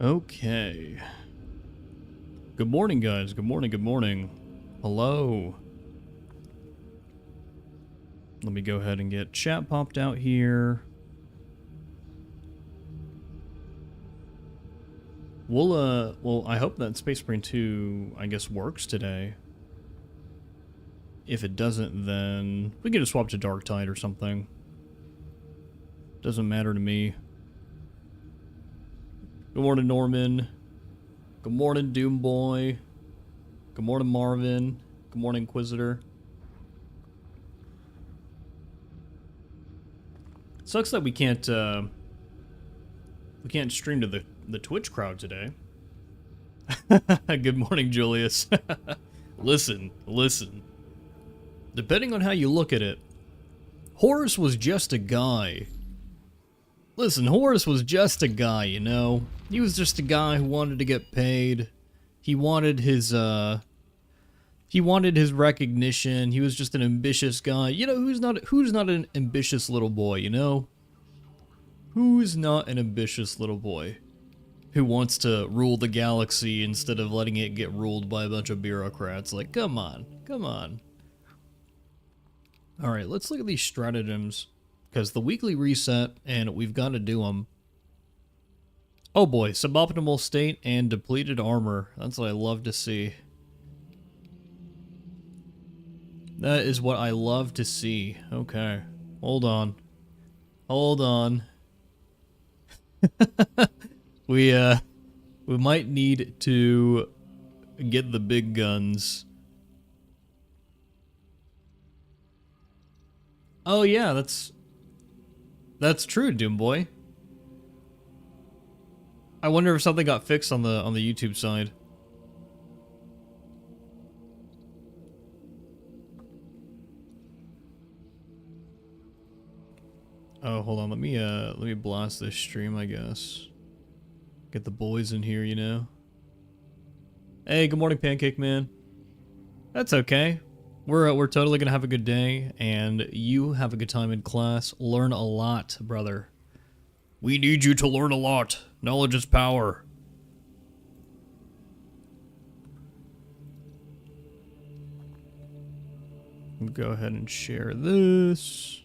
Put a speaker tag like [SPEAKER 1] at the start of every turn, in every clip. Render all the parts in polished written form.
[SPEAKER 1] Okay. Good morning, guys. Good morning, good morning. Hello. Let me go ahead and get chat popped out here. Well, I hope that Space Marine 2, I guess, works today. If it doesn't, then we can just swap to Dark Tide or something. Doesn't matter to me. Good morning, Norman. Good morning, Doom Boy. Good morning, Marvin. Good morning, Inquisitor. Sucks that we can't stream to the Twitch crowd today. Good morning, Julius. Listen. Depending on how you look at it, Horus was just a guy. Listen, Horus was just a guy, you know? He was just a guy who wanted to get paid. He wanted his recognition. He was just an ambitious guy. You know, who's not an ambitious little boy, you know? Who's not an ambitious little boy who wants to rule the galaxy instead of letting it get ruled by a bunch of bureaucrats? Like, come on. Alright, let's look at these stratagems, because the weekly reset, and we've got to do them. Oh boy, suboptimal state and depleted armor. That's what I love to see. That is what I love to see. Okay, hold on. We might need to get the big guns. Oh yeah, that's true, Doom Boy. I wonder if something got fixed on the YouTube side. Oh, hold on. Let me blast this stream, I guess. Get the boys in here, you know. Hey, good morning, Pancake Man. That's okay. We're totally gonna have a good day, and you have a good time in class. Learn a lot, brother. We need you to learn a lot. Knowledge is power. Go ahead and share this.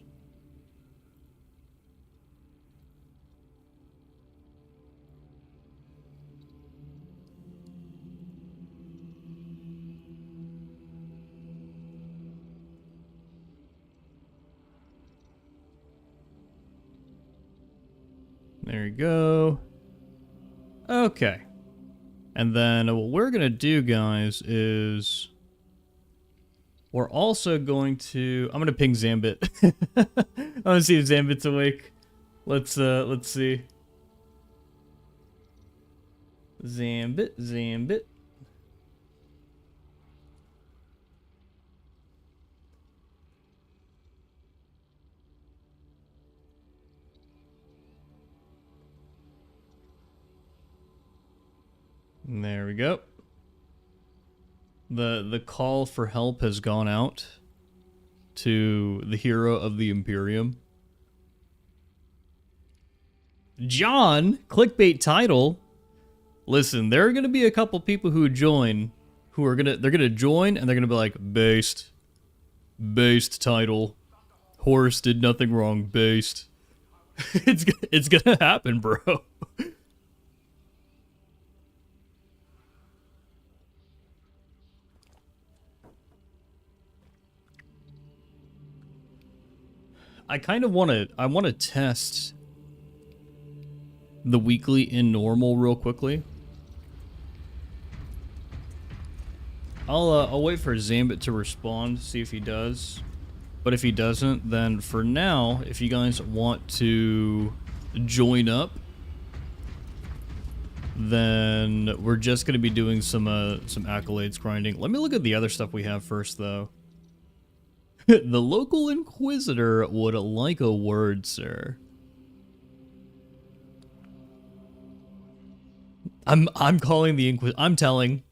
[SPEAKER 1] There you go. Okay. And then what we're going to do, guys, is we're also going to... I'm going to ping Zambit. I want to see if Zambit's awake. Let's see. Zambit. There we go. The call for help has gone out to the hero of the Imperium. John, clickbait title. Listen, there are gonna be a couple people who join they're gonna join and they're gonna be like, based title. Horus did nothing wrong, based. It's gonna happen, bro. I kind of want to test the weekly in normal real quickly. I'll wait for Zambit to respond, see if he does. But if he doesn't, then for now, if you guys want to join up, then we're just going to be doing some accolades grinding. Let me look at the other stuff we have first, though. The local Inquisitor would like a word, sir. I'm calling the Inquisitor. I'm telling.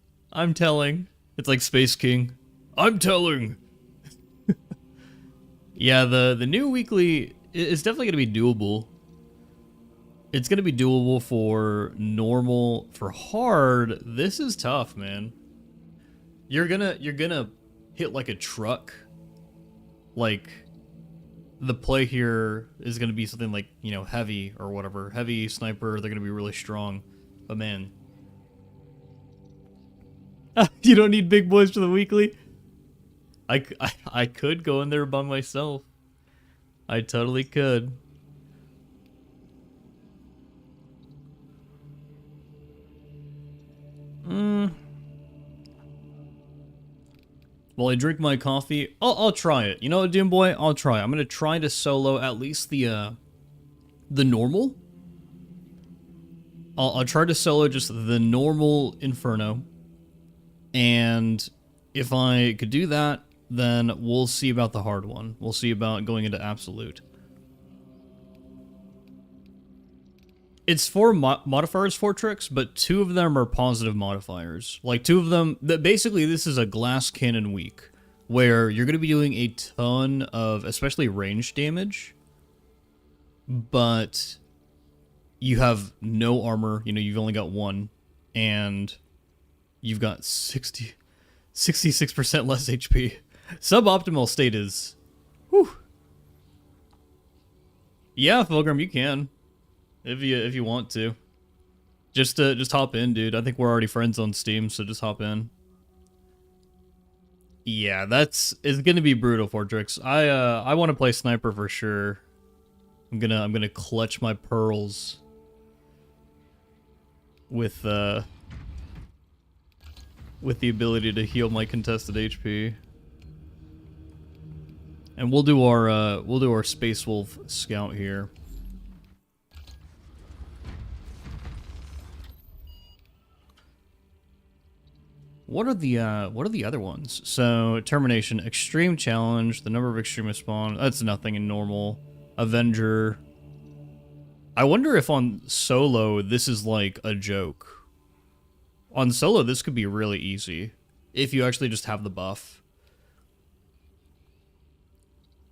[SPEAKER 1] It's like Space King. I'm telling. Yeah, the new weekly is definitely going to be doable. It's gonna be doable for normal. For hard, this is tough, man. You're gonna hit like a truck. Like, the play here is gonna be something like, you know, heavy or whatever. Heavy sniper, they're gonna be really strong. But man. You don't need big boys for the weekly? I could go in there by myself. I totally could. While I drink my coffee, I'll try it. You know what, Doom Boy? I'll try. I'm gonna try to solo at least the normal. I'll try to solo just the normal Inferno. And if I could do that, then we'll see about the hard one. We'll see about going into Absolute. It's 4 modifiers, 4 tricks, but 2 of them are positive modifiers. Like, 2 of them, basically this is a glass cannon week, where you're going to be doing a ton of, especially range damage, but you have no armor, you know, you've only got 1, and you've got 66% less HP. Suboptimal state is, whew. Yeah, Fulgrim, you can. If you want to. Just hop in, dude. I think we're already friends on Steam, so just hop in. Yeah, it's gonna be brutal, Fortrix. I want to play sniper for sure. I'm gonna clutch my pearls with the ability to heal my contested HP. And we'll do our Space Wolf scout here. What are the other ones? So, Termination, Extreme Challenge, the number of extremists spawn, that's nothing in normal. Avenger. I wonder if on solo this is like a joke. On solo this could be really easy if you actually just have the buff.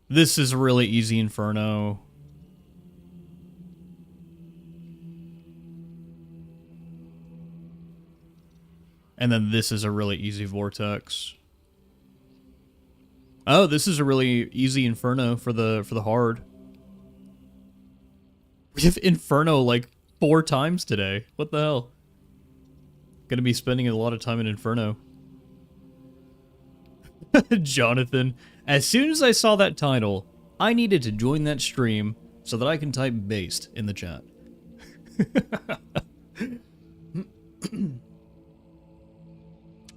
[SPEAKER 1] This is a really easy Inferno. And then this is a really easy Vortex. Oh, this is a really easy Inferno for the hard. We have Inferno like 4 times today. What the hell? Gonna be spending a lot of time in Inferno. Jonathan, as soon as I saw that title, I needed to join that stream so that I can type based in the chat.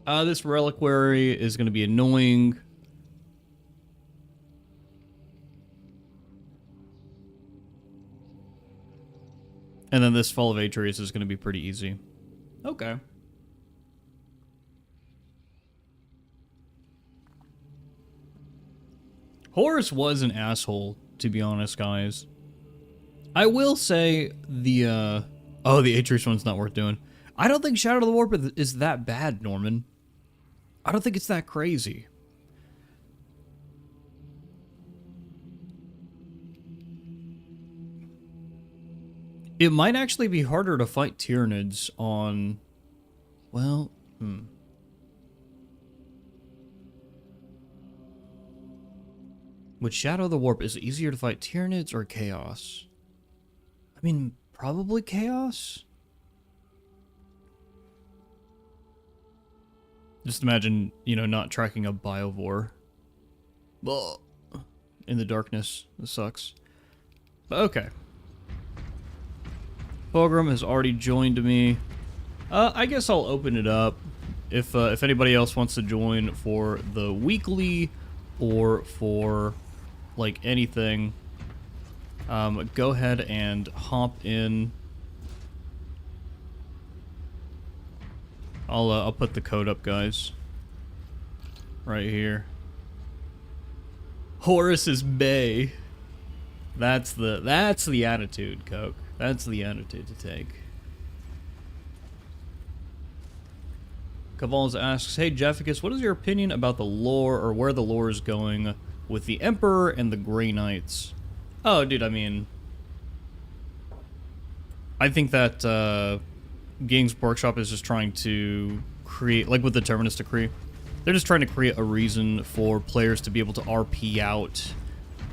[SPEAKER 1] This reliquary is going to be annoying. And then this Fall of Atreus is going to be pretty easy. Okay. Horus was an asshole, to be honest, guys. I will say the Atreus one's not worth doing. I don't think Shadow of the Warp is that bad, Norman. I don't think it's that crazy. It might actually be harder to fight Tyranids on... Well, With Shadow of the Warp, is it easier to fight Tyranids or Chaos? I mean, probably Chaos? Just imagine, you know, not tracking a Biovore. Ugh. In the darkness. This sucks. But okay. Fulgrim has already joined me. I guess I'll open it up. If anybody else wants to join for the weekly or for like anything, go ahead and hop in. I'll put the code up, guys. Right here. Horus is Bay. That's the attitude, Coke. That's the attitude to take. Cavals asks, hey Jefficus, what is your opinion about the lore, or where the lore is going with the Emperor and the Grey Knights? Oh, dude, I mean... I think that Games Workshop is just trying to create, like with the Terminus Decree, they're just trying to create a reason for players to be able to RP out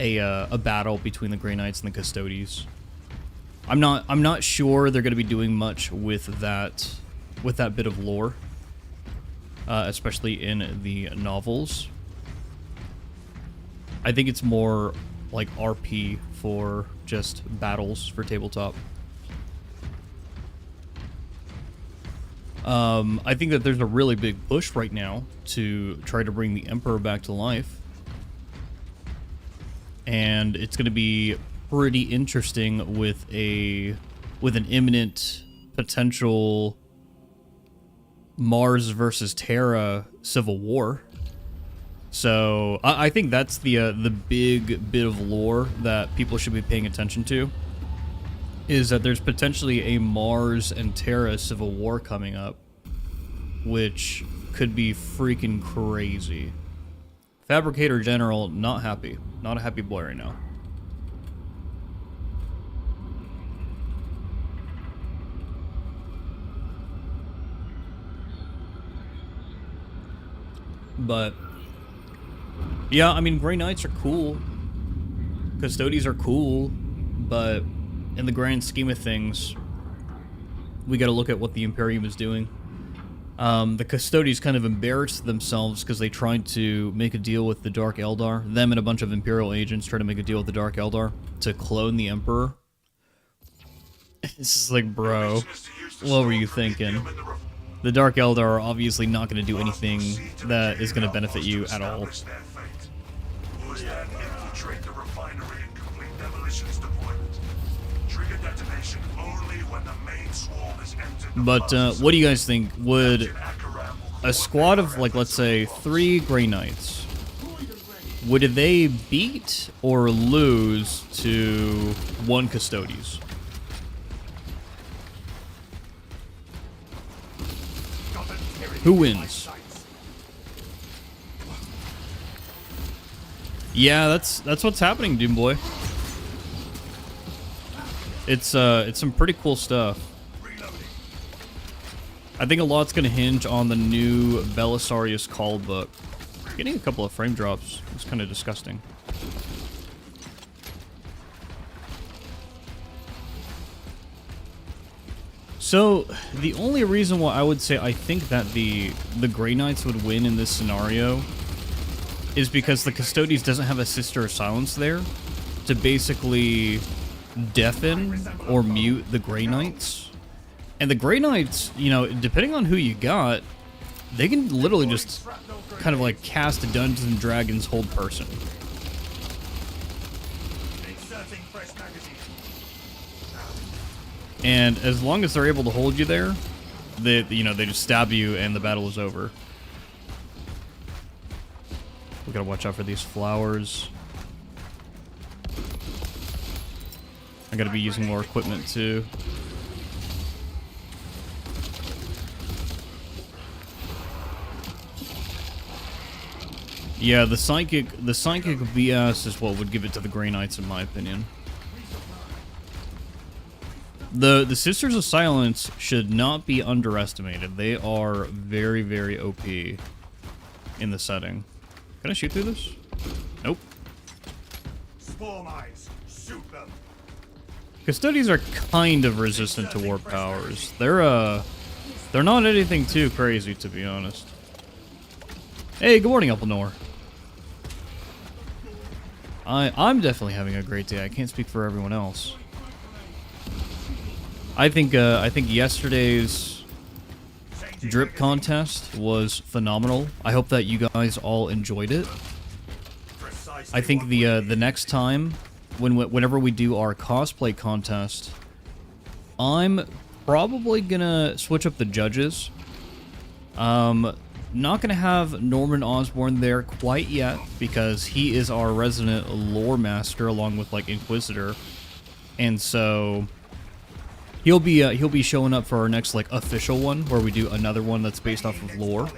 [SPEAKER 1] a battle between the Grey Knights and the Custodes. I'm not sure they're going to be doing much with that bit of lore, especially in the novels. I think it's more like RP for just battles for tabletop. I think that there's a really big push right now to try to bring the Emperor back to life. And it's going to be pretty interesting with an imminent potential Mars versus Terra civil war. So I think that's the big bit of lore that people should be paying attention to, is that there's potentially a Mars and Terra civil war coming up, which could be freaking crazy. Fabricator General, not happy. Not a happy boy right now. But yeah, I mean, Grey Knights are cool. Custodes are cool, but in the grand scheme of things, we got to look at what the Imperium is doing. The Custodes kind of embarrassed themselves because they tried to make a deal with the Dark Eldar. Them and a bunch of Imperial agents tried to make a deal with the Dark Eldar to clone the Emperor. It's just like, bro, what were you thinking? The Dark Eldar are obviously not going to do anything that is going to benefit you at all. But what do you guys think? Would a squad of, like, let's say 3 Grey Knights, would they beat or lose to 1 Custodes? Who wins? Yeah, that's what's happening, Doom Boy. It's some pretty cool stuff. I think a lot's going to hinge on the new Belisarius Call book. Getting a couple of frame drops is kind of disgusting. So, the only reason why I would say I think that the Grey Knights would win in this scenario is because the Custodes doesn't have a Sister of Silence there to basically deafen or mute the Grey Knights. And the Grey Knights, you know, depending on who you got, they can literally just kind of like cast a Dungeons and Dragons hold person. And as long as they're able to hold you there, they just stab you and the battle is over. We gotta watch out for these flowers. I gotta be using more equipment too. Yeah, the psychic BS is what would give it to the Grey Knights, in my opinion. The Sisters of Silence should not be underestimated. They are very, very OP in the setting. Can I shoot through this? Nope.
[SPEAKER 2] Swarm eyes, shoot them.
[SPEAKER 1] Custodes are kind of resistant to warp powers. They're not anything too crazy, to be honest. Hey, good morning, Elpenor. I'm definitely having a great day. I can't speak for everyone else. I think yesterday's drip contest was phenomenal. I hope that you guys all enjoyed it. I think the next time, whenever we do our cosplay contest, I'm probably gonna switch up the judges. Not gonna have Norman Osborn there quite yet because he is our resident lore master along with like Inquisitor, and so he'll be showing up for our next like official one where we do another one that's based off of lore.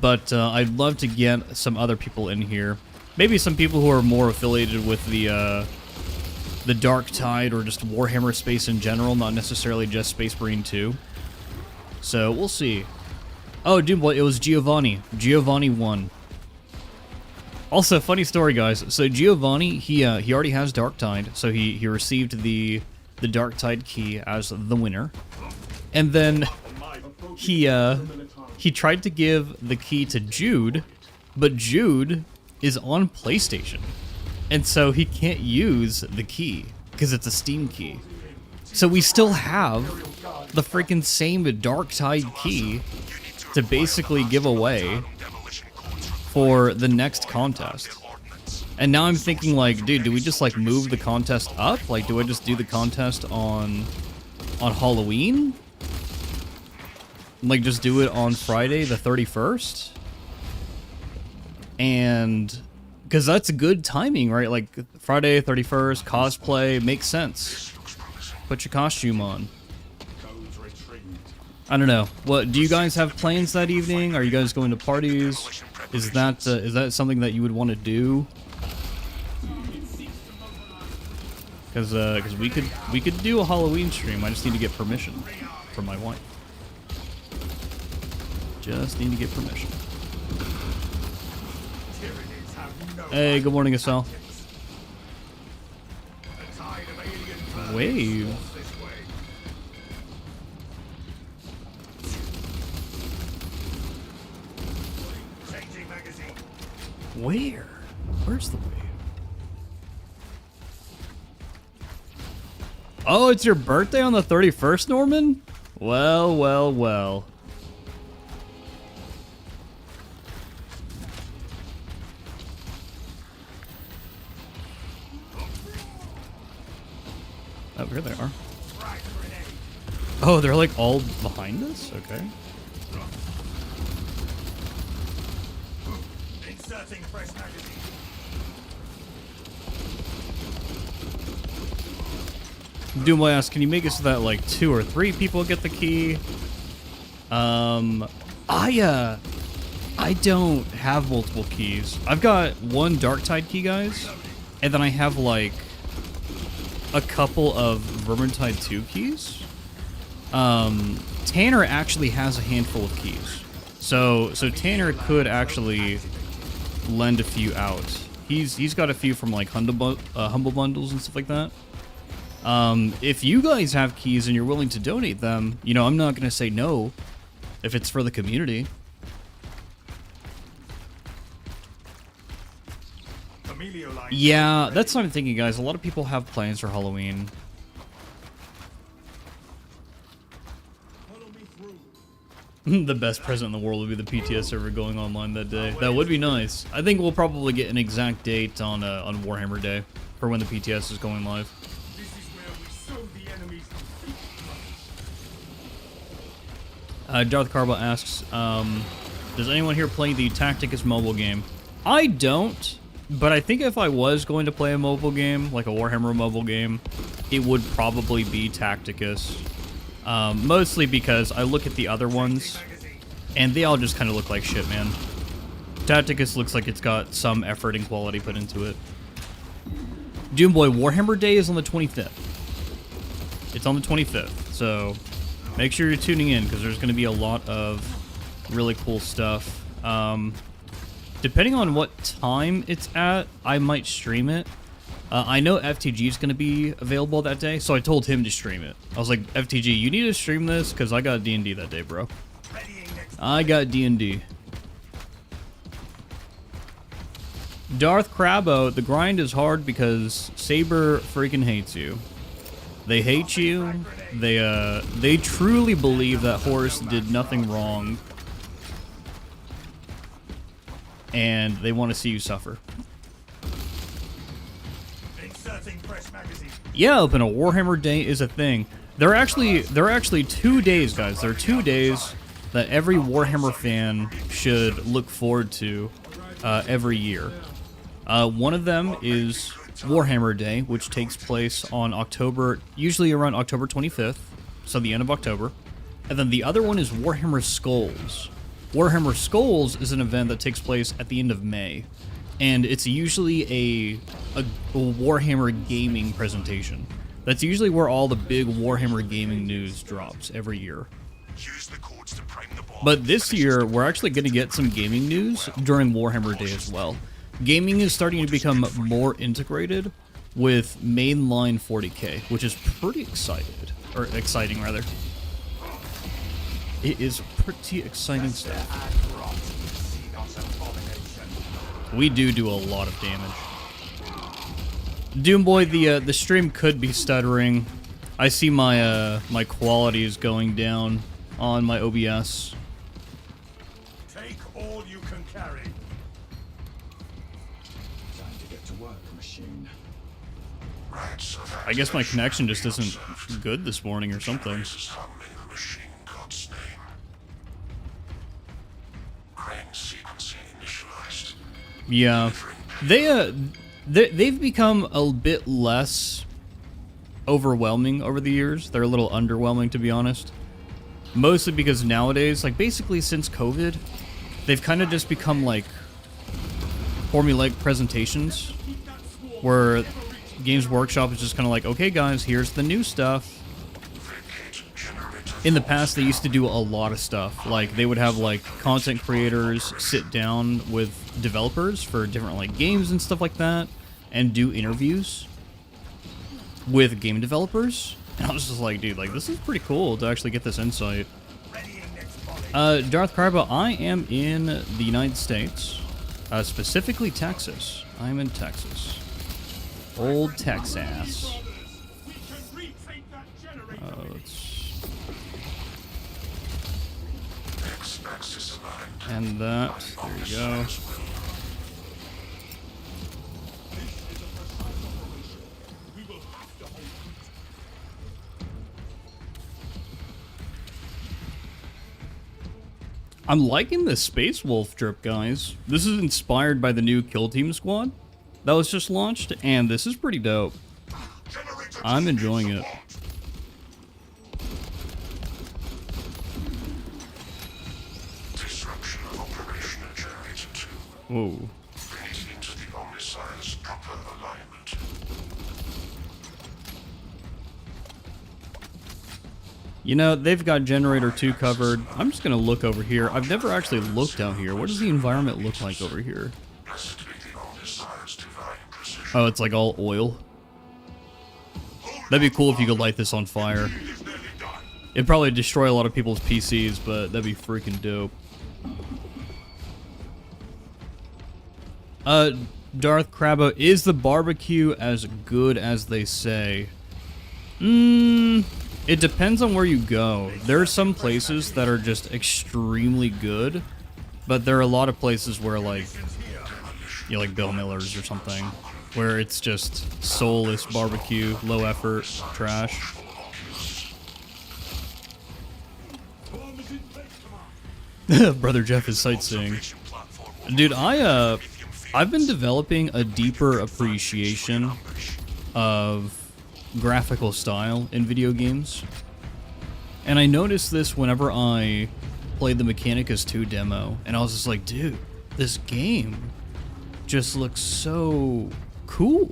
[SPEAKER 1] But I'd love to get some other people in here, maybe some people who are more affiliated with the the Dark Tide or just Warhammer space in general, not necessarily just Space Marine 2. So we'll see. Oh, dude, it was Giovanni. Giovanni won. Also, funny story, guys. So Giovanni, he already has Dark Tide, so he received the Dark Tide key as the winner, and then he tried to give the key to Jude, but Jude is on PlayStation, and so he can't use the key because it's a Steam key. So we still have the freaking same Dark Tide key to basically give away for the next contest. And now I'm thinking, like, dude, do we just like move the contest up? Like, do I just do the contest on Halloween? Like, just do it on Friday the 31st? And because that's good timing, right? Like, Friday 31st, cosplay, makes sense. Put your costume on. I don't know. What, do you guys have plans that evening? Are you guys going to parties? Is that something that you would want to do? Because we could do a Halloween stream. I just need to get permission from my wife. Just need to get permission. Hey, good morning, Asel. Wave. Where? Where's the wave? Oh, it's your birthday on the 31st, Norman? Well, well, well. Oh, here they are. Oh, they're like all behind us? Okay.
[SPEAKER 2] Inserting fresh magazine.
[SPEAKER 1] Doom asks, can you make it so that like 2 or 3 people get the key? I don't have multiple keys. I've got one Dark Tide key, guys, and then I have like a couple of Vermintide 2 keys. Tanner actually has a handful of keys. So Tanner could actually lend a few out. He's got a few from like Humble Bundles and stuff like that. If you guys have keys and you're willing to donate them, you know, I'm not gonna say no if it's for the community. Yeah, that's what I'm thinking, guys. A lot of people have plans for Halloween. The best present in the world would be the PTS server going online that day. That would be nice. I think we'll probably get an exact date on Warhammer Day for when the PTS is going live.
[SPEAKER 2] This is where we sow the enemy's defeat.
[SPEAKER 1] Darth Carbo asks, does anyone here play the Tacticus mobile game? I don't, but I think if I was going to play a mobile game, like a Warhammer mobile game, it would probably be Tacticus. Mostly because I look at the other ones, and they all just kind of look like shit, man. Tacticus looks like it's got some effort and quality put into it. Doomboy, Warhammer Day is on the 25th. It's on the 25th, so make sure you're tuning in, because there's going to be a lot of really cool stuff. Depending on what time it's at, I might stream it. I know FTG is going to be available that day, so I told him to stream it. I was like, FTG, you need to stream this, because I got D&D that day, bro. I got D&D. Darth Crabbo, the grind is hard because Saber freaking hates you. They hate you. They truly believe that Horus did nothing wrong. And they want to see you suffer. Yeah, open a Warhammer Day is a thing. There are actually 2 days, guys. There are 2 days that every Warhammer fan should look forward to every year. One of them is Warhammer Day, which takes place on usually around October 25th, so the end of October. And then the other one is Warhammer Skulls. Warhammer Skulls is an event that takes place at the end of May. and it's usually a Warhammer gaming presentation. That's usually where all the big Warhammer gaming news drops every year.
[SPEAKER 2] Use the cords to prime the bomb.
[SPEAKER 1] But this year, we're actually going to get some gaming news during Warhammer Day as well. Gaming is starting to become more integrated with mainline 40k, which is pretty exciting rather. It is pretty exciting stuff. We do a lot of damage. Doomboy, the stream could be stuttering. I see my my quality is going down on my OBS.
[SPEAKER 2] Take all you can carry.
[SPEAKER 3] Time to get to work, machine.
[SPEAKER 1] I guess my connection just isn't good this morning or something. Yeah, they've become a bit less overwhelming over the years. They're a little underwhelming, to be honest. Mostly because nowadays, like basically since COVID, they've kind of just become like formulaic presentations where Games Workshop is just kind of like, okay guys, here's the new stuff. In the past, they used to do a lot of stuff. Like, they would have, like, content creators sit down with developers for different, like, games and stuff like that, and do interviews with game developers. And I was just like, dude, like, this is pretty cool to actually get this insight. Darth Carbo, I am in the United States, specifically Texas. I'm in Texas. Old Texas. Let's... And that, there you go. I'm liking this Space Wolf drip, guys. This is inspired by the new Kill Team squad that was just launched, and this is pretty dope. I'm enjoying it. Whoa. You know, they've got Generator 2 covered. I'm just going to look over here. I've never actually looked out here. What does the environment look like over here? Oh, it's like all oil. That'd be cool if you could light this on fire. It'd probably destroy a lot of people's PCs, but that'd be freaking dope. Darth Crabbo, is the barbecue as good as they say? It depends on where you go. There are some places that are just extremely good, but there are a lot of places where, like, you know, like Bill Miller's or something, where it's just soulless barbecue, low effort, trash. Brother Jeff is sightseeing. Dude, I've been developing a deeper appreciation of graphical style in video games. And I noticed this whenever I played the Mechanicus 2 demo, and I was just like, dude, this game just looks so cool.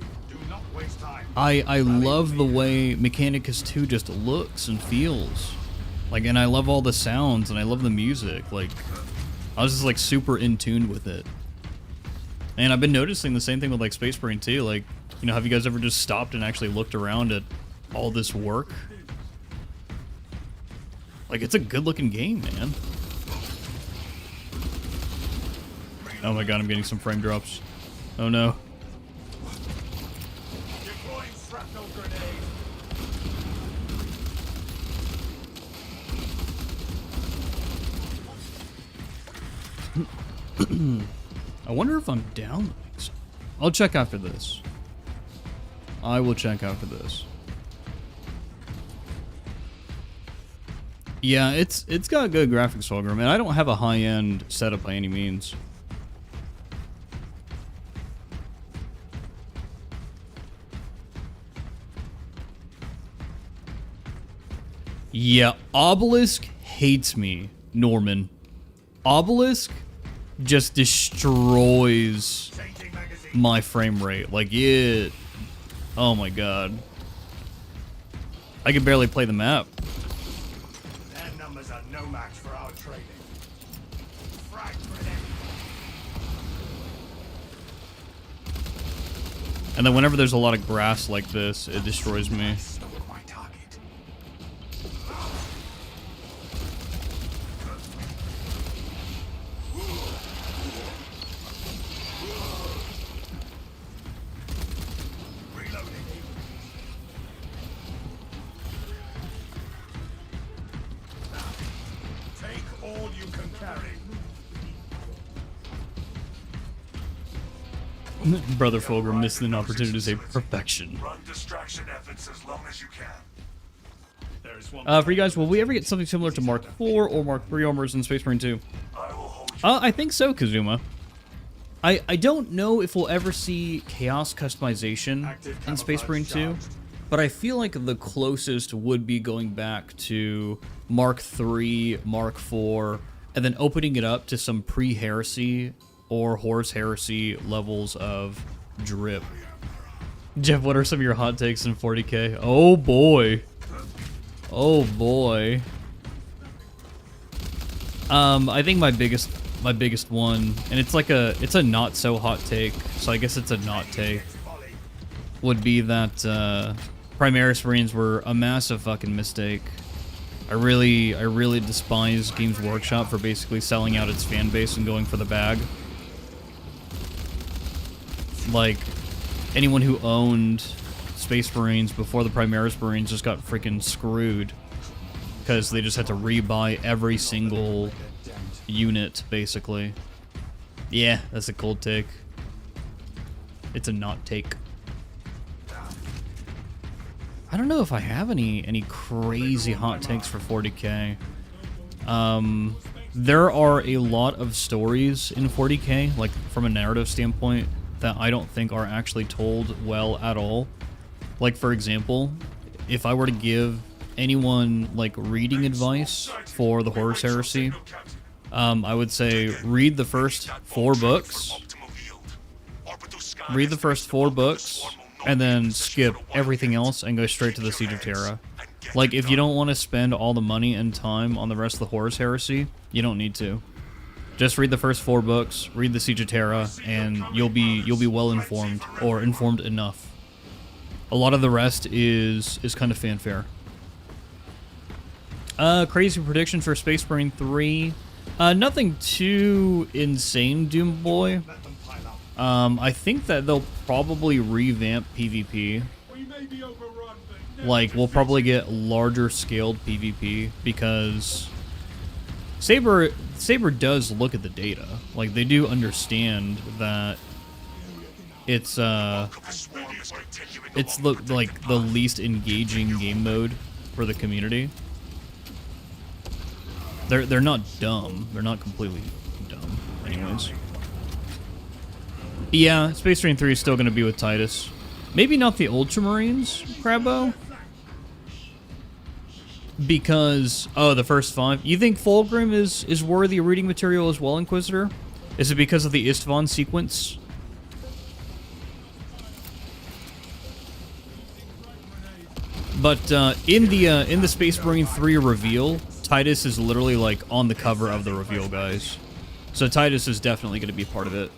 [SPEAKER 1] I love the way Mechanicus 2 just looks and feels. Like, and I love all the sounds, and I love the music. Like, I was just like super in tune with it. And I've been noticing the same thing with like Space Marine too. Like, you know, have you guys ever just stopped and actually looked around at all this work? Like, it's a good looking game, man. Oh my god, I'm getting some frame drops. Oh no. I wonder if I'm downloading something. I'll check after this. I will check after this. Yeah, it's got good graphics program, and I don't have a high-end setup by any means. Yeah, Obelisk hates me, Norman. Obelisk just destroys my frame rate. Like, it... Oh my god. I could barely play the map.
[SPEAKER 2] Their numbers are no match for our training. Frag grenade.
[SPEAKER 1] And then whenever there's a lot of grass like this, it destroys me.
[SPEAKER 3] Stalk my target.
[SPEAKER 2] Reloading. Take all you can carry.
[SPEAKER 1] Brother Fulgrim missed an opportunity to say perfection.
[SPEAKER 2] Run distraction efforts as long as you can. There is one.
[SPEAKER 1] For you guys, will we ever get something similar to Mark 4 or Mark 3 armors in Space Marine 2?
[SPEAKER 2] I will hold you.
[SPEAKER 1] I think so, Kazuma. I don't know if we'll ever see chaos customization in Space Marine 2, but I feel like the closest would be going back to Mark 3, Mark 4, and then opening it up to some pre-heresy or Horus heresy levels of drip. Jeff, what are some of your hot takes in 40k? Oh boy. Oh boy. I think my biggest one, and it's a not so hot take, so I guess it's a not take, would be that Primarchs Marines were a massive fucking mistake. I really despise Games Workshop for basically selling out its fan base and going for the bag. Like, anyone who owned Space Marines before the Primarchs Marines just got freaking screwed because they just had to rebuy every single unit, basically. Yeah, that's a cold take. It's a not take. I don't know if I have any crazy hot takes for 40k. There are a lot of stories in 40k, like from a narrative standpoint, that I don't think are actually told well at all. Like, for example, if I were to give anyone like reading advice for the Horus Heresy, I would say read the first 4 books. Read the first 4 books, and then skip everything else and go straight to the Siege of Terra. Like, if you don't want to spend all the money and time on the rest of the Horus Heresy, you don't need to. Just read the first 4 books, read the Siege of Terra, and you'll be well informed, or informed enough. A lot of the rest is kind of fanfare. Crazy prediction for Space Marine 3. Nothing too insane, Doom Boy. I think that they'll probably revamp PvP. Like, we'll probably get larger scaled PvP because Saber does look at the data. Like, they do understand that it's the least engaging game mode for the community. They're not dumb. They're not completely dumb, anyways. Yeah, Space Marine 3 is still going to be with Titus. Maybe not the Ultramarines, Crabbo? Because, oh, the first 5. You think Fulgrim is worthy of reading material as well, Inquisitor? Is it because of the Istvan sequence? But in the Space Marine 3 reveal, Titus is literally like on the cover of the reveal, guys. So Titus is definitely going to be part of it.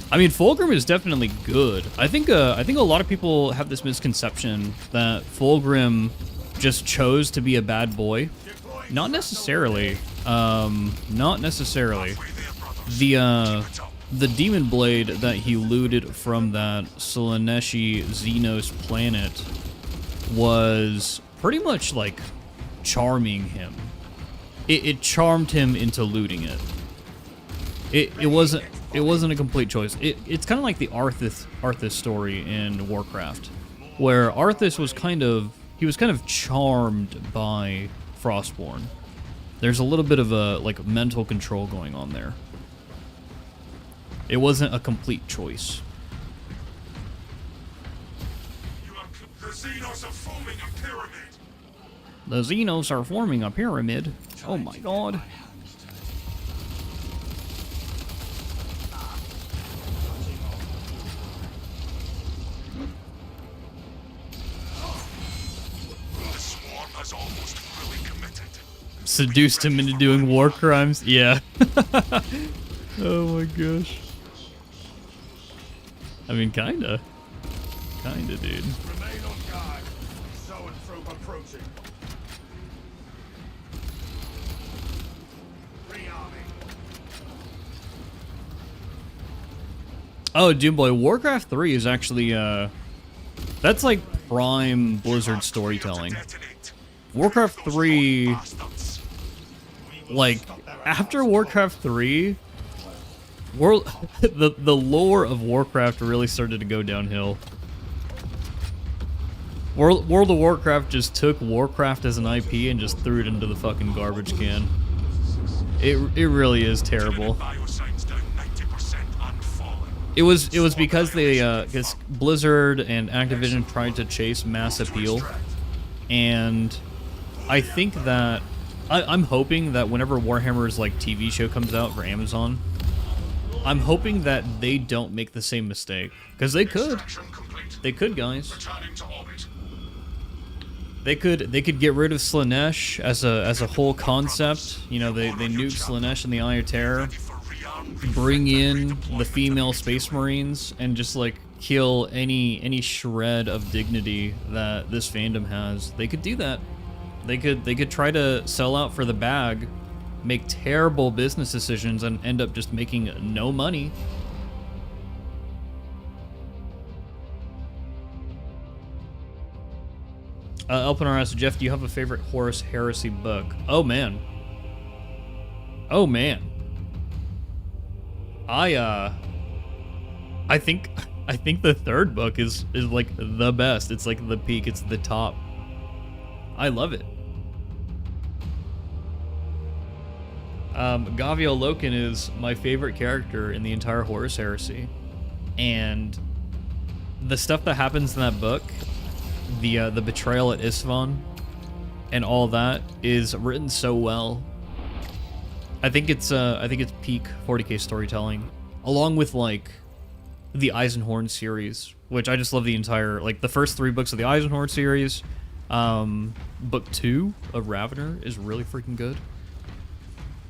[SPEAKER 1] I mean, Fulgrim is definitely good. I think a lot of people have this misconception that Fulgrim just chose to be a bad boy. Not necessarily. Not necessarily. The Demon Blade that he looted from that Slaaneshi Xenos planet was pretty much like charming him. It charmed him into looting it. It wasn't a complete choice. It's kind of like the Arthas story in Warcraft, where Arthas was kind of charmed by Frostborn. There's a little bit of a like mental control going on there. It wasn't a complete choice.
[SPEAKER 2] The Xenos are forming a pyramid.
[SPEAKER 1] The Xenos are forming a pyramid. Oh my god.
[SPEAKER 2] was almost fully committed.
[SPEAKER 1] Seduced him into doing war crimes? Yeah. Oh my gosh. I mean, kinda. Kinda, dude.
[SPEAKER 2] Remain on guard. Zoanthrope approaching. Rearming.
[SPEAKER 1] Oh, Doomboy, Warcraft 3 is actually, that's like prime Blizzard storytelling. Warcraft 3, like, after Warcraft 3, the lore of Warcraft really started to go downhill. World of Warcraft just took Warcraft as an IP and just threw it into the fucking garbage can. It really is terrible. It was because because Blizzard and Activision tried to chase mass appeal, and I think that I'm hoping that whenever Warhammer's like TV show comes out for Amazon, I'm hoping that they don't make the same mistake, because they could. They could, guys. They could get rid of Slaanesh as a whole concept. You know, they nuke Slaanesh in the Eye of Terror, bring in the female Space Marines, and just like kill any shred of dignity that this fandom has. They could do that. They could try to sell out for the bag, make terrible business decisions, and end up just making no money. Elpinar asks, Jeff, do you have a favorite Horus Heresy book? Oh man. Oh man. I think the third book is like the best. It's like the peak. It's the top. I love it. Gavio Loken is my favorite character in the entire Horus Heresy, and the stuff that happens in that book, the betrayal at Isfahan, and all that is written so well. I think it's peak 40k storytelling, along with like the Eisenhorn series, which I just love the entire, like the first 3 books of the Eisenhorn series. Book 2 of Ravener is really freaking good.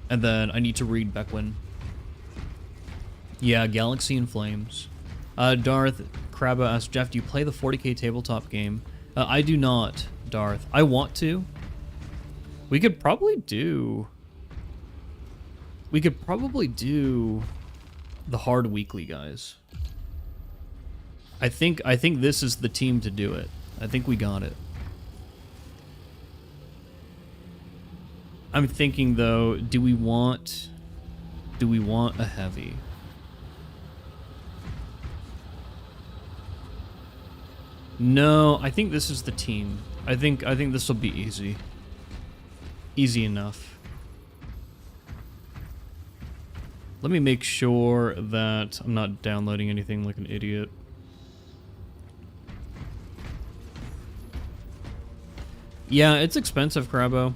[SPEAKER 1] And then I need to read Beckwin. Yeah, Galaxy in Flames. Darth Krabba asked, Jeff, do you play the 40k tabletop game? I do not, Darth. I want to. We could probably do the hard weekly, guys. I think this is the team to do it. I think we got it. I'm thinking though, do we want a heavy? No, I think this is the team. I think this will be easy. Easy enough. Let me make sure that I'm not downloading anything like an idiot. Yeah, it's expensive, Crabbo.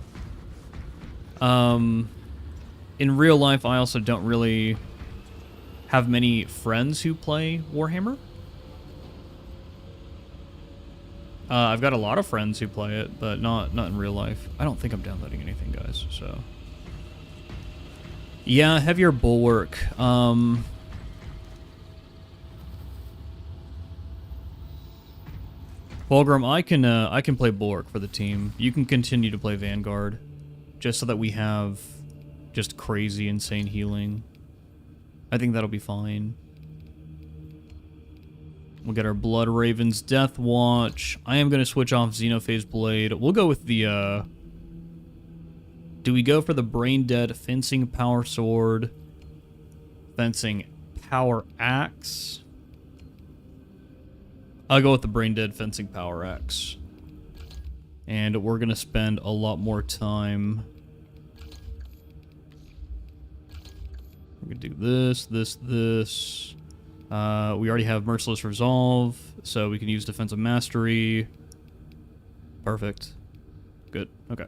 [SPEAKER 1] In real life, I also don't really have many friends who play Warhammer. I've got a lot of friends who play it, but not in real life. I don't think I'm downloading anything, guys, so. Yeah, heavier bulwark. Fulgrim, I can play bulwark for the team. You can continue to play Vanguard, just so that we have just crazy, insane healing. I think that'll be fine. We'll get our Blood Raven's Death Watch. I am going to switch off Xenophase Blade. We'll go with the, do we go for the Brain Dead Fencing Power Sword? Fencing Power Axe? I'll go with the Brain Dead Fencing Power Axe. And we're going to spend a lot more time. We're going to do this, this, this. We already have Merciless Resolve, so we can use Defensive Mastery. Perfect. Good. Okay.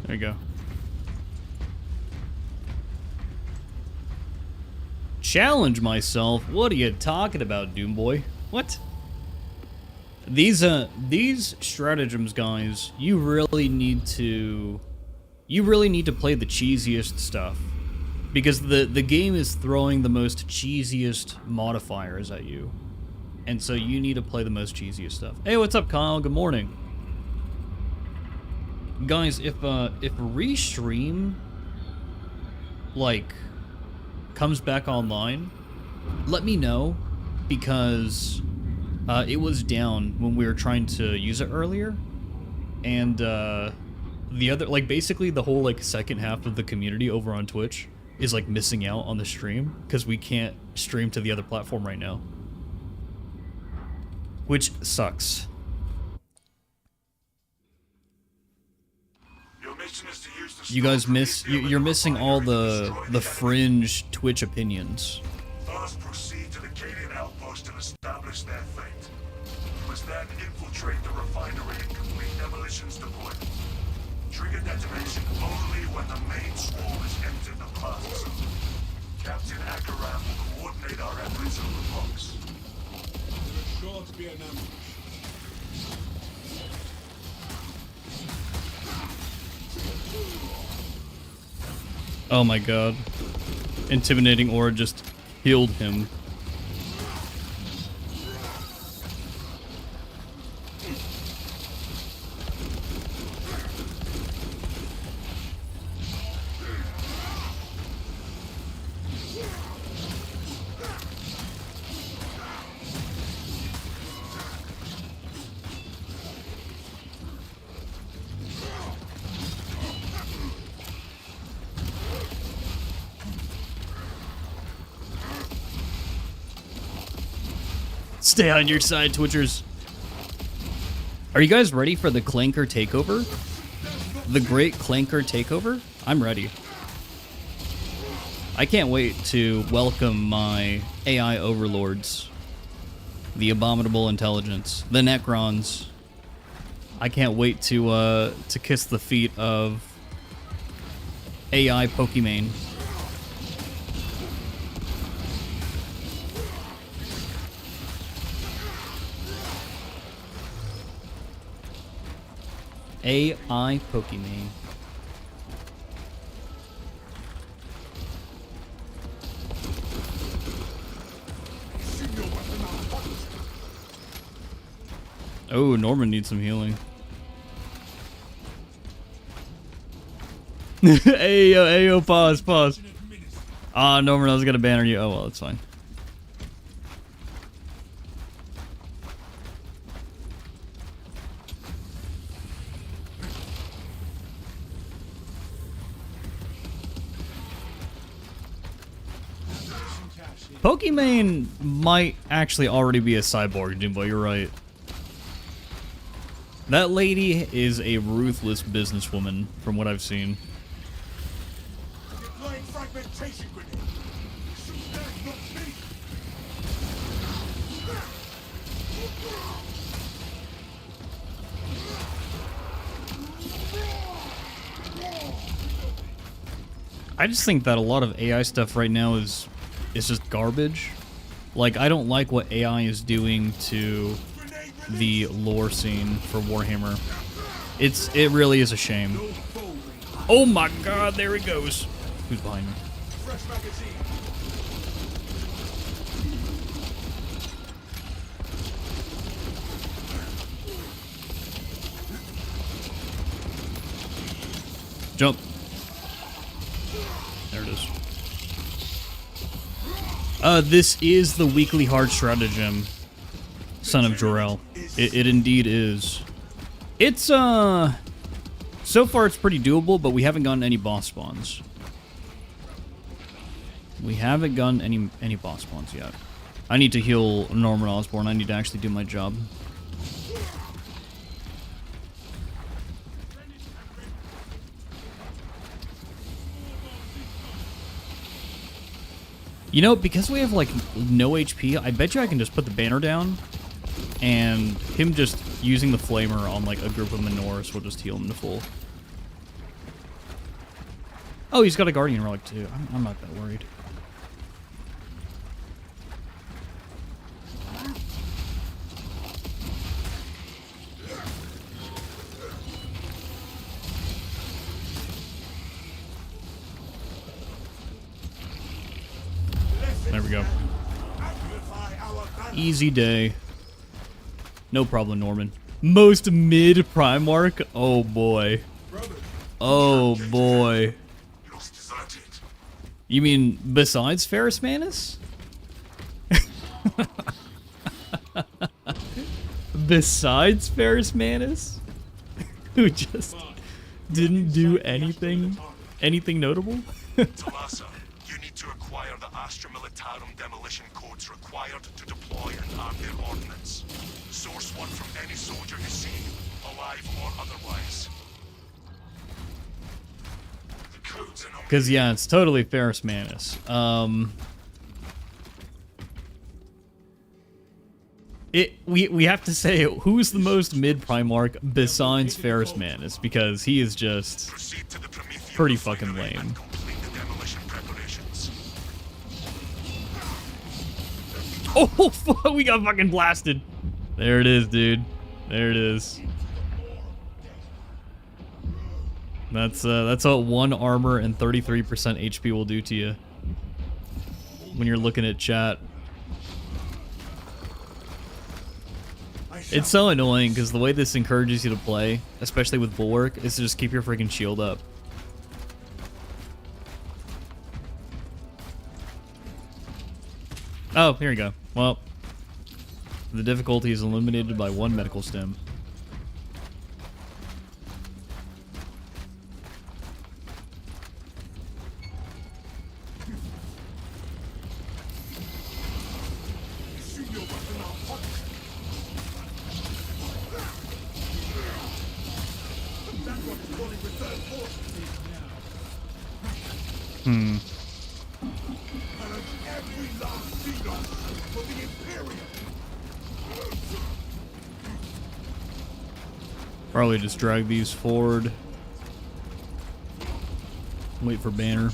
[SPEAKER 1] There you go. Challenge myself? What are you talking about, Doomboy? What? These stratagems, guys, you really need to play the cheesiest stuff. Because the game is throwing the most cheesiest modifiers at you. And so you need to play the most cheesiest stuff. Hey, what's up, Kyle? Good morning. Guys, if Restream, like, comes back online, let me know, because it was down when we were trying to use it earlier. And the other, like, basically the whole, like, second half of the community over on Twitch is, like, missing out on the stream because we can't stream to the other platform right now. Which sucks. You guys you're missing all the fringe Twitch opinions.
[SPEAKER 2] First, proceed to the Cadian outpost and establish their fate. You must then infiltrate the refinery and complete demolitions deployment. Trigger detonation only when the main swarm has entered the blast zone. Captain Akaram will coordinate our efforts over the box. There is sure to be an ambush.
[SPEAKER 1] Oh my god. Intimidating aura just healed him. Stay on your side, Twitchers. Are you guys ready for the Clanker takeover? The Great Clanker takeover? I'm ready. I can't wait to welcome my AI overlords. The Abominable Intelligence. The Necrons. I can't wait to kiss the feet of AI Pokimane. AI Pokimane. Oh, Norman needs some healing. Ayo, pause. Ah, Norman, I was gonna banner you. Oh, well, it's fine. Pokimane might actually already be a cyborg, Doomboy, you're right. That lady is a ruthless businesswoman, from what I've seen. I just think that a lot of AI stuff right now is just garbage. Like, I don't like what AI is doing to the lore scene for Warhammer. It really is a shame. Oh my god, there he goes. Who's behind me? Jump. There it is. This is the weekly hard stratagem, Son of Jor-El. It indeed is. It's, so far it's pretty doable, but we haven't gotten any boss spawns. We haven't gotten any boss spawns yet. I need to heal Norman Osborn. I need to actually do my job. You know, because we have, like, no HP, I bet you I can just put the banner down, and him just using the flamer on, like, a group of Minors will just heal him to full. Oh, he's got a Guardian Relic too. I'm not that worried. There we go. Easy day. No problem, Norman. Most mid Primarch? Oh boy. Oh boy. You mean besides Ferrus Manus? Besides Ferrus Manus? Who just didn't do anything notable?
[SPEAKER 2] Talassa, you need to acquire the Astra Militarum demolition codes required to deploy and arm their ordnance. Source one from any soldier you see, alive or otherwise. The codes and
[SPEAKER 1] Because, yeah, it's totally Ferrus Manus. We have to say, who's the most mid-Primarch besides Ferrus Manus? Because he is just pretty fucking lame. Oh, fuck, we got fucking blasted. There it is, dude. There it is. That's what 1 armor and 33% HP will do to you when you're looking at chat. It's so annoying because the way this encourages you to play, especially with Bulwark, is to just keep your freaking shield up. Oh, here you go. Well, the difficulty is eliminated by 1 medical stem. Probably just drag these forward. Wait for banner.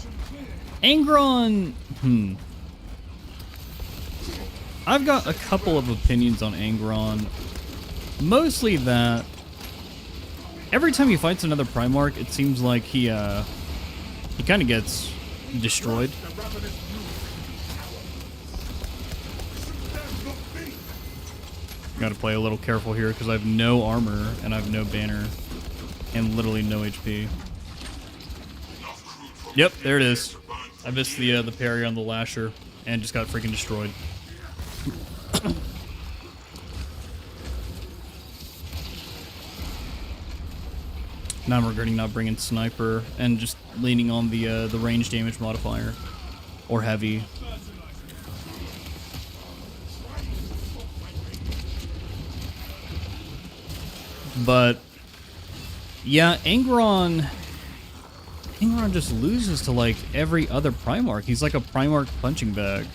[SPEAKER 1] Angron! I've got a couple of opinions on Angron. Mostly that every time he fights another Primarch, it seems like he kind of gets destroyed. Gotta play a little careful here because I have no armor and I have no banner and literally no HP. Yep, there it is. I missed the parry on the Lasher and just got freaking destroyed. Now I'm regretting not bringing Sniper and just leaning on the range damage modifier or heavy. But yeah, Angron just loses to like every other Primarch. He's like a Primarch punching bag.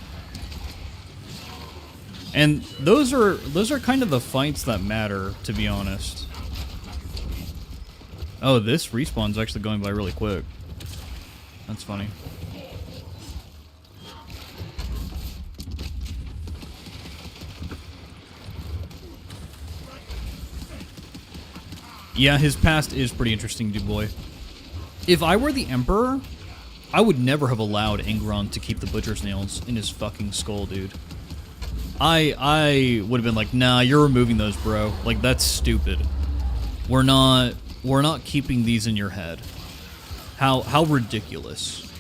[SPEAKER 1] And those are kind of the fights that matter, to be honest. Oh, this respawn's actually going by really quick. That's funny. Yeah, his past is pretty interesting, dude boy. If I were the Emperor, I would never have allowed Angron to keep the butcher's nails in his fucking skull, dude. I would have been like, nah, you're removing those, bro. Like, that's stupid. We're not keeping these in your head. How ridiculous.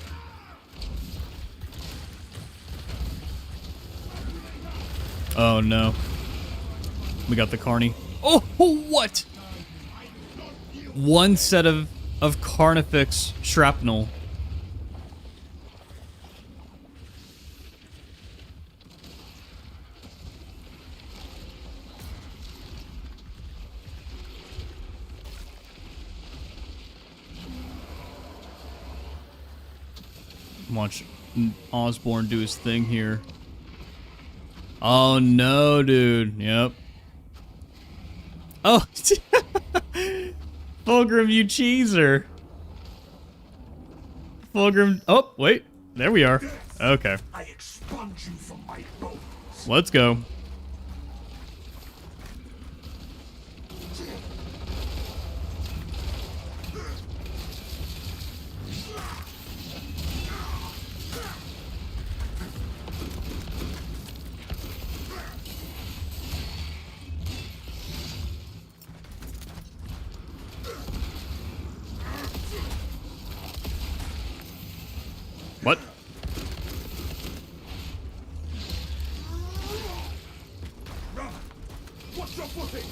[SPEAKER 1] Oh no. We got the Carney. Oh, what? 1 set of Carnifex shrapnel. Watch Osborne do his thing here. Oh no, dude. Yep. Oh, Fulgrim, you cheeser. Fulgrim. Oh, wait. There we are. Okay.
[SPEAKER 2] I expunge you from my bones.
[SPEAKER 1] Let's go. What?
[SPEAKER 2] Run! Watch your footing!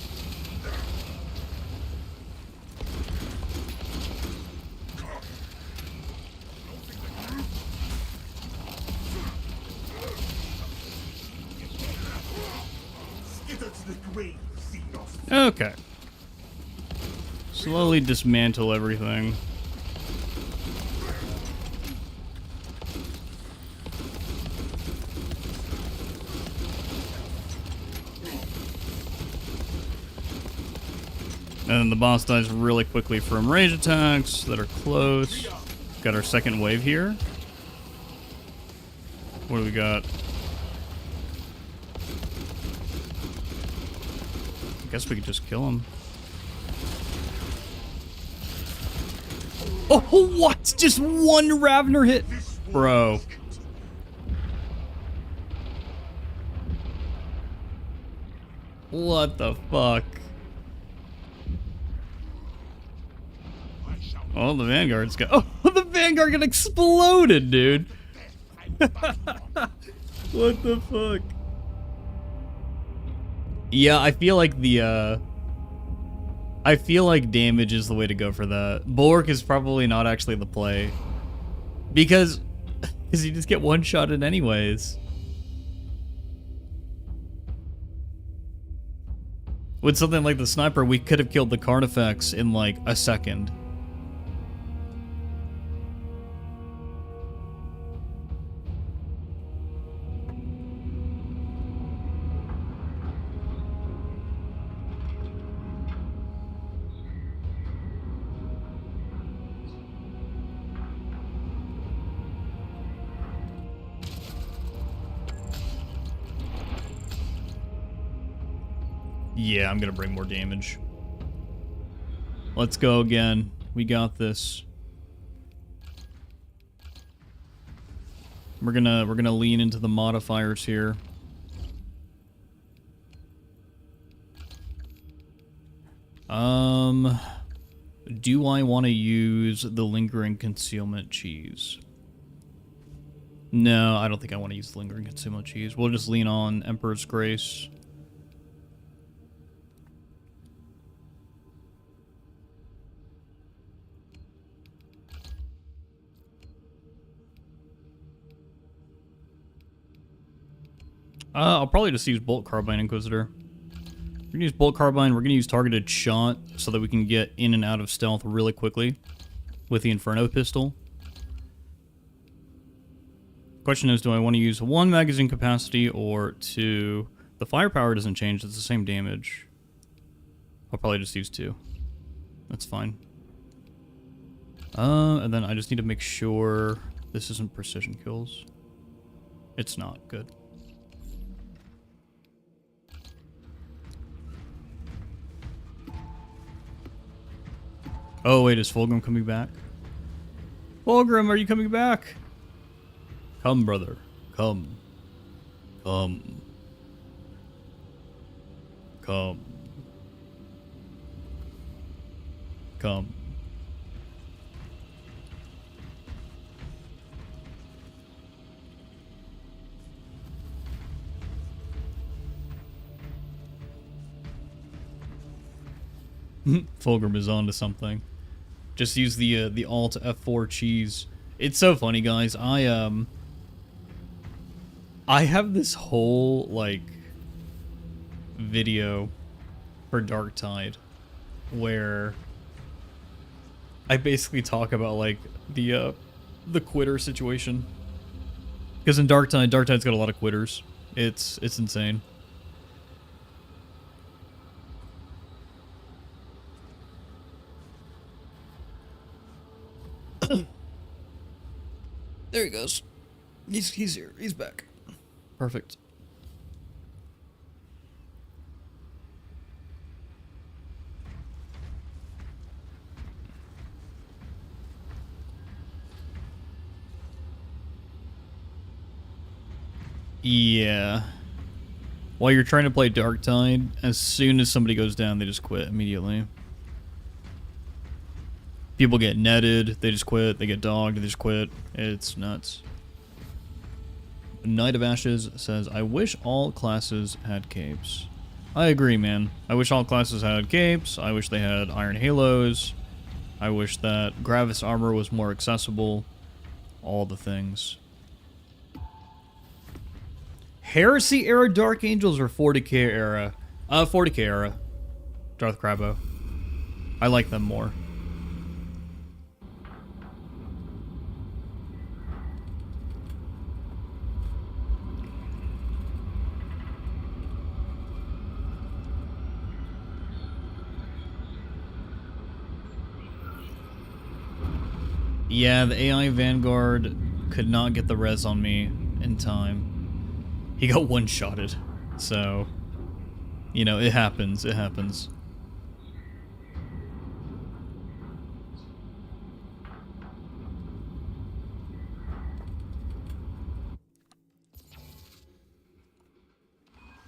[SPEAKER 2] Skitter to the grave, Xenos.
[SPEAKER 1] Okay. Slowly dismantle everything. And the boss dies really quickly from range attacks that are close. Got our second wave here. What do we got? I guess we could just kill him. Oh, what? Just one Ravner hit? Bro. What the fuck? Oh, the Vanguard's got... Oh, the Vanguard got exploded, dude. What the fuck? Yeah, I feel like the, I feel like damage is the way to go for that. Bulwark is probably not actually the play. Because you just get one-shotted anyways. With something like the Sniper, we could have killed the Carnifex in like a second. Yeah, I'm gonna bring more damage. Let's go again. We got this. We're gonna lean into the modifiers here. Do I want to use the lingering concealment cheese? No, I don't think I want to use the lingering concealment cheese. We'll just lean on Emperor's Grace. I'll probably just use Bolt Carbine Inquisitor. We're gonna use Bolt Carbine, we're gonna use Targeted Shot so that we can get in and out of stealth really quickly with the Inferno pistol. Question is, do I want to use 1 magazine capacity or 2? The firepower doesn't change, it's the same damage. I'll probably just use 2. That's fine. And then I just need to make sure this isn't precision kills. It's not. Good. Oh wait, is Fulgrim coming back? Fulgrim, are you coming back? Come, brother. Come. Come. Come. Come. Fulgrim is onto something. Just use the Alt F4 cheese. It's so funny, guys. I have this whole like video for Darktide where I basically talk about like the quitter situation. Because in Darktide's got a lot of quitters. It's insane. There he goes. He's here. He's back. Perfect. Yeah. While you're trying to play Dark Tide, as soon as somebody goes down, they just quit immediately. People get netted, they just quit. They get dogged, they just quit. It's nuts. Knight of Ashes says, I wish all classes had capes. I agree, man. I wish all classes had capes. I wish they had iron halos. I wish that Gravis armor was more accessible. All the things. Heresy era Dark Angels or 40k era? 40k era. Darth Crabo. I like them more. Yeah, the AI Vanguard could not get the res on me in time. He got one-shotted, so, you know, it happens, it happens.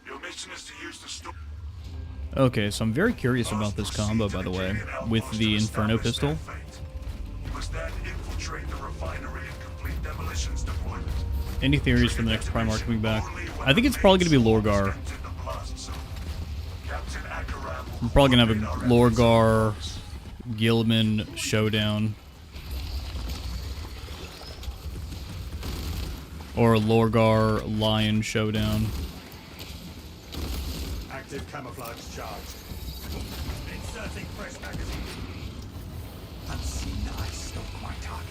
[SPEAKER 2] Your mission is to use the store.
[SPEAKER 1] Okay, so I'm very curious about this combo, by the way, with the Inferno pistol.
[SPEAKER 2] You must then infiltrate the refinery and complete demolitions deployment.
[SPEAKER 1] Any theories for the next Primarch coming back? I think it's probably going to be Lorgar. I'm probably going to have a Lorgar Gilman showdown. Or a Lorgar Lion showdown.
[SPEAKER 3] Active camouflage charged.
[SPEAKER 2] Inserting fresh magazine.
[SPEAKER 3] Unseen eye stalk my target.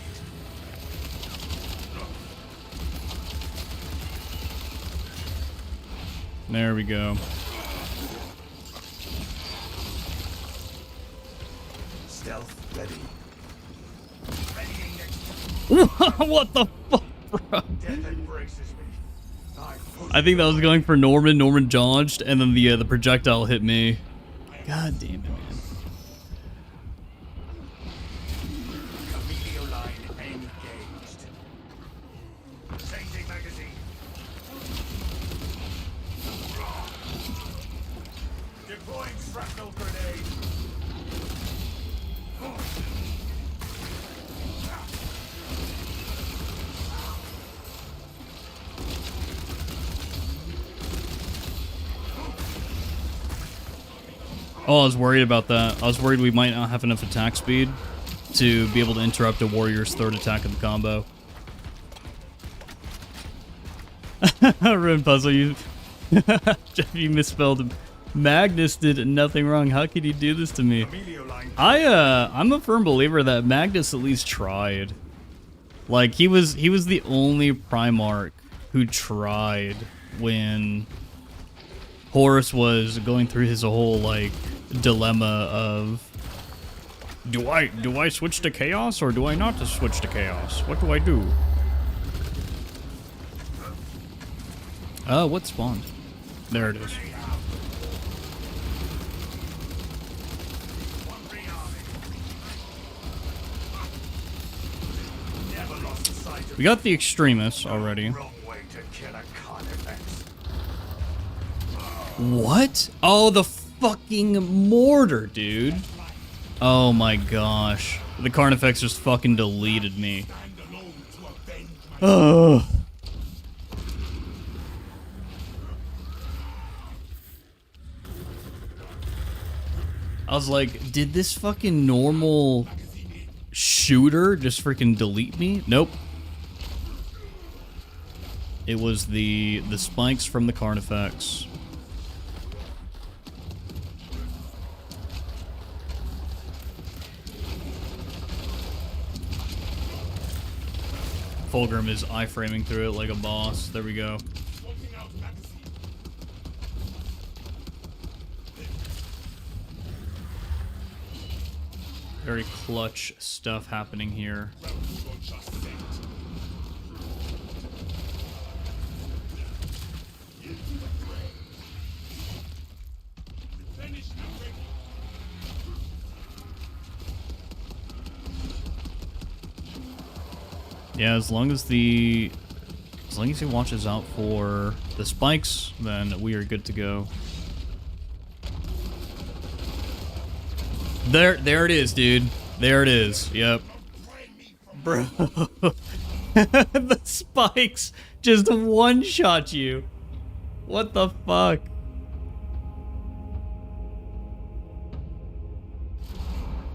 [SPEAKER 1] There we go.
[SPEAKER 3] Stealth ready.
[SPEAKER 1] What the fuck, bro?
[SPEAKER 2] Death embraces me.
[SPEAKER 1] I think that was going for Norman. Norman dodged, and then the projectile hit me. God damn it, man.
[SPEAKER 2] Camilio line engaged. Changing magazine. Deploying shrapnel grenade.
[SPEAKER 1] Oh, I was worried about that. I was worried we might not have enough attack speed to be able to interrupt a warrior's third attack of the combo. Rune Puzzle, you misspelled. Magnus did nothing wrong. How could you do this to me? I'm a firm believer that Magnus at least tried. Like he was the only Primarch who tried when Horus was going through his whole like dilemma of do I switch to chaos or do I not to switch to chaos? What do I do? What spawned? There it is. We got the extremists already. What? Oh, the fucking mortar, dude. Oh my gosh. The Carnifex just fucking deleted me. Oh. I was like, did this fucking normal shooter just freaking delete me? Nope. It was the spikes from the Carnifex. Fulgrim is iframing through it like a boss. There we go. Very clutch stuff happening here. Yeah, as long as he watches out for the spikes, then we are good to go. There it is, dude. There it is. Yep. Bro. The spikes just one-shot you. What the fuck?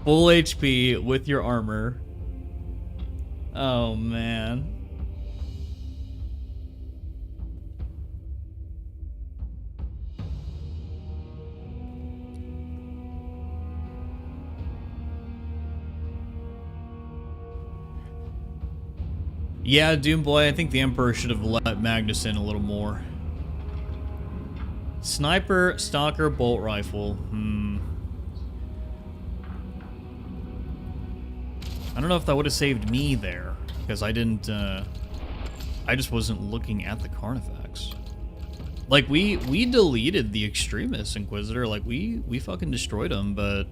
[SPEAKER 1] Full HP with your armor. Oh, man. Yeah, Doom Boy, I think the Emperor should have let Magnus in a little more. Sniper, Stalker, Bolt Rifle. I don't know if that would have saved me there, because I didn't, I just wasn't looking at the Carnifex. Like, we deleted the Extremist Inquisitor, like, we fucking destroyed him, but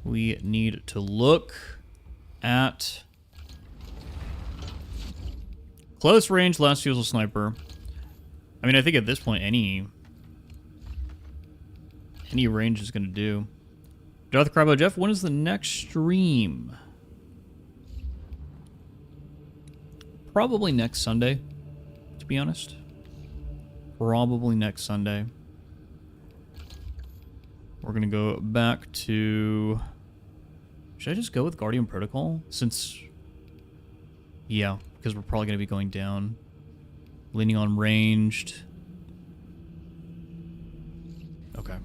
[SPEAKER 1] we need to look at close range, last usable sniper. I mean, I think at this point, any range is going to do. Darth Crabo Jeff, when is the next stream? Probably next Sunday, to be honest. Probably next Sunday. We're going to go back to... Should I just go with Guardian Protocol? Since... Yeah, because we're probably going to be going down. Leaning on ranged. Okay.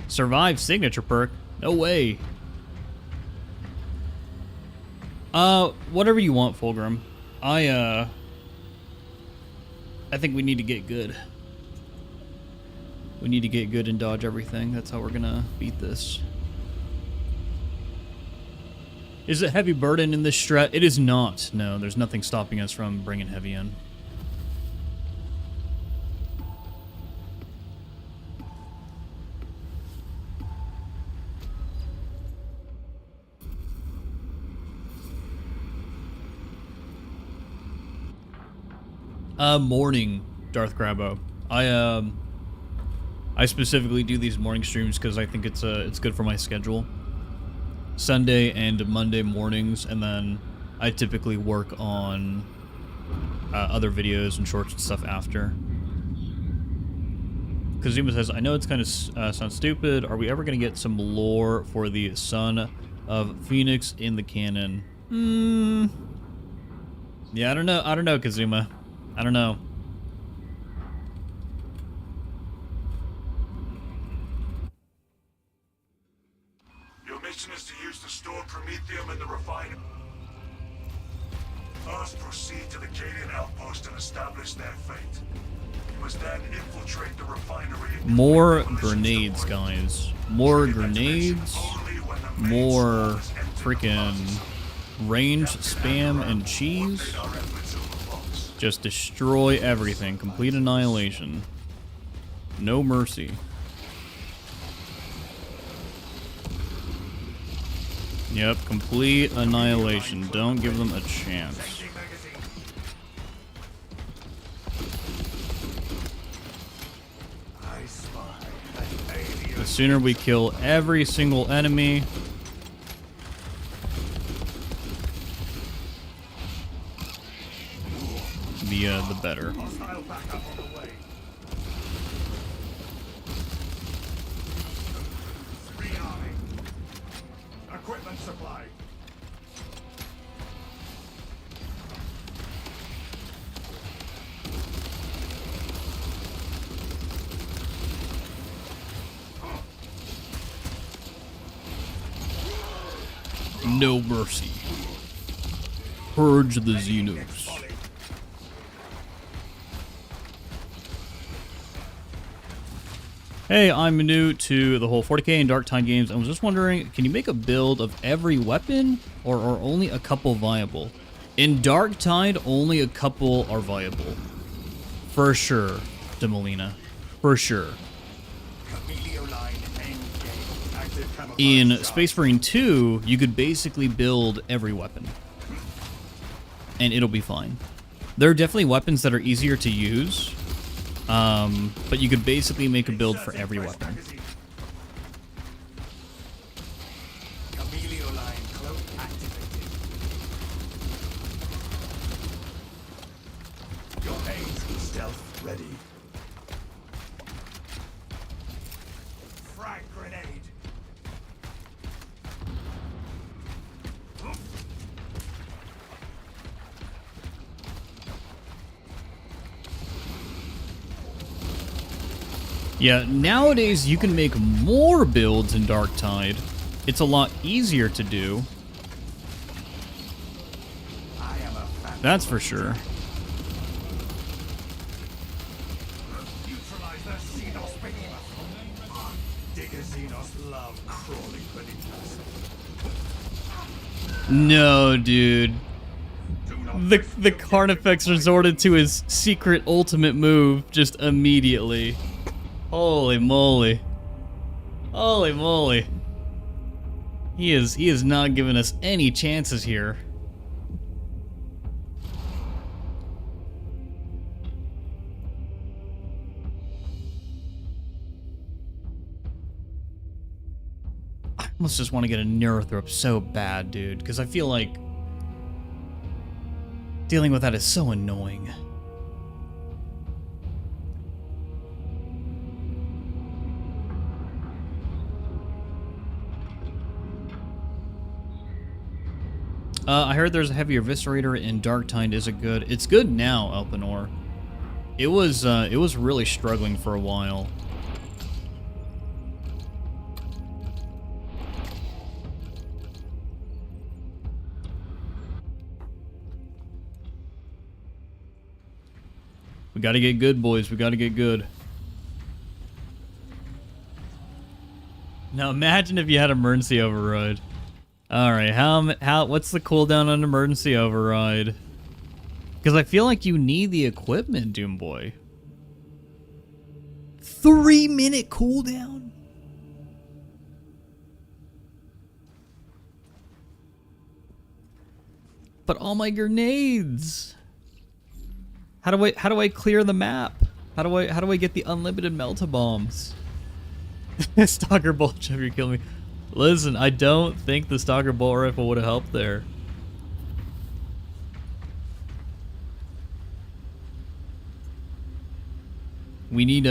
[SPEAKER 1] Survive signature perk? No way. Whatever you want, Fulgrim. I think we need to get good. We need to get good and dodge everything. That's how we're gonna beat this. Is it heavy burden in this strat? It is not. No, there's nothing stopping us from bringing heavy in. Morning, Darth Crabo. I specifically do these morning streams because I think it's good for my schedule. Sunday and Monday mornings, and then I typically work on other videos and shorts and stuff after. Kazuma says, I know it's kind of sounds stupid. Are we ever going to get some lore for the Son of Phoenix in the canon? Yeah, I don't know, Kazuma. I don't know.
[SPEAKER 2] Your mission is to use the stored Promethium in the refiner. First, proceed to the Cadian outpost and establish their fate. You must then infiltrate the refinery.
[SPEAKER 1] More grenades, guys. More grenades. More freaking range spam and cheese. Just destroy everything. Complete annihilation. No mercy. Yep, complete annihilation. Don't give them a chance. The sooner we kill every single enemy, the better.
[SPEAKER 2] Equipment supply.
[SPEAKER 1] No mercy. Purge the Xenos. Hey, I'm new to the whole 40k and Dark Tide games. I was just wondering, can you make a build of every weapon, or are only a couple viable? In Dark Tide, only a couple are viable. For sure, Demolina. For sure.
[SPEAKER 3] Camelio line engaged. Active camouflage
[SPEAKER 1] In
[SPEAKER 3] charge.
[SPEAKER 1] Space Marine 2, you could basically build every weapon. And it'll be fine. There are definitely weapons that are easier to use. But you could basically make a build for every weapon.
[SPEAKER 3] Camelio line cloak activated. Your haze stealth ready. Frag grenade.
[SPEAKER 1] Yeah, nowadays you can make more builds in Darktide. It's a lot easier to do.
[SPEAKER 3] I am a fan.
[SPEAKER 1] That's for sure.
[SPEAKER 3] Neutralize the Xenos behemoth. Digger Xenos love crawling beneath us.
[SPEAKER 1] No, dude.
[SPEAKER 3] Do not
[SPEAKER 1] The Carnifex resorted to his secret ultimate move just immediately. Holy moly. Holy moly. He is not giving us any chances here. I almost just want to get a Neurothrope so bad, dude, because I feel like dealing with that is so annoying. I heard there's a heavier Eviscerator in Darktide. Is it good? It's good now, Elpenor. It was really struggling for a while. We gotta get good, boys. We gotta get good. Now imagine if you had emergency override. Alright, what's the cooldown on emergency override? Because I feel like you need the equipment, Doomboy. 3-minute cooldown? But all my grenades. How do I clear the map? How do I get the unlimited melta bombs? Stalker bolt, Jeff, you're killing me. Listen, I don't think the Stalker bolt rifle would have helped there. We need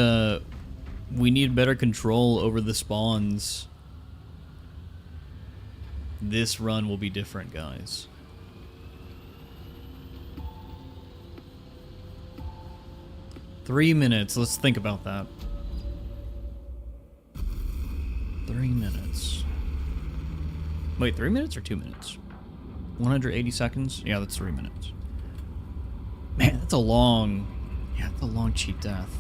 [SPEAKER 1] better control over the spawns. This run will be different, guys. Three minutes. Let's think about that. 3 minutes. Wait, 3 minutes or 2 minutes? 180 seconds? Yeah, that's 3 minutes. Man, that's a long... Yeah, that's a long cheat death.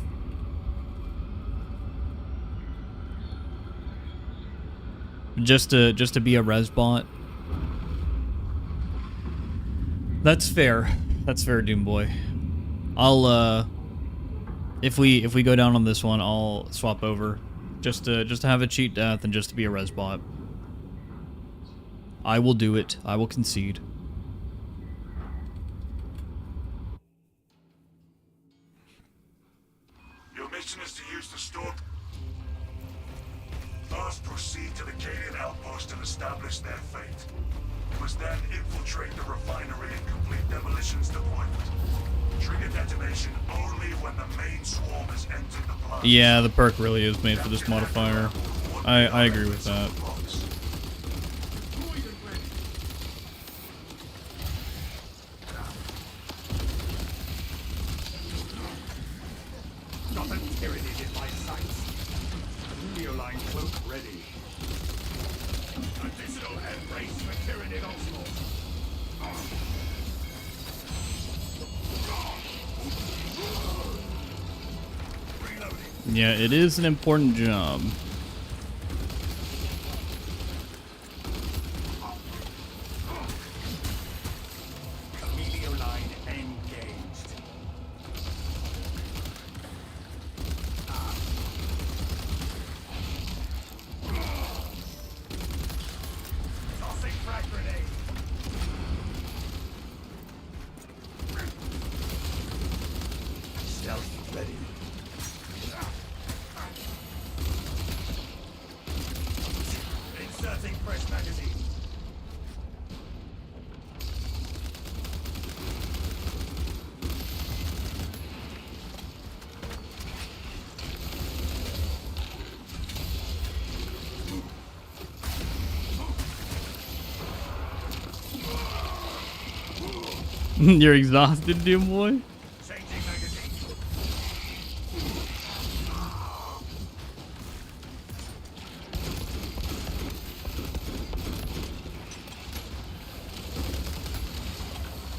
[SPEAKER 1] Just to be a res bot. That's fair. That's fair, Doomboy. I'll if we go down on this one, I'll swap over. Just to have a cheat death and just to be a res bot. I will do it. I will concede.
[SPEAKER 2] Your mission is to use the storm. First, proceed to the Cadian outpost and establish their fate. You must then infiltrate the refinery and complete demolitions deployment. Trigger detonation only when the main swarm has entered the plant.
[SPEAKER 1] Yeah, the perk really is made for this modifier. I agree with that.
[SPEAKER 3] Nothing tyranny in my sights. Neoline cloak ready. Additional head brace for tyranny also. Reloading.
[SPEAKER 1] Yeah, it is an important job.
[SPEAKER 3] Camelio line engaged. Stealth ready. Inserting fresh magazine.
[SPEAKER 1] You're exhausted, Doom Boy?
[SPEAKER 3] Changing magazine.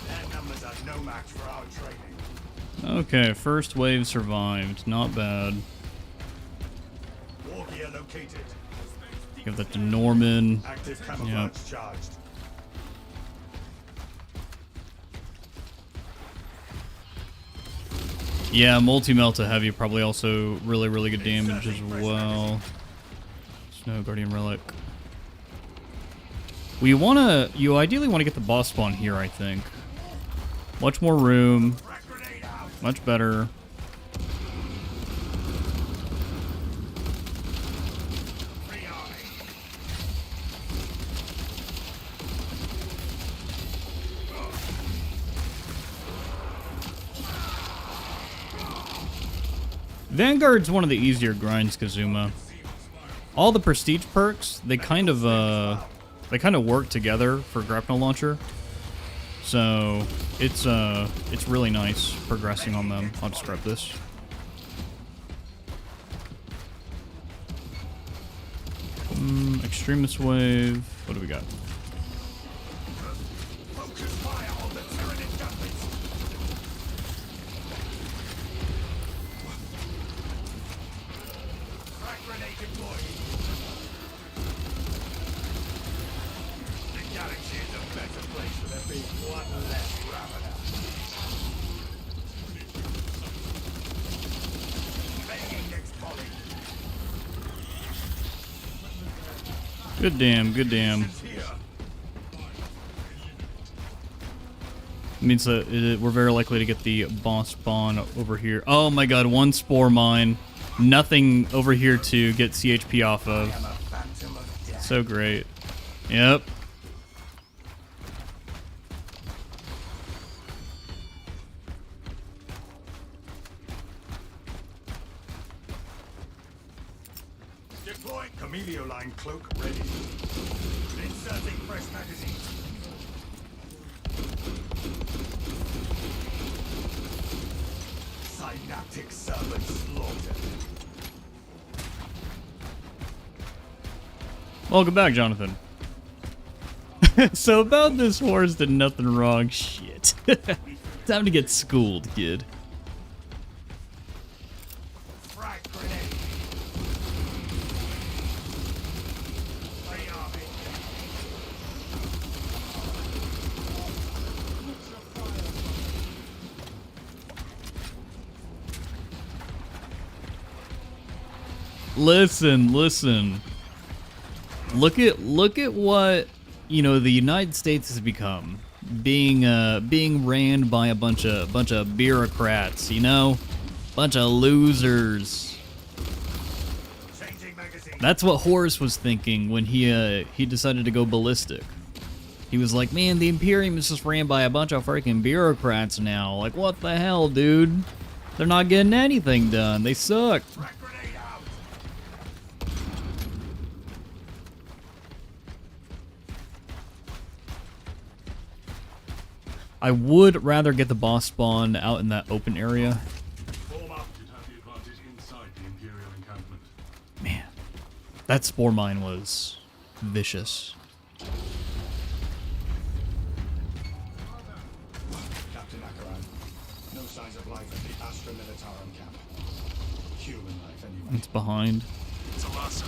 [SPEAKER 3] Their numbers are no match for our training.
[SPEAKER 1] Okay, first wave survived. Not bad.
[SPEAKER 3] War gear located.
[SPEAKER 1] Give that to Norman.
[SPEAKER 3] Active camouflage charged.
[SPEAKER 1] Yeah, multi-melta heavy probably also really good damage as well. Snow Guardian Relic. You ideally want to get the boss spawn here, I think. Much more room. Much better. Vanguard's one of the easier grinds, Kazuma. All the prestige perks, they kind of work together for grapnel launcher. So it's really nice progressing on them. I'll just grab this. Extremist wave. What do we got?
[SPEAKER 3] Focus fire on the Tyranid gutlets. Frag grenade deployed. The galaxy is a better place for there being one less Ravener. Banging next volley.
[SPEAKER 1] Good damn, good damn.
[SPEAKER 3] It's here.
[SPEAKER 1] Means that we're very likely to get the boss spawn over here. Oh my god, one spore mine. Nothing over here to get CHP off of.
[SPEAKER 3] I'm a phantom of death.
[SPEAKER 1] So great. Yep.
[SPEAKER 3] Deploying Camelio line cloak ready. Inserting fresh magazine. Synaptic servant slaughtered.
[SPEAKER 1] Welcome back, Jonathan. So about this horse did nothing wrong. Shit. Time to get schooled, kid.
[SPEAKER 3] Frag grenade. Rearming.
[SPEAKER 1] Listen. Look at what, you know, the United States has become. Being ran by a bunch of bureaucrats, you know? Bunch of losers.
[SPEAKER 3] Changing magazine.
[SPEAKER 1] That's what Horus was thinking when he decided to go ballistic. He was like, man, the Imperium is just ran by a bunch of freaking bureaucrats now. Like, what the hell, dude? They're not getting anything done. They suck.
[SPEAKER 3] Frag grenade out.
[SPEAKER 1] I would rather get the boss spawn out in that open area.
[SPEAKER 2] Form up. You'd have the advantage inside the Imperial encampment.
[SPEAKER 1] Man, that spore mine was vicious.
[SPEAKER 3] Captain Akaran. No signs of life at the Astra Militarum camp. Human life, anyway.
[SPEAKER 1] It's behind.
[SPEAKER 2] Talassa,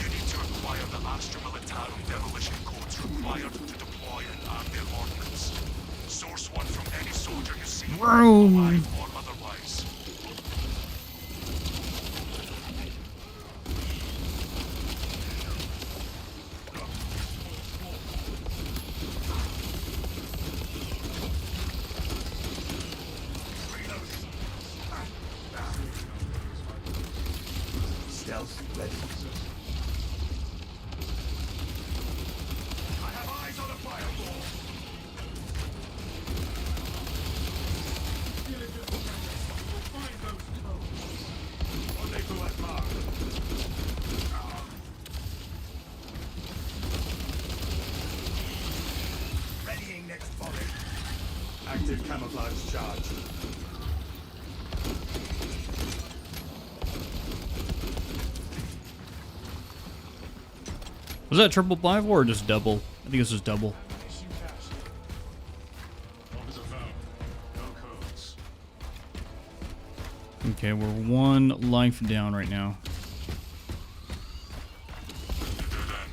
[SPEAKER 2] you need to acquire the Astra Militarum demolition codes required to deploy and arm their ordnance. Source one from any soldier you see,
[SPEAKER 1] Vroom.
[SPEAKER 2] alive or otherwise.
[SPEAKER 3] charged.
[SPEAKER 1] Was that triple Bible or just double? I think this was double.
[SPEAKER 2] Officer found. No codes.
[SPEAKER 1] Okay, we're 1 life down right now.
[SPEAKER 2] Dead end.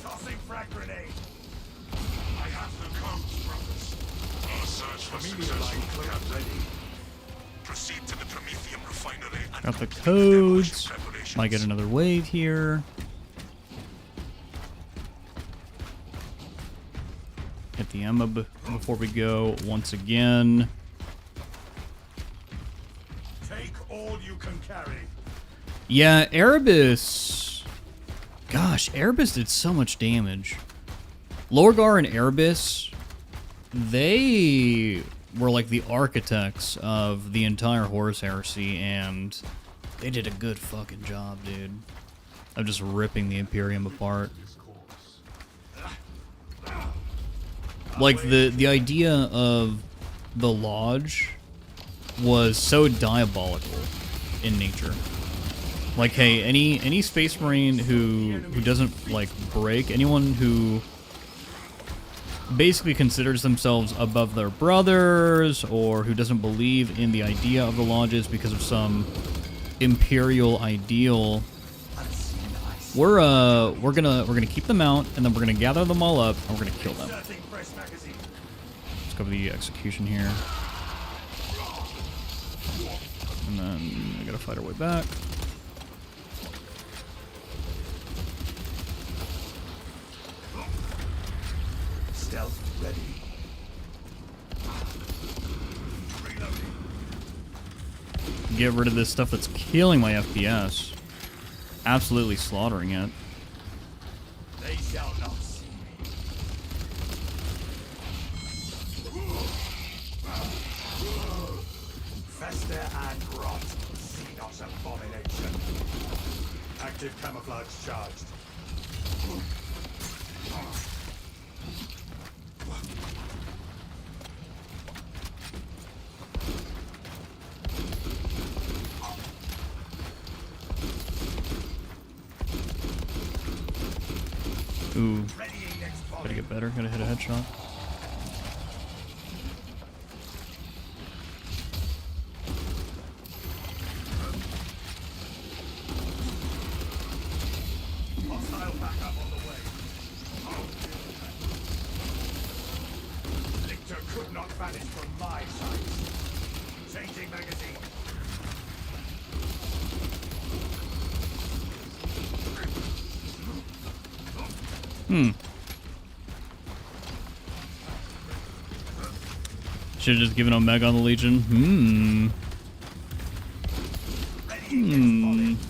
[SPEAKER 3] Tossing frag grenade.
[SPEAKER 2] I have the codes, brothers. Our search for
[SPEAKER 3] Familiar
[SPEAKER 2] successful
[SPEAKER 3] line close
[SPEAKER 2] captain.
[SPEAKER 3] ready.
[SPEAKER 2] Proceed to the Promethium refinery and
[SPEAKER 1] Got the
[SPEAKER 2] complete
[SPEAKER 1] codes.
[SPEAKER 2] demolition preparations.
[SPEAKER 1] Might get another wave here. Hit the Emma before we go once again.
[SPEAKER 3] Take all you can carry.
[SPEAKER 1] Yeah, Erebus. Gosh, Erebus did so much damage. Lorgar and Erebus, they were like the architects of the entire Horus heresy, and they did a good fucking job, dude, of just ripping the Imperium apart. Like, the idea of the Lodge was so diabolical in nature. Like, hey, any Space Marine who doesn't, like, break, anyone who basically considers themselves above their brothers, or who doesn't believe in the idea of the Lodges because of some imperial ideal, we're gonna keep them out, and then we're gonna gather them all up, and we're gonna kill them.
[SPEAKER 3] Inserting fresh magazine.
[SPEAKER 1] Let's go for the execution here. And then we gotta fight our way back.
[SPEAKER 3] Stealth ready.
[SPEAKER 1] Get rid of this stuff that's killing my FPS. Absolutely slaughtering it.
[SPEAKER 3] They shall not see me. Fester and rot. Xenos abomination. Active camouflage charged.
[SPEAKER 1] Ooh,
[SPEAKER 3] Readying next
[SPEAKER 1] gotta
[SPEAKER 3] volley.
[SPEAKER 1] get better. Gotta hit a headshot.
[SPEAKER 3] Hostile backup on the way. Lictor could not vanish from my sight. Changing magazine.
[SPEAKER 1] Should've just given Omega on the Legion.
[SPEAKER 3] Readying next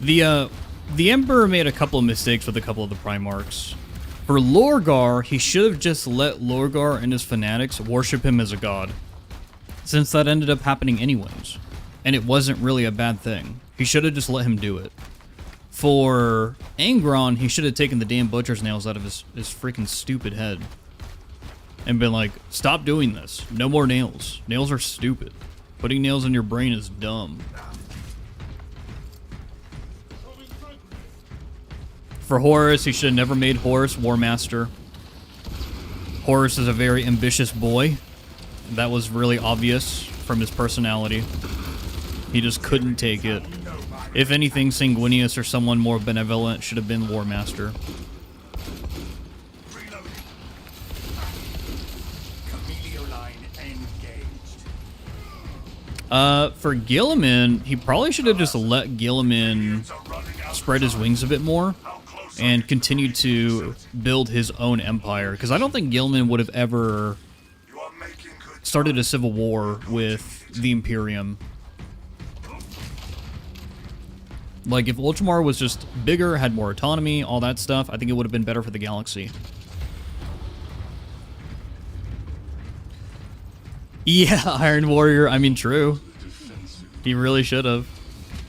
[SPEAKER 3] volley.
[SPEAKER 1] The Emperor made a couple of mistakes with a couple of the Primarchs. For Lorgar, he should have just let Lorgar and his fanatics worship him as a god, since that ended up happening anyways, and it wasn't really a bad thing. He should have just let him do it. For Angron, he should have taken the damn butcher's nails out of his freaking stupid head and been like, stop doing this. No more nails. Nails are stupid. Putting nails in your brain is dumb. For Horus, he should have never made Horus War Master. Horus is a very ambitious boy. That was really obvious from his personality. He just couldn't take it. If anything, Sanguinius or someone more benevolent should have been War Master.
[SPEAKER 3] Reloading. Camelio line engaged.
[SPEAKER 1] For Gilliman, he probably should have just let Gilliman spread his wings a bit more and continue to build his own empire. Because I don't think Gilliman would have ever
[SPEAKER 2] You are making good
[SPEAKER 1] started a civil war with the Imperium. Like, if Ultramar was just bigger, had more autonomy, all that stuff, I think it would have been better for the galaxy. Yeah, Iron Warrior, I mean, true.
[SPEAKER 2] defense
[SPEAKER 1] He really should have.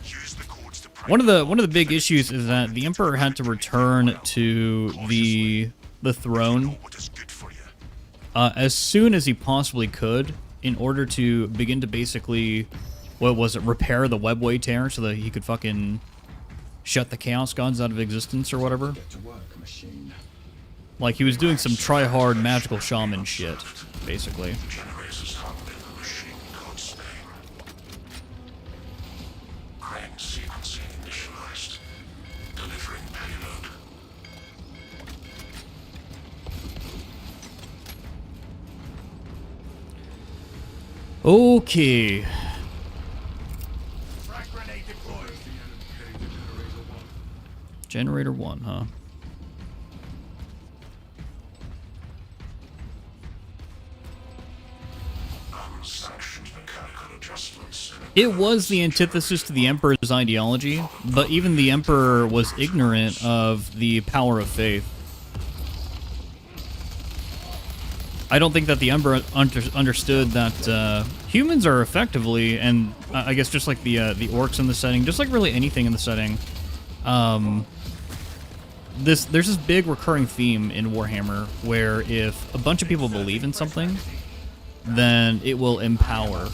[SPEAKER 2] Use the codes to
[SPEAKER 1] One of the big issues is that the Emperor had to return to the throne
[SPEAKER 2] what is good for you.
[SPEAKER 1] as soon as he possibly could in order to begin to basically, what was it, repair the webway tear so that he could fucking shut the Chaos Gods out of existence or whatever.
[SPEAKER 3] Get to work, machine.
[SPEAKER 1] Like, he was doing some try-hard magical shaman shit, basically.
[SPEAKER 2] Generators hung in the machine code's name. Crane sequencing initialized. Delivering payload.
[SPEAKER 1] Okay.
[SPEAKER 3] Frag grenade deployed.
[SPEAKER 1] Generator 1, huh?
[SPEAKER 2] Unsanctioned mechanical adjustments.
[SPEAKER 1] It was the antithesis to the Emperor's ideology, but even the Emperor was ignorant of the power of faith. I don't think that the Emperor understood that humans are effectively, and I guess just like the orcs in the setting, just like really anything in the setting, there's this big recurring theme in Warhammer where if a bunch of people believe in something, then it will empower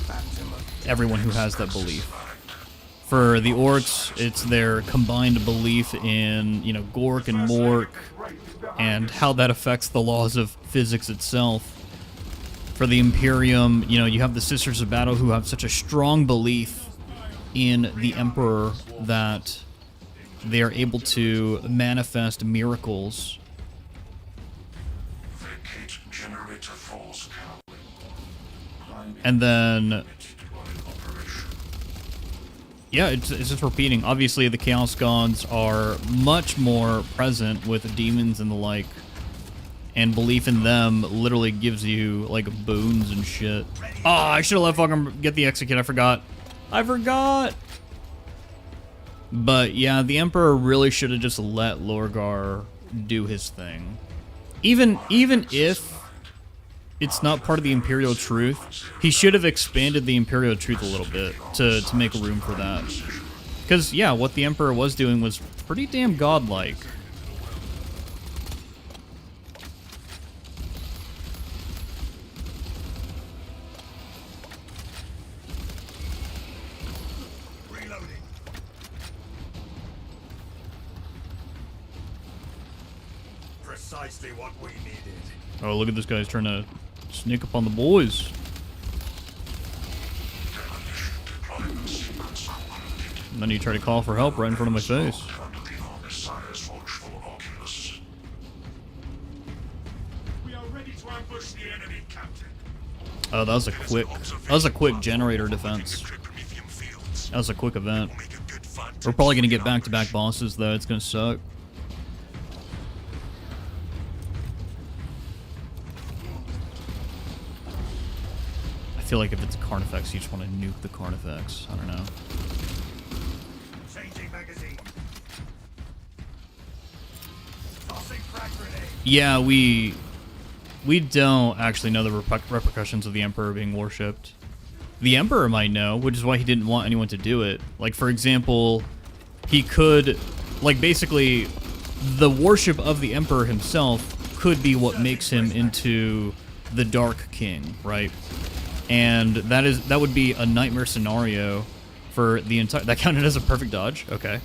[SPEAKER 1] everyone who has that belief. For the orcs, it's their combined belief in, you know, Gork and Mork and how that affects the laws of physics itself. For the Imperium, you know, you have the Sisters of Battle who have such a strong belief in the Emperor that they are able to manifest miracles.
[SPEAKER 2] Vacate generator falls cowling.
[SPEAKER 1] And then, yeah, it's just repeating. Obviously, the Chaos Gods are much more present with demons and the like, and belief in them literally gives you, like, boons and shit. Oh, I should have let fucking get the execute. I forgot. But, yeah, the Emperor really should have just let Lorgar do his thing. Even if it's not part of the Imperial Truth, he should have expanded the Imperial Truth a little bit to make room for that. Because, yeah, what the Emperor was doing was pretty damn godlike.
[SPEAKER 3] Reloading. Precisely what we needed.
[SPEAKER 1] Oh, look at this guy's trying to sneak up on the boys. And then he tried to call for help right in front of my face.
[SPEAKER 2] Under the Messiah's watchful oculus. We are ready to ambush the enemy, Captain.
[SPEAKER 1] Oh, that was a quick generator defense. That was a quick event. We're probably gonna get back-to-back bosses though. It's gonna suck. I feel like if it's a Carnifex, you just want to nuke the Carnifex. I don't know.
[SPEAKER 3] Changing magazine. Tossing frag grenade.
[SPEAKER 1] Yeah, we don't actually know the repercussions of the Emperor being worshipped. The Emperor might know, which is why he didn't want anyone to do it. Like, for example, he could, like, basically, the worship of the Emperor himself could be what makes him into the Dark King, right? And that would be a nightmare scenario for the entire... That counted as a perfect dodge? Okay.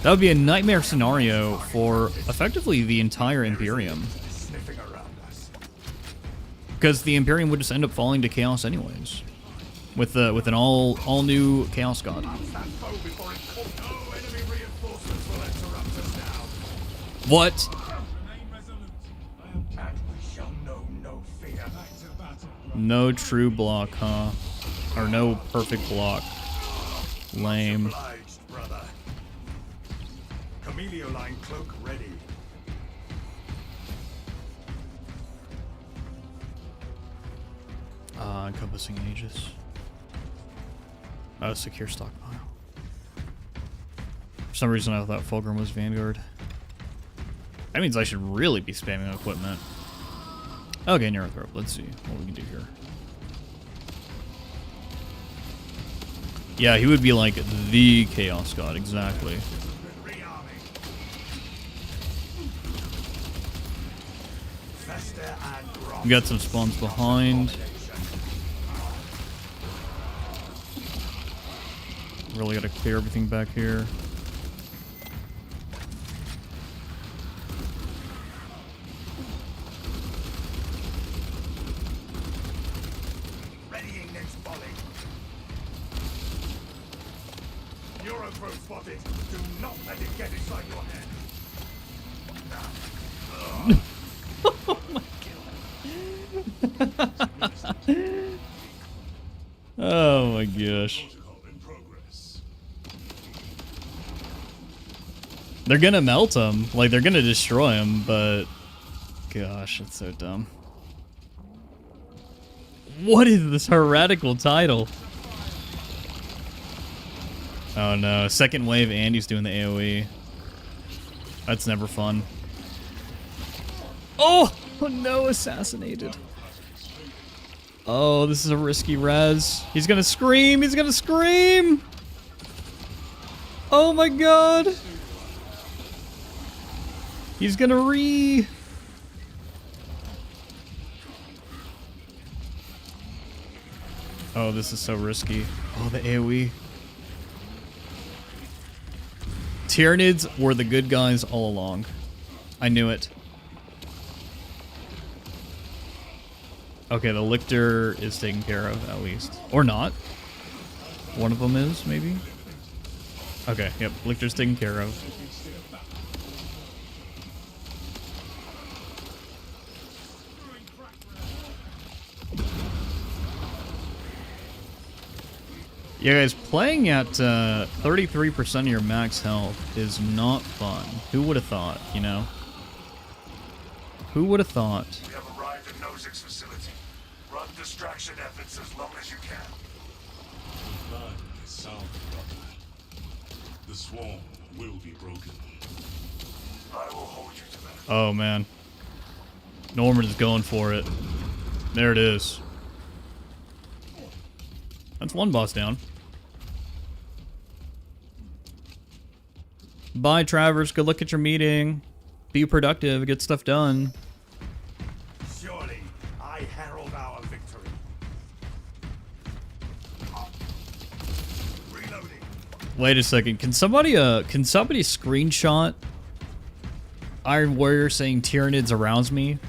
[SPEAKER 1] That would be a nightmare scenario for, effectively, the entire Imperium.
[SPEAKER 3] Sniffing around us.
[SPEAKER 1] Because the Imperium would just end up falling to chaos anyways. With an all new Chaos God.
[SPEAKER 3] Stand foe before it comes. No enemy reinforcements will interrupt us now.
[SPEAKER 1] What?
[SPEAKER 3] And we shall know no fear. Back to battle.
[SPEAKER 1] No true block, huh? Or no perfect block. Lame.
[SPEAKER 3] Obliged, brother. Chameleoline cloak ready.
[SPEAKER 1] Encompassing Aegis. Oh, secure stockpile. For some reason I thought Fulgrim was Vanguard. That means I should really be spamming equipment. Okay, Neurothrope. Let's see what we can do here. Yeah, he would be like the Chaos God, exactly.
[SPEAKER 3] Rearming. Fester and rot.
[SPEAKER 1] We got some spawns behind. Really gotta clear everything back here.
[SPEAKER 3] Readying next volley. Eurocrow spotted. Do not let it get inside your head.
[SPEAKER 1] Oh my gosh.
[SPEAKER 2] Protocol in progress.
[SPEAKER 1] They're gonna melt him. Like, they're gonna destroy him, but... Gosh, it's so dumb. What is this heretical title? Oh no, second wave Andy's doing the AoE. That's never fun. Oh! Oh no, assassinated. Oh, this is a risky res. He's gonna scream! He's gonna scream! Oh my god! He's gonna re... Oh, this is so risky. Oh, the AoE. Tyranids were the good guys all along. I knew it. Okay, the Lictor is taken care of, at least. Or not. One of them is, maybe? Okay, yep, Lictor's taken care of. Yeah, guys, playing at 33% of your max health is not fun. Who would have thought, you know? Who would have thought?
[SPEAKER 2] We have arrived at Nozick's facility. Run distraction efforts as long as you can.
[SPEAKER 4] The line is sound, Doctor. The swarm will be broken.
[SPEAKER 2] I will hold you to that.
[SPEAKER 1] Oh, man. Norman is going for it. There it is. That's one boss down. Bye, Travers. Good luck at your meeting. Be productive. Get stuff done.
[SPEAKER 3] Surely, I herald our victory. Reloading.
[SPEAKER 1] Wait a second. Can somebody screenshot Iron Warrior saying Tyranids arouse me?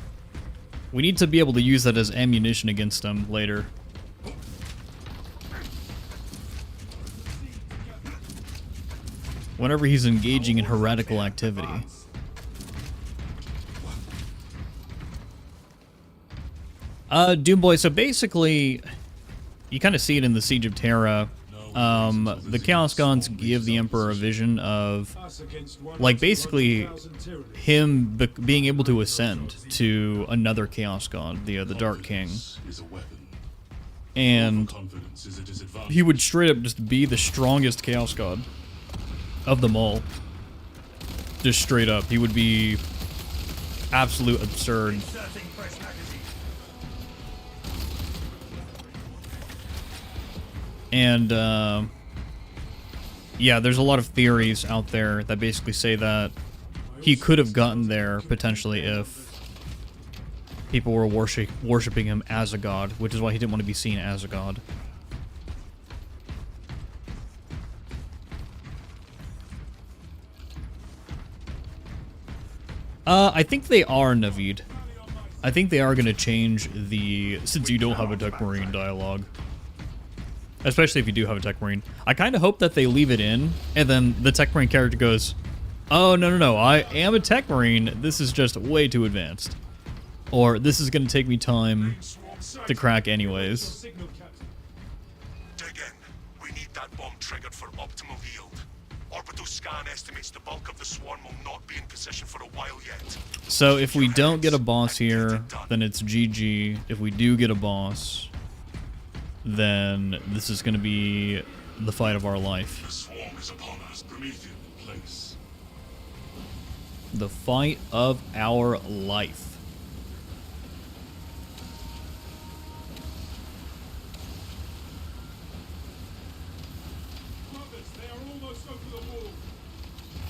[SPEAKER 1] We need to be able to use that as ammunition against them later. Whenever he's engaging in heretical activity. Doomboy, so basically, you kind of see it in the Siege of Terra. The Chaos Gods give the Emperor a vision of, like, basically him being able to ascend to another Chaos God, the Dark King. And he would straight up just be the strongest Chaos God of them all. Just straight up. He would be absolute absurd.
[SPEAKER 3] Inserting fresh magazine.
[SPEAKER 1] And, yeah, there's a lot of theories out there that basically say that he could have gotten there, potentially, if people were worshipping him as a god, which is why he didn't want to be seen as a god. I think they are, Naveed. I think they are going to change the... Since you don't have a Tech Marine dialogue. Especially if you do have a Tech Marine. I kind of hope that they leave it in, and then the Tech Marine character goes, oh, no, I am a Tech Marine. This is just way too advanced. Or, this is going to take me time to crack anyways.
[SPEAKER 2] Dig in. We need that bomb triggered for optimal yield. Orbital scan estimates the bulk of the swarm will not be in position for a while yet.
[SPEAKER 1] So if we don't get a boss here, then it's GG. If we do get a boss, then this is going to be the fight of our life.
[SPEAKER 2] The swarm is upon us.
[SPEAKER 4] Promethean in place.
[SPEAKER 1] The fight of our life.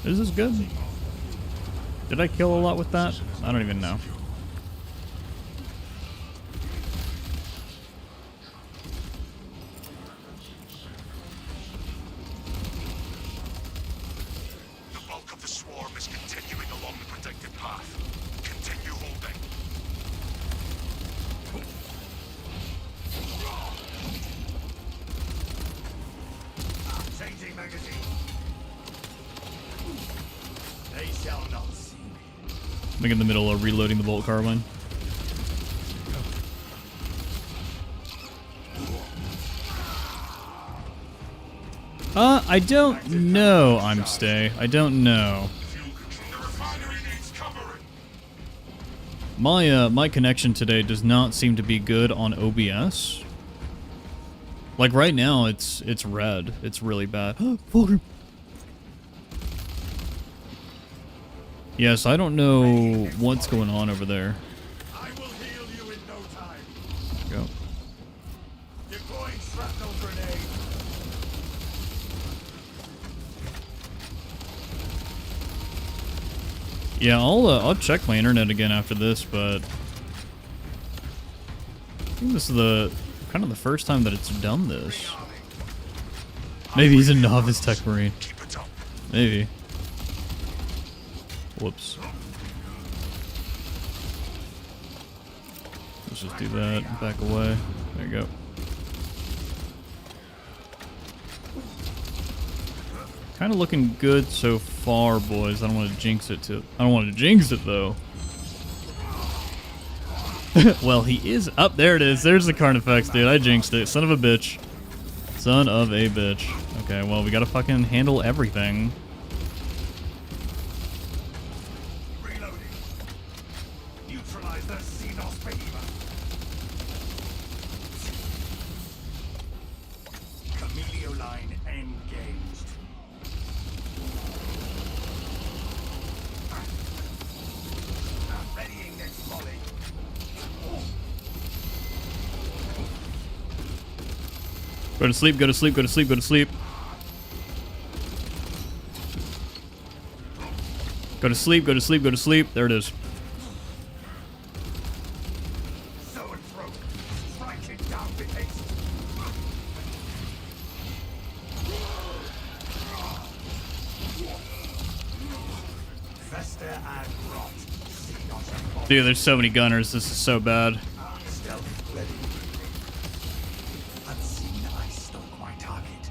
[SPEAKER 1] Is this good? Did I kill a lot with that? I don't even know.
[SPEAKER 2] The bulk of the swarm is continuing along the protected path. Continue holding. Changing magazine. They shall not see me.
[SPEAKER 1] I'm in the middle of reloading the bolt carbine. I don't know, I'm stay. I don't know.
[SPEAKER 2] The refinery needs covering.
[SPEAKER 1] My connection today does not seem to be good on OBS. Like right now, it's red. It's really bad. Fucker. Yes, I don't know what's going on over there.
[SPEAKER 2] I will heal you in no time.
[SPEAKER 1] Go.
[SPEAKER 2] Deploying shrapnel grenade.
[SPEAKER 1] Yeah, I'll check my internet again after this, but I think this is the kind of the first time that it's done this. Maybe he's a novice tech marine.
[SPEAKER 2] Keep it up.
[SPEAKER 1] Maybe. Whoops. Let's just do that. Back away. There you go. Kind of looking good so far, boys. I don't want to jinx it though. Well, he is up. There it is. There's the Carnifex, dude. I jinxed it. Son of a bitch. Son of a bitch. Okay, well, we gotta fucking handle everything.
[SPEAKER 2] Reloading. Neutralize the Xenos behemoth. Camelio line engaged. I'm readying next volley.
[SPEAKER 1] Go to sleep, go to sleep, go to sleep, go to sleep. Go to sleep, go to sleep, go to sleep. There it is.
[SPEAKER 2] So and throat. Strike it down with haste. Fester and rot. Xenos and
[SPEAKER 1] Dude, there's so many gunners. This is so bad.
[SPEAKER 2] stealth ready. Unseen, I stalk my target.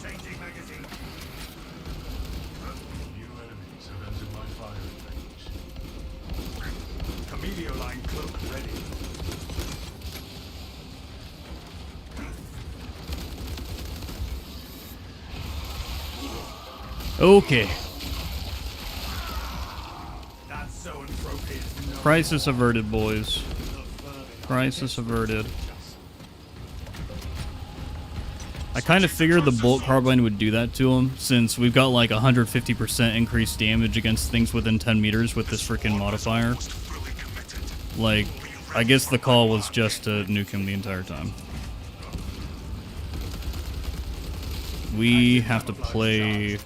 [SPEAKER 2] Changing magazine.
[SPEAKER 4] New enemies have entered my firing range.
[SPEAKER 2] Camelio line cloak ready.
[SPEAKER 1] Okay.
[SPEAKER 2] That so and throat is no
[SPEAKER 1] Crisis averted, boys. Crisis averted. I kind of figured the bolt carbine would do that to him, since we've got like 150% increased damage against things within 10 meters with this freaking modifier.
[SPEAKER 2] fully committed.
[SPEAKER 1] Like, I guess the call was just to nuke him the entire time. We have to play...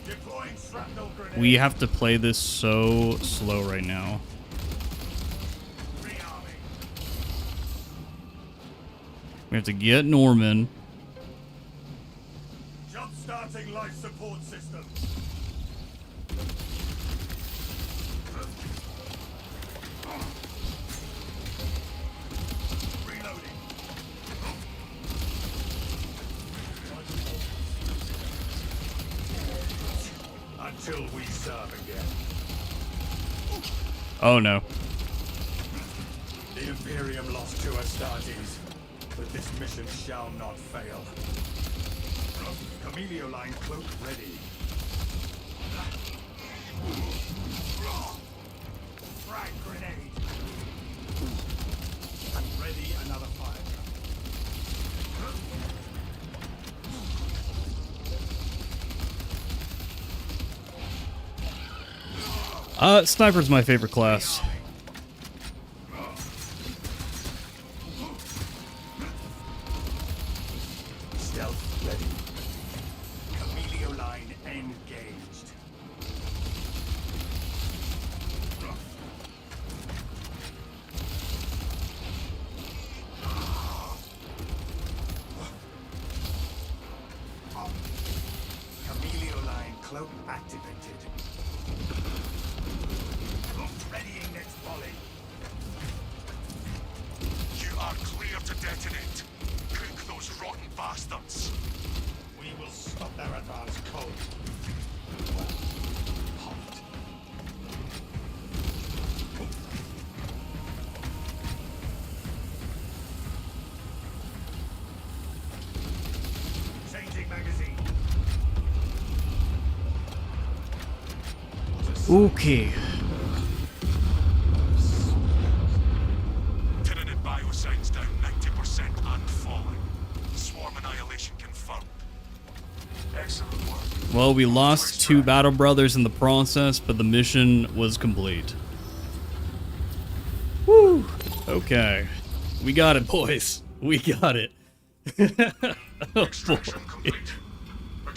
[SPEAKER 2] Deploying shrapnel grenade.
[SPEAKER 1] We have to play this so slow right now.
[SPEAKER 2] Rearming.
[SPEAKER 1] We have to get Norman.
[SPEAKER 2] Jump starting life support system. Reloading. Until we serve again.
[SPEAKER 1] Oh no.
[SPEAKER 2] The Imperium lost 2 Astartes, but this mission shall not fail. Camelio line cloak ready. Frag grenade. Ready another fire.
[SPEAKER 1] Sniper's my favorite class.
[SPEAKER 3] Stealth ready. Camelio line engaged. Camelio line cloak activated. Readying next volley.
[SPEAKER 2] You are clear to detonate. Cook those rotten bastards.
[SPEAKER 3] We will stop their advance cold. Hot. Changing magazine.
[SPEAKER 1] Okay.
[SPEAKER 2] Tyranid biocides down 90% and falling. Swarm annihilation confirmed. Excellent work.
[SPEAKER 1] Well, we lost 2 battle brothers in the process, but the mission was complete. Woo! Okay. We got it, boys. We got it. Oh,
[SPEAKER 2] Extraction
[SPEAKER 1] boy.
[SPEAKER 2] complete.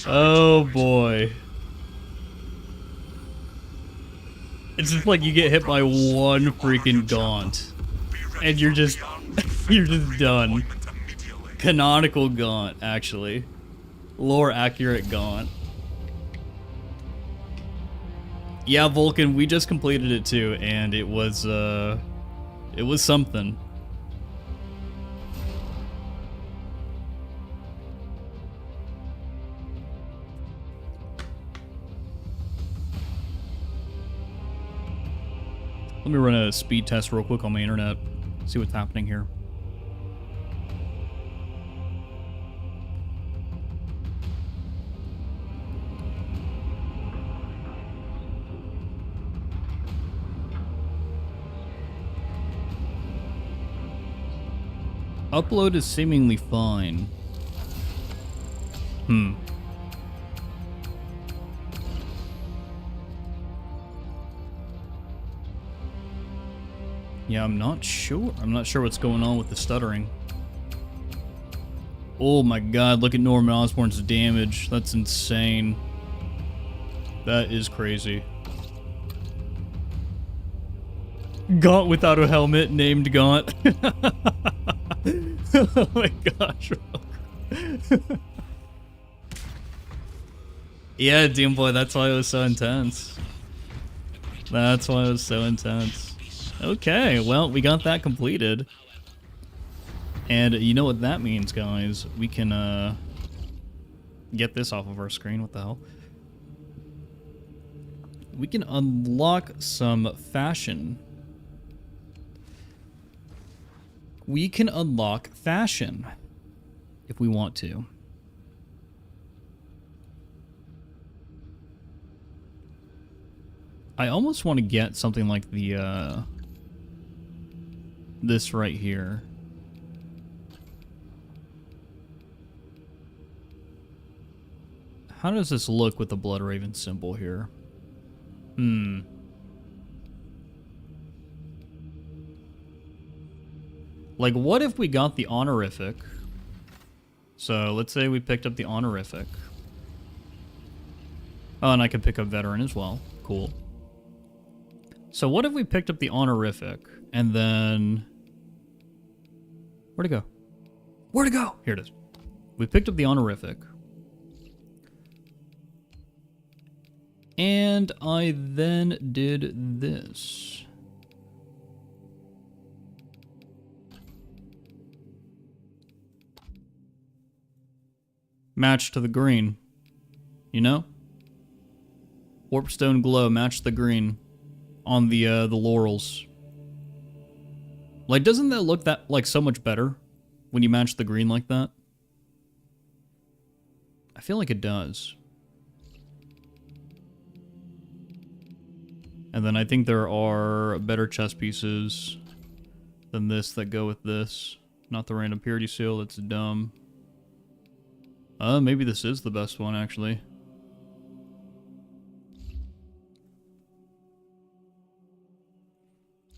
[SPEAKER 1] Oh, boy. It's just like you get hit by one freaking gaunt. And you're just... you're just done. Canonical gaunt, actually. Lore accurate gaunt. Yeah, Vulcan, we just completed it too, and it was something. Let me run a speed test real quick on my internet, see what's happening here. Upload is seemingly fine. Yeah, I'm not sure. I'm not sure what's going on with the stuttering. Oh my god, look at Norman Osborn's damage. That's insane. That is crazy. Gaunt without a helmet, named Gaunt. Oh my gosh. Yeah, Doom Boy, that's why it was so intense. That's why it was so intense. Okay, well, we got that completed. And you know what that means, guys. We can, get this off of our screen. What the hell? We can unlock some fashion. We can unlock fashion if we want to. I almost want to get something like the, this right here. How does this look with the Blood Raven symbol here? Like, what if we got the honorific? So, let's say we picked up the honorific. Oh, and I could pick up veteran as well. Cool. So, what if we picked up the honorific, and then... Where'd it go? Where'd it go? Here it is. We picked up the honorific. And I then did this. Match to the green. You know? Warpstone glow, match the green on the laurels. Like, doesn't that look that like so much better when you match the green like that? I feel like it does. And then I think there are better chess pieces than this that go with this. Not the random purity seal, that's dumb. Maybe this is the best one, actually.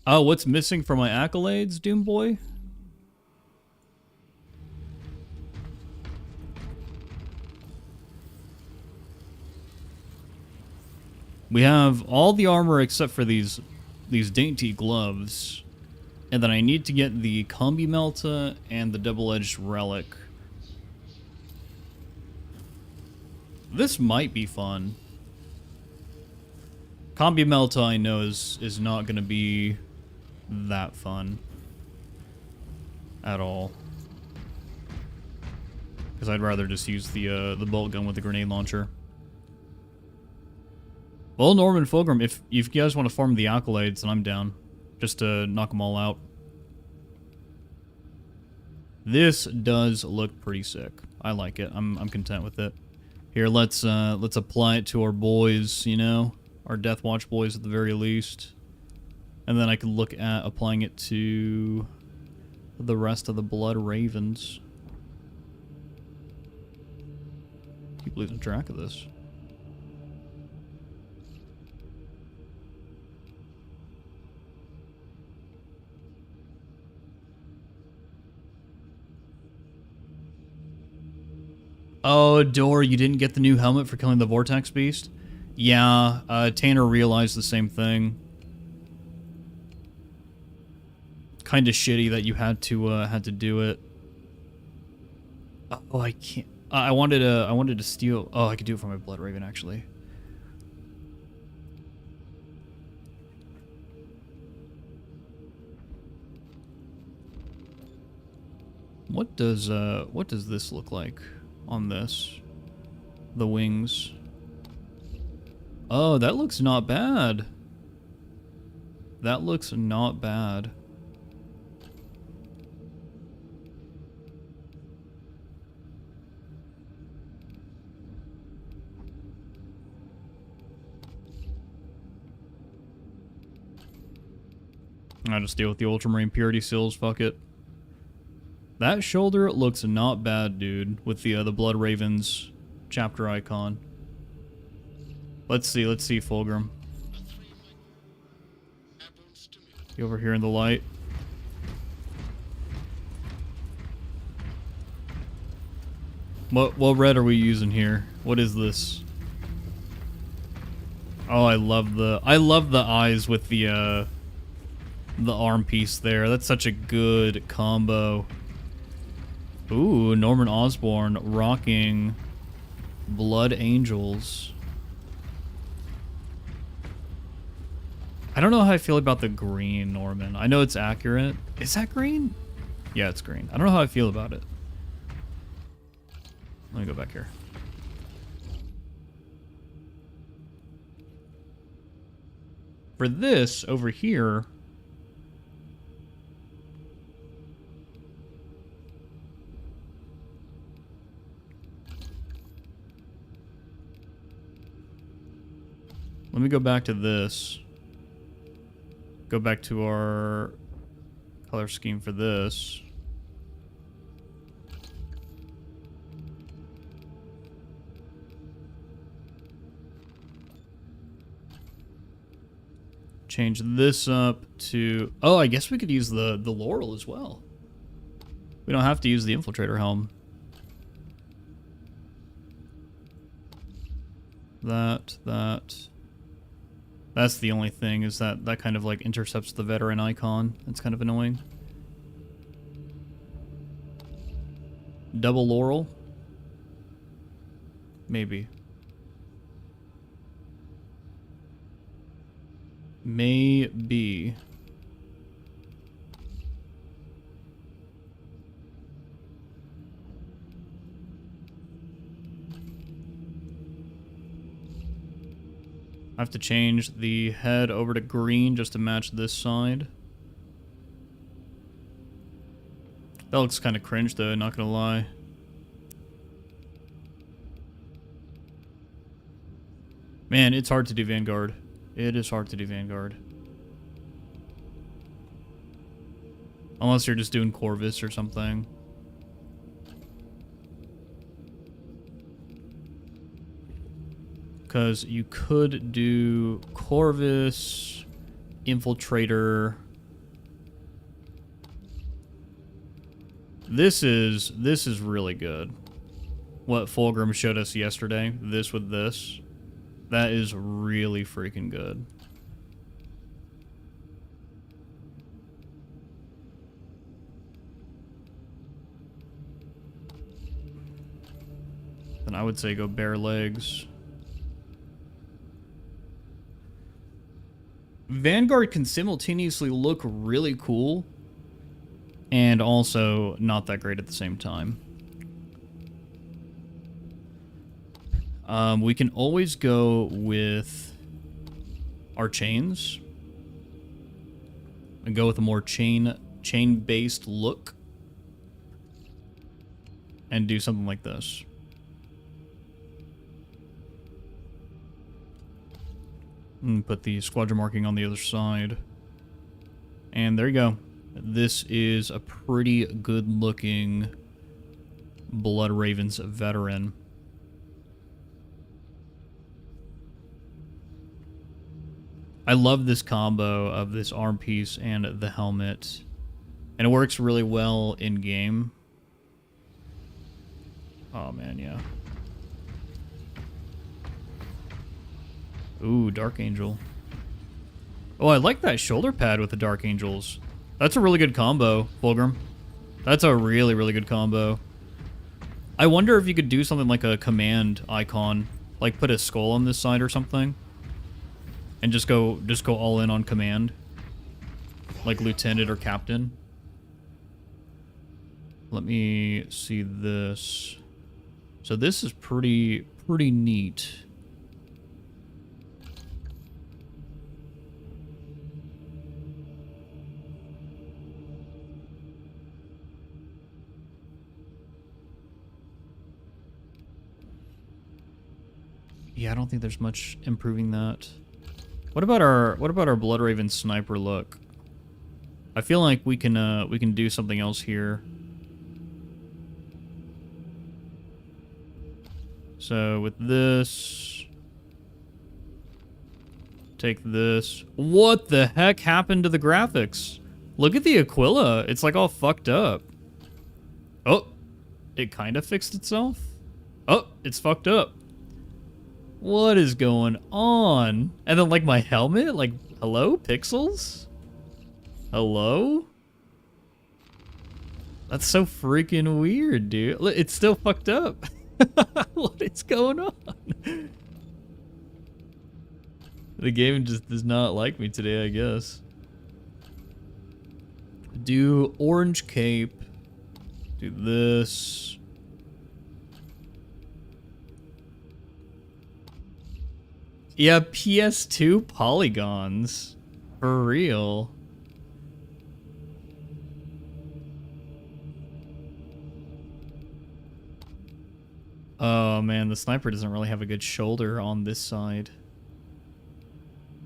[SPEAKER 1] Oh, what's missing from my accolades, Doom Boy? We have all the armor except for these dainty gloves. And then I need to get the Combi Melta and the double-edged relic. This might be fun. Combi Melta I know is not going to be that fun at all. Because I'd rather just use the bolt gun with the grenade launcher. Well, Norman Fulgrim, if you guys want to farm the accolades, then I'm down. Just to knock them all out. This does look pretty sick. I like it. I'm content with it. Here, let's apply it to our boys, you know? Our Death Watch boys at the very least. And then I could look at applying it to the rest of the Blood Ravens. Keep losing track of this. Oh, Dor, you didn't get the new helmet for killing the Vortex Beast? Yeah, Tanner realized the same thing. Kind of shitty that you had to do it. Oh, I can't. I wanted to steal. Oh, I could do it for my Blood Raven actually. What does this look like on this? The wings. Oh, that looks not bad. That looks not bad. I'll just deal with the Ultramarine Purity Seals, fuck it. That shoulder looks not bad, dude, with the Blood Ravens chapter icon. Let's see, Fulgrim. You over here in the light. What red are we using here? What is this? Oh, I love the eyes with the arm piece there. That's such a good combo. Ooh, Norman Osborn rocking Blood Angels. I don't know how I feel about the green Norman. I know it's accurate. Is that green? Yeah, it's green. I don't know how I feel about it. Let me go back here. For this, over here... Let me go back to this. Go back to our color scheme for this. Change this up to... Oh, I guess we could use the Laurel as well. We don't have to use the Infiltrator helm. That's the only thing, is that kind of like intercepts the veteran icon. That's kind of annoying. Double Laurel? Maybe. Maybe. I have to change the head over to green just to match this side. That looks kind of cringe though, not gonna lie. Man, it's hard to do Vanguard. It is hard to do Vanguard. Unless you're just doing Corvus or something. Because you could do Corvus, Infiltrator, This is really good. What Fulgrim showed us yesterday, this with this, that is really freaking good. And I would say go bare legs. Vanguard can simultaneously look really cool and also not that great at the same time. We can always go with our chains and go with a more chain-based look and do something like this. And put the squadron marking on the other side. And there you go. This is a pretty good-looking Blood Ravens veteran. I love this combo of this arm piece and the helmet. And it works really well in-game. Oh, man, yeah. Ooh, Dark Angel. Oh, I like that shoulder pad with the Dark Angels. That's a really good combo, Fulgrim. That's a really, really good combo. I wonder if you could do something like a command icon. Like put a skull on this side or something. And just go all in on command. Like lieutenant or captain. Let me see this. So this is pretty neat. Yeah, I don't think there's much improving that. What about our Blood Raven sniper look? I feel like we can do something else here. So with this, take this. What the heck happened to the graphics? Look at the Aquila. It's like all fucked up. Oh, it kind of fixed itself. Oh, it's fucked up. What is going on? And then like my helmet, like, hello, pixels? Hello? That's so freaking weird, dude. It's still fucked up. What is going on? The game just does not like me today, I guess. Do orange cape. Do this. Yeah, PS2 polygons. For real. Oh man, the sniper doesn't really have a good shoulder on this side.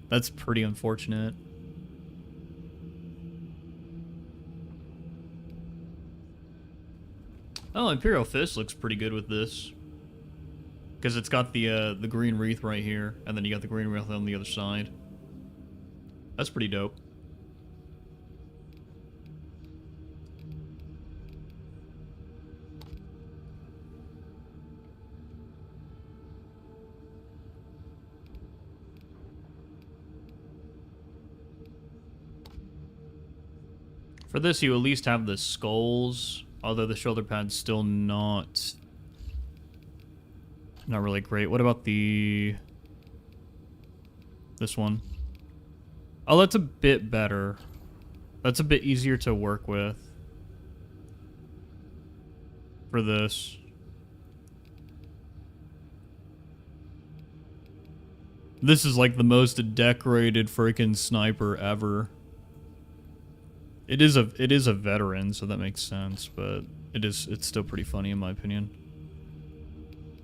[SPEAKER 1] That's pretty unfortunate. Oh, Imperial Fist looks pretty good with this. Because it's got the green wreath right here, and then you got the green wreath on the other side. That's pretty dope. For this, you at least have the skulls, although the shoulder pad's still not really great. What about this one? Oh, that's a bit better. That's a bit easier to work with. For this. This is like the most decorated freaking sniper ever. It is a veteran, so that makes sense, but it's still pretty funny in my opinion.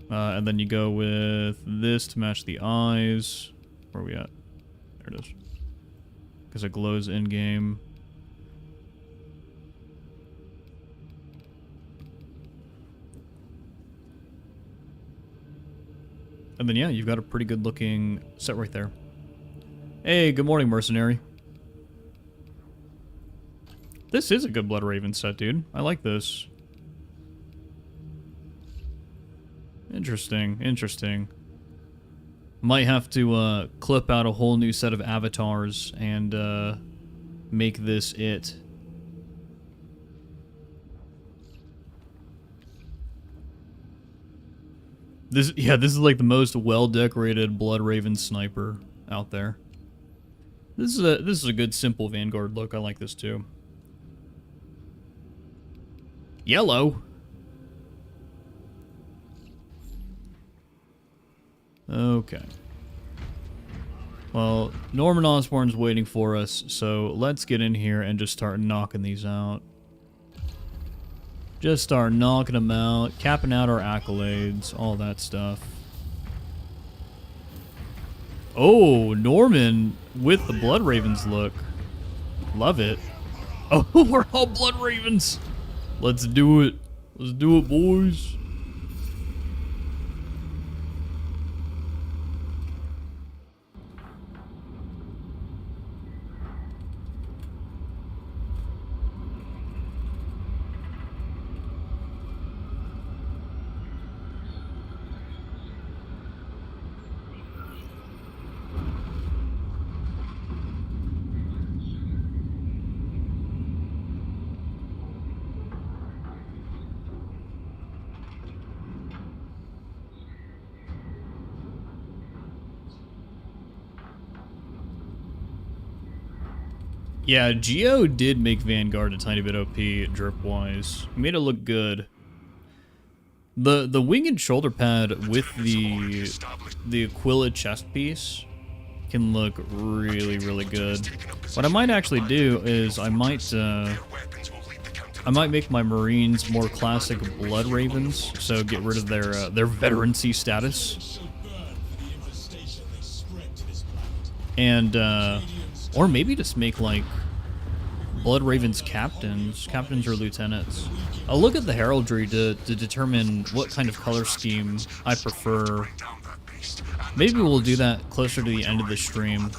[SPEAKER 1] And then you go with this to match the eyes. Where are we at? There it is. Because it glows in game. And then yeah, you've got a pretty good looking set right there. Hey, good morning, mercenary. This is a good Blood Raven set, dude. I like this. Interesting, interesting. Might have to clip out a whole new set of avatars and make this it. This is like the most well-decorated Blood Raven sniper out there. This is a good simple Vanguard look. I like this too. Yellow. Okay. Well, Norman Osborn's waiting for us, so let's get in here and just start knocking these out. Just start knocking them out, capping out our accolades, all that stuff. Oh, Norman with the Blood Ravens look. Love it. Oh, we're all Blood Ravens. Let's do it. Let's do it, boys. Yeah, Geo did make Vanguard a tiny bit OP drip-wise. Made it look good. The wing and shoulder pad with the Aquila chest piece can look really, really good. What I might actually do is I might make my Marines more classic Blood Ravens, so get rid of their veterancy status. And or maybe just make like Blood Ravens captains or lieutenants. I'll look at the heraldry to determine what kind of color scheme I prefer. Maybe we'll do that closer to the end of the stream.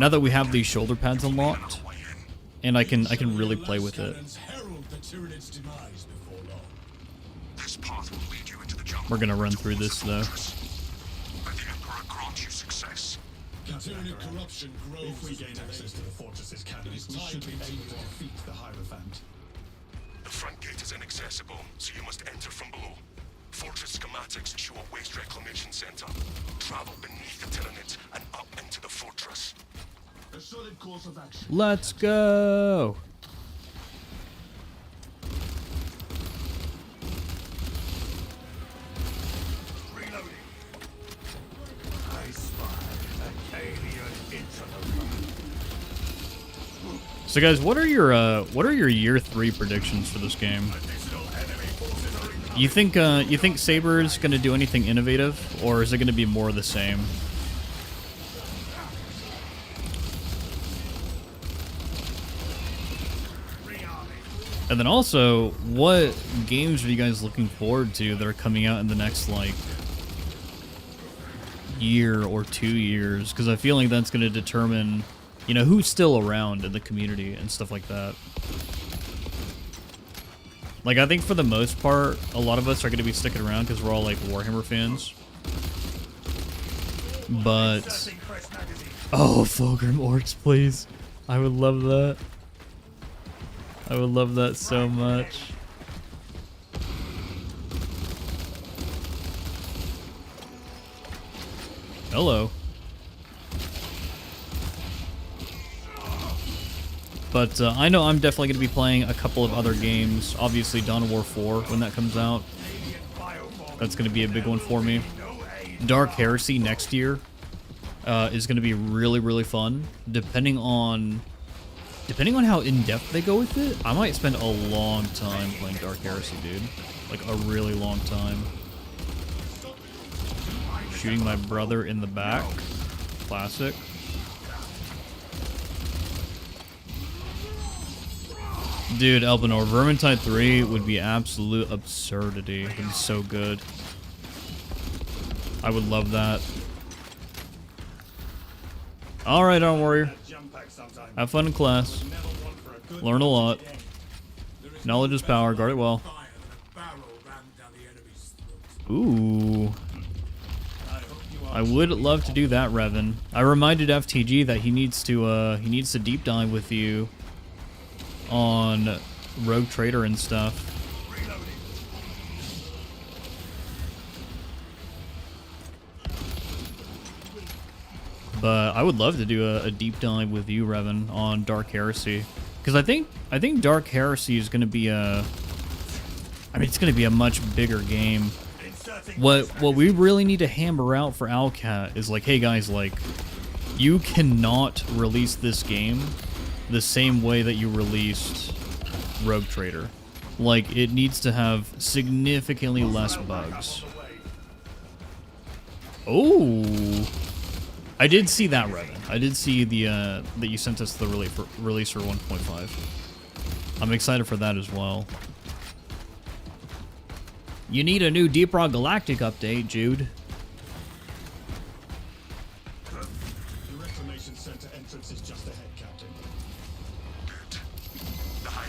[SPEAKER 1] Now that we have these shoulder pads unlocked, and I can really play with it. We're gonna run through this though.
[SPEAKER 3] Tyrannic corruption grows. If we gain access to the fortress's cannons, we should be able to defeat the Hierophant.
[SPEAKER 2] The front gate is inaccessible, so you must enter from below. Fortress schematics show a waste reclamation center. Travel beneath the Tyranid and up into the fortress.
[SPEAKER 3] A solid course of action.
[SPEAKER 1] Let's go! So guys, what are your year 3 predictions for this game? You think Saber's gonna do anything innovative, or is it gonna be more of the same? And then also, what games are you guys looking forward to that are coming out in the next like year or 2 years? Because I feel like that's gonna determine, you know, who's still around in the community and stuff like that. Like, I think for the most part, a lot of us are going to be sticking around because we're all, like, Warhammer fans. But... oh, Fulgrim Orcs, please. I would love that. I would love that so much. Hello. But I know I'm definitely going to be playing a couple of other games. Obviously, Dawn of War 4, when that comes out. That's going to be a big one for me. Dark Heresy next year is going to be really, really fun. Depending on how in-depth they go with it, I might spend a long time playing Dark Heresy, dude. Like, a really long time. Shooting my brother in the back. Classic. Dude, Elpenor, Vermintide 3 would be absolute absurdity. It would be so good. I would love that. Alright, Arm Warrior. Have fun in class. Learn a lot. Knowledge is power. Guard it well. Ooh. I would love to do that, Revan. I reminded FTG that he needs to deep dive with you on Rogue Trader and stuff. But I would love to do a deep dive with you, Revan, on Dark Heresy, because I think Dark Heresy is going to be it's going to be a much bigger game. What we really need to hammer out for Alcat is like, hey guys, like, you cannot release this game the same way that you released Rogue Trader. Like, it needs to have significantly less bugs. Oh, I did see that, Revan. I did see the that you sent us the release for 1.5. I'm excited for that as well. You need a new Deep Rock Galactic update, Jude.
[SPEAKER 3] The Reclamation Center entrance is just ahead, Captain.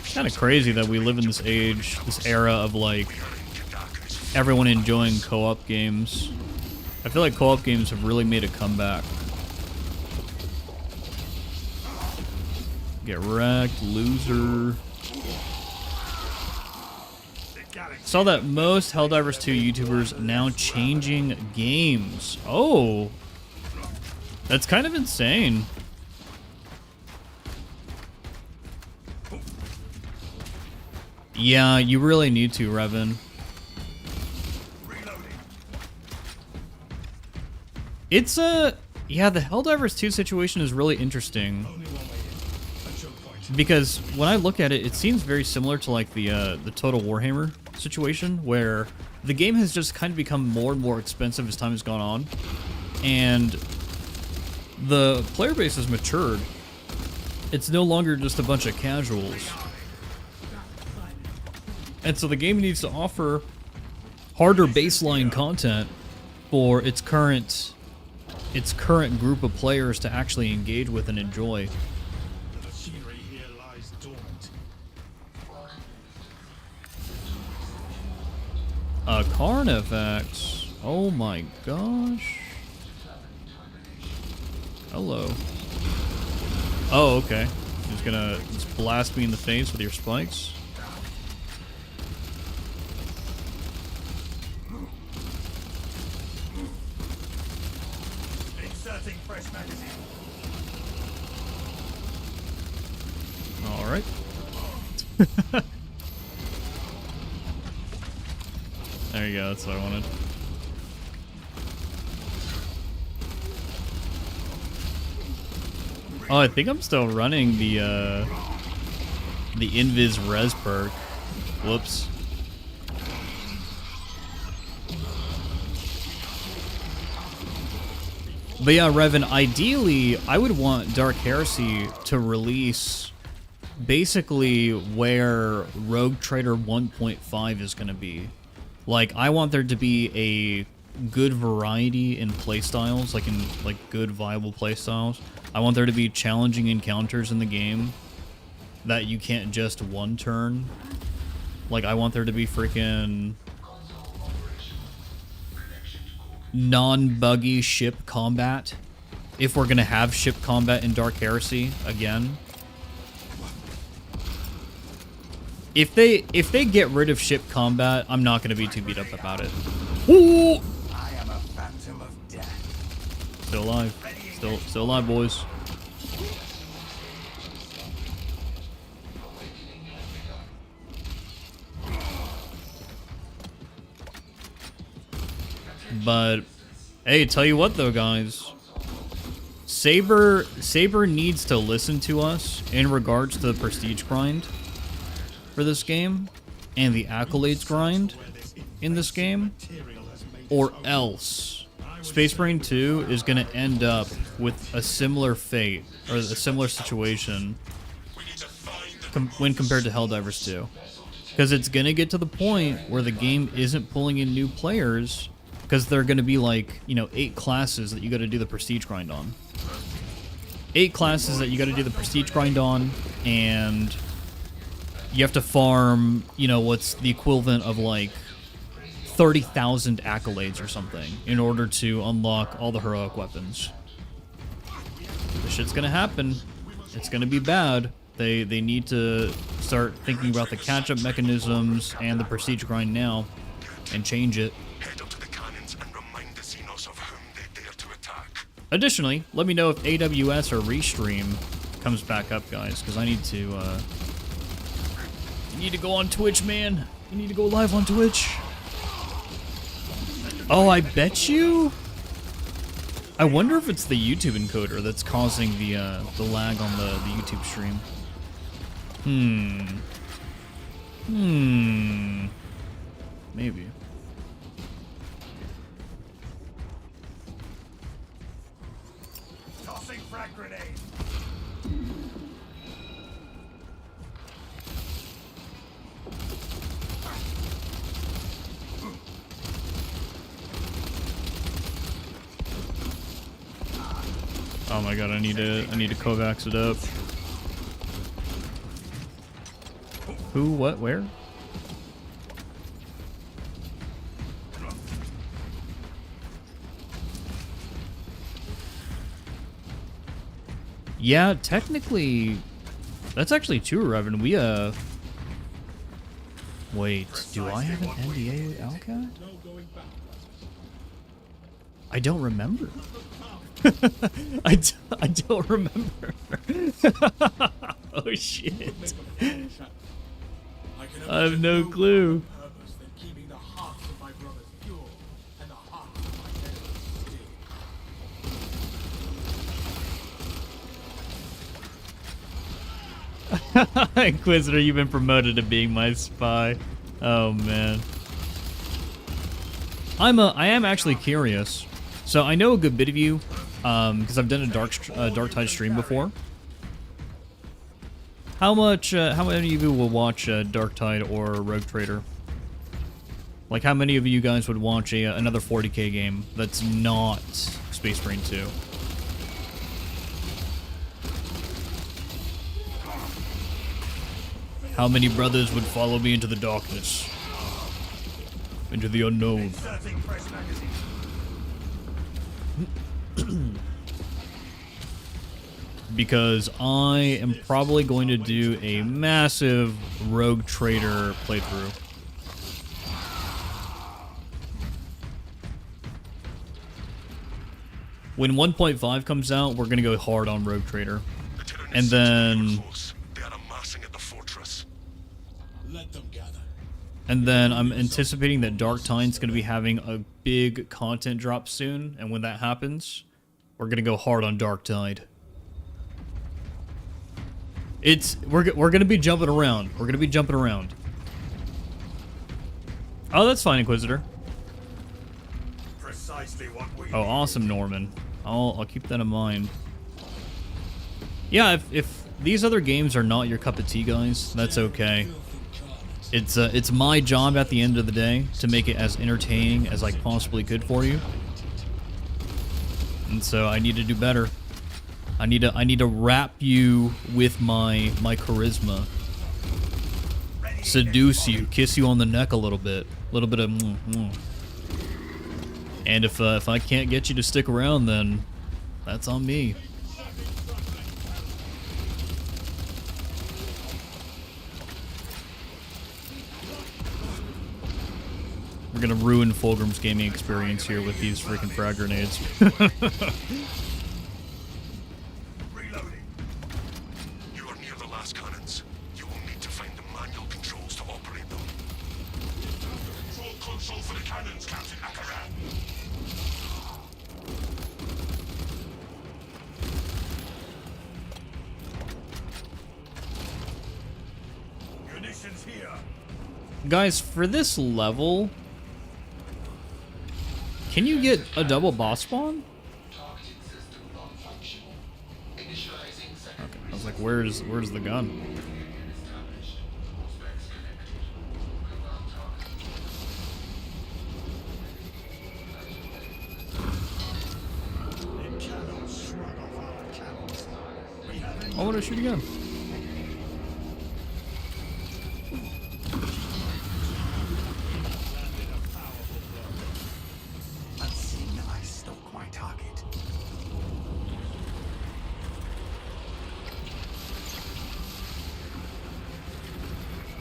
[SPEAKER 1] It's kind of crazy that we live in this age, this era of like everyone enjoying co-op games. I feel like co-op games have really made a comeback. Get wrecked, loser. Saw that most Helldivers 2 YouTubers now changing games. Oh, that's kind of insane. Yeah, you really need to, Revan. It's yeah, the Helldivers 2 situation is really interesting. Because when I look at it, it seems very similar to like the Total Warhammer situation, where the game has just kind of become more and more expensive as time has gone on, and the player base has matured. It's no longer just a bunch of casuals, and so the game needs to offer harder baseline content for its current group of players to actually engage with and enjoy.
[SPEAKER 3] The machinery here lies dormant.
[SPEAKER 1] Carnifex. Oh my gosh. Hello. Oh, okay. You're just gonna just blast me in the face with your spikes?
[SPEAKER 2] Inserting fresh magazine.
[SPEAKER 1] Alright. There you go, that's what I wanted. Oh, I think I'm still running the Invis Res perk. Whoops. But yeah, Revan, ideally, I would want Dark Heresy to release basically where Rogue Trader 1.5 is going to be. Like, I want there to be a good variety in playstyles, like in good viable playstyles. I want there to be challenging encounters in the game that you can't just one turn. Like, I want there to be freaking non-buggy ship combat, if we're gonna have ship combat in Dark Heresy again. If they get rid of ship combat, I'm not gonna be too beat up about it. Ooh!
[SPEAKER 2] I am a phantom of death.
[SPEAKER 1] Still alive. Still alive, boys. But hey, tell you what though, guys. Saber needs to listen to us in regards to the prestige grind for this game and the accolades grind in this game, or else Space Marine 2 is going to end up with a similar fate, or a similar situation when compared to Helldivers 2. Because it's going to get to the point where the game isn't pulling in new players, because they're going to be like, you know, 8 classes that you got to do the prestige grind on. 8 classes that you got to do the prestige grind on, and you have to farm, you know, what's the equivalent of like 30,000 accolades or something in order to unlock all the heroic weapons. This shit's gonna happen. It's gonna be bad. They need to start thinking about the catch-up mechanisms and the prestige grind now and change it.
[SPEAKER 2] Head up to the cannons and remind the Xenos of whom they dare to attack.
[SPEAKER 1] Additionally, let me know if AWS or Restream comes back up, guys, because I need to go on Twitch, man. I need to go live on Twitch. Oh, I bet you. I wonder if it's the YouTube encoder that's causing the lag on the YouTube stream. Maybe.
[SPEAKER 2] Tossing frag grenade.
[SPEAKER 1] Oh my god, I need to Kovacs it up. Who, what, where? Yeah, technically, that's actually true, Revan. We, wait, do I have an NDA with Alcat? I don't remember. I don't remember. Oh, shit. I have no clue. Inquisitor, you've been promoted to being my spy. Oh man. I am actually curious. So I know a good bit of you, because I've done a Dark Tide stream before. How many of you will watch Dark Tide or Rogue Trader? Like, how many of you guys would watch another 40k game that's not Space Marine 2? How many brothers would follow me into the darkness? Into the unknown? Because I am probably going to do a massive Rogue Trader playthrough. When 1.5 comes out, we're going to go hard on Rogue Trader. And then... And then I'm anticipating that Dark Tide's going to be having a big content drop soon. And when that happens, we're going to go hard on Dark Tide. We're going to be jumping around. We're going to be jumping around. Oh, that's fine, Inquisitor.
[SPEAKER 2] Precisely what we
[SPEAKER 1] Oh, awesome, Norman. I'll keep that in mind. Yeah, if these other games are not your cup of tea, guys, that's okay. It's my job at the end of the day to make it as entertaining as I possibly could for you. And so I need to do better. I need to wrap you with my charisma. Seduce you, kiss you on the neck a little bit of And if I can't get you to stick around, then that's on me. We're gonna ruin Fulgrim's gaming experience here with these freaking frag grenades.
[SPEAKER 2] reloading. You are near the last cannons. You will need to find the manual controls to operate them. Control console for the cannons, Captain Akaran. Munitions here.
[SPEAKER 1] Guys, for this level, can you get a double boss spawn? Okay, I was like, where's the gun? I want to shoot a gun.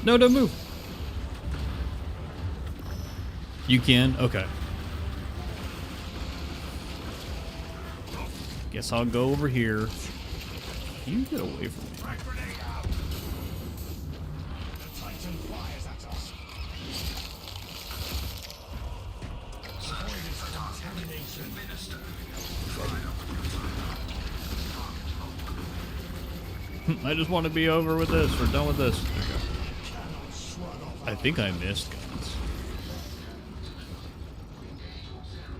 [SPEAKER 1] No, don't move. You can? Okay. Guess I'll go over here. You get away from me. I just want to be over with this. We're done with this. Okay. I think I missed, guys.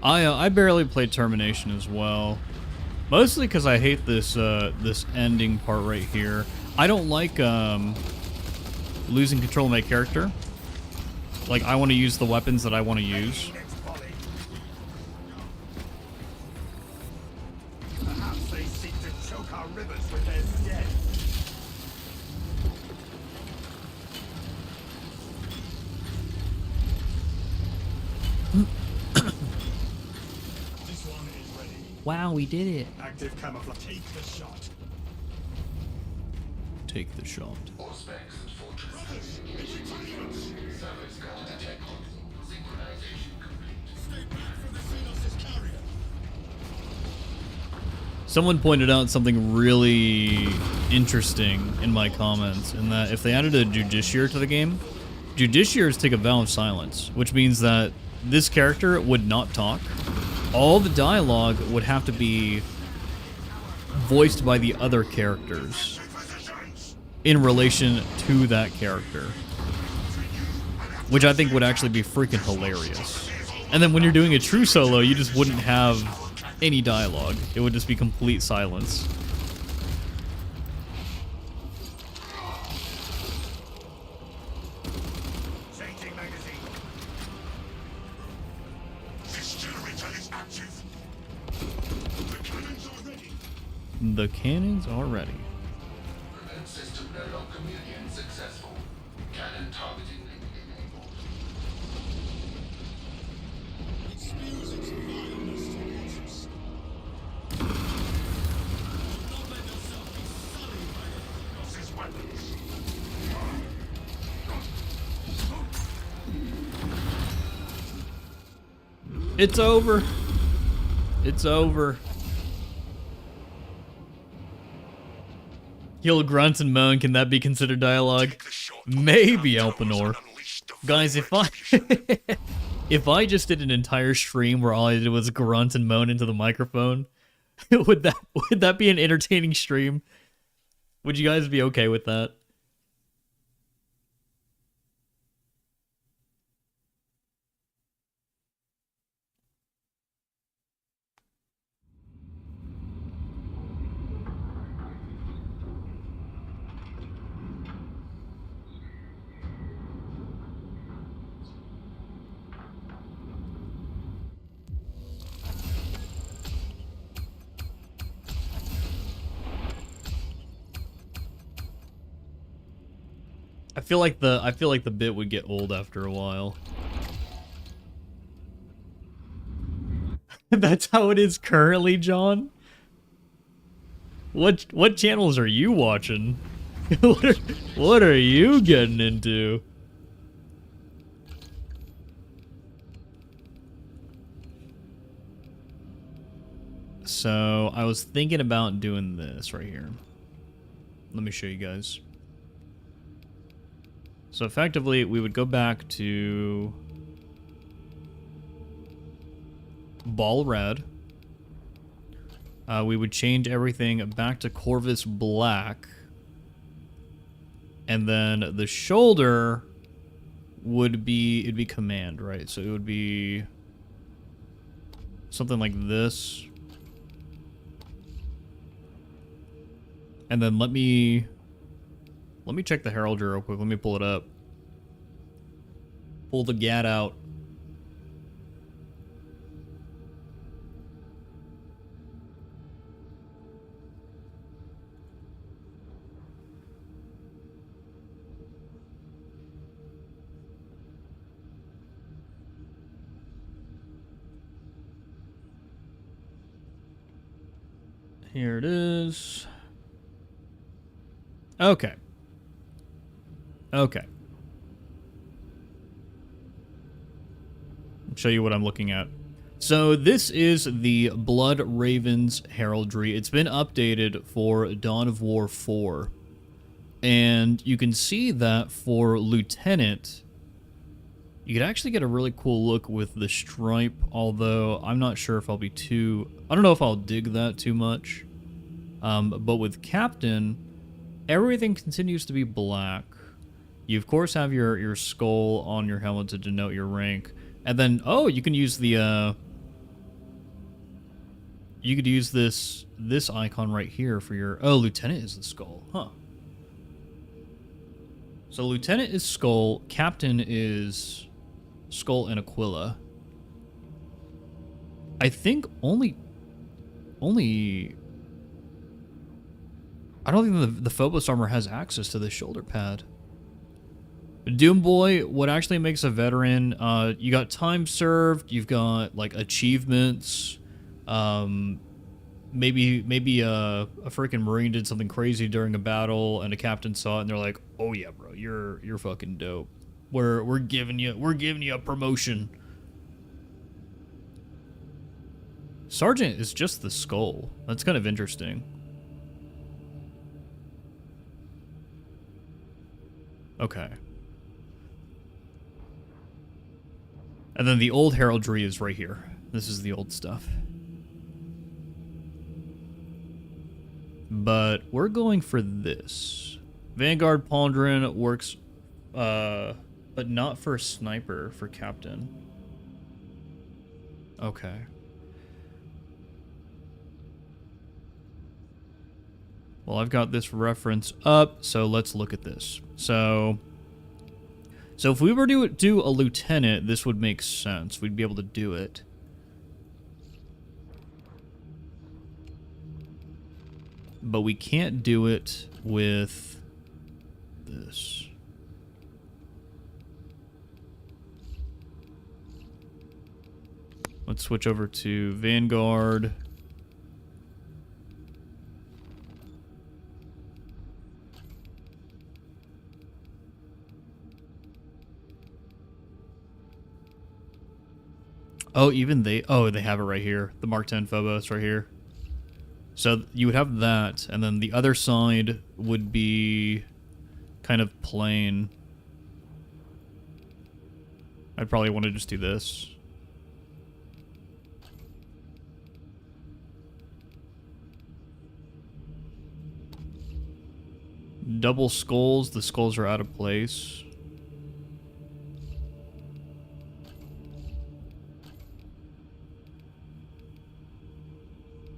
[SPEAKER 1] I barely played Termination as well. Mostly because I hate this this ending part right here. I don't like losing control of my character. Like, I want to use the weapons that I want to use.
[SPEAKER 2] Perhaps they seek to choke our rivers with their dead.
[SPEAKER 3] This one is ready.
[SPEAKER 1] Wow, we did it.
[SPEAKER 3] Active camouflage. Take the shot.
[SPEAKER 1] Take the shot.
[SPEAKER 5] All specs and fortresses. Service call detected. Synchronization complete.
[SPEAKER 3] Stay back from the Xenos' carrier.
[SPEAKER 1] Someone pointed out something really interesting in my comments, in that if they added a Judiciary to the game, Judiciaries take a vow of silence, which means that this character would not talk. All the dialogue would have to be voiced by the other characters in relation to that character, which I think would actually be freaking hilarious. And then when you're doing a true solo, you just wouldn't have any dialogue. It would just be complete silence.
[SPEAKER 2] Changing magazine. This generator is active. The cannons are ready.
[SPEAKER 1] The cannons are ready.
[SPEAKER 5] Prevent system node communion successful. Cannon targeting enabled.
[SPEAKER 3] It spews its vileness towards us. Don't let yourself be sullied by it.
[SPEAKER 2] Loses weapons.
[SPEAKER 1] It's over. It's over. He'll grunt and moan. Can that be considered dialogue? Maybe, Elpenor. Guys, if I if I just did an entire stream where all I did was grunt and moan into the microphone, would that be an entertaining stream? Would you guys be okay with that? I feel like the bit would get old after a while. That's how it is currently, John. What channels are you watching? what are you getting into? So I was thinking about doing this right here. Let me show you guys. So effectively, we would go back to Ball Red. We would change everything back to Corvus Black. And then the shoulder would be, it'd be Command, right? So it would be something like this. And then let me check the heraldry real quick. Let me pull it up. Pull the GAT out. Here it is. Okay. Okay. show you what I'm looking at. So this is the Blood Ravens heraldry. It's been updated for Dawn of War 4. And you can see that for Lieutenant, you could actually get a really cool look with the stripe, although I'm not sure if I'll be too... I don't know if I'll dig that too much. But with Captain, everything continues to be black. You, of course, have your skull on your helmet to denote your rank. And then, oh, you can use the... you could use this icon right here for your... Oh, Lieutenant is the skull. Huh. So Lieutenant is skull, Captain is skull and Aquila. I think only I don't think the Phobos armor has access to the shoulder pad. Doomboy, what actually makes a veteran, you got time served, you've got like achievements, maybe a freaking Marine did something crazy during a battle and a captain saw it and they're like, "Oh yeah, bro, you're fucking dope. We're giving you a promotion." Sergeant is just the skull. That's kind of interesting. Okay. And then the old heraldry is right here. This is the old stuff. But we're going for this. Vanguard Pauldron works, but not for sniper, for captain. Okay. Well, I've got this reference up, so let's look at this. So if we were to do a lieutenant, this would make sense. We'd be able to do it. But we can't do it with this. Let's switch over to Vanguard. Oh, even they have it right here. The Mark 10 Phobos right here. So you would have that, and then the other side would be kind of plain. I'd probably want to just do this. Double skulls. The skulls are out of place.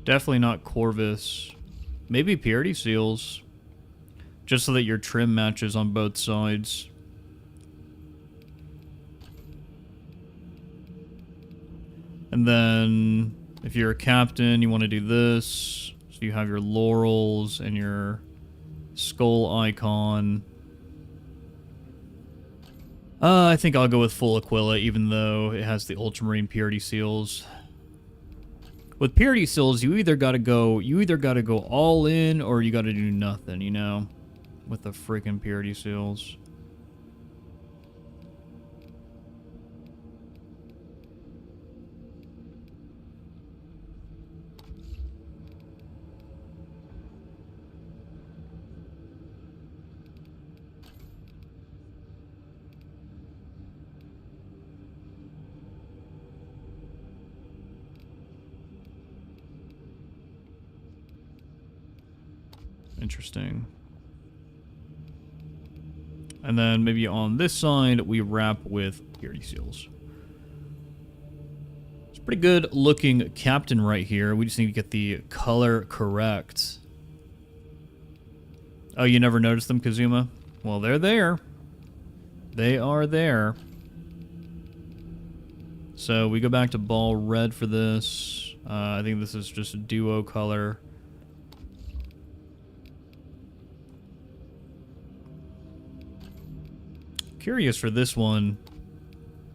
[SPEAKER 1] Definitely not Corvus. Maybe Purity Seals. Just so that your trim matches on both sides. And then, if you're a captain, you want to do this. So you have your laurels and your skull icon. I think I'll go with full Aquila, even though it has the Ultramarine Purity Seals. With Purity Seals, you either gotta go all in or you gotta do nothing, you know? With the freaking Purity Seals. Interesting. And then maybe on this side, we wrap with Purity Seals. It's a pretty good looking captain right here. We just need to get the color correct. Oh, you never noticed them, Kazuma? Well, they're there. They are there. So we go back to ball red for this. I think this is just a duo color. Curious for this one.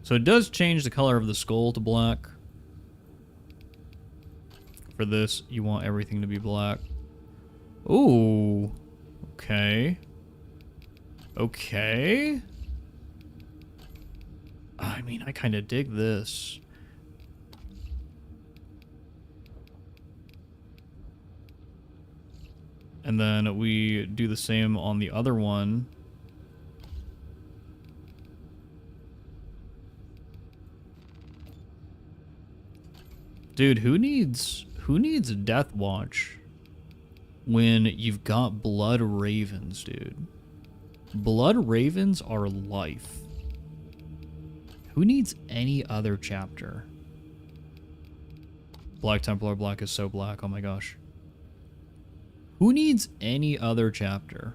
[SPEAKER 1] So it does change the color of the skull to black. For this, you want everything to be black. Ooh. Okay. Okay. I mean, I kind of dig this. And then we do the same on the other one. Dude, who needs Death Watch when you've got Blood Ravens, dude? Blood Ravens are life. Who needs any other chapter? Black Templar Black is so black, oh my gosh. Who needs any other chapter?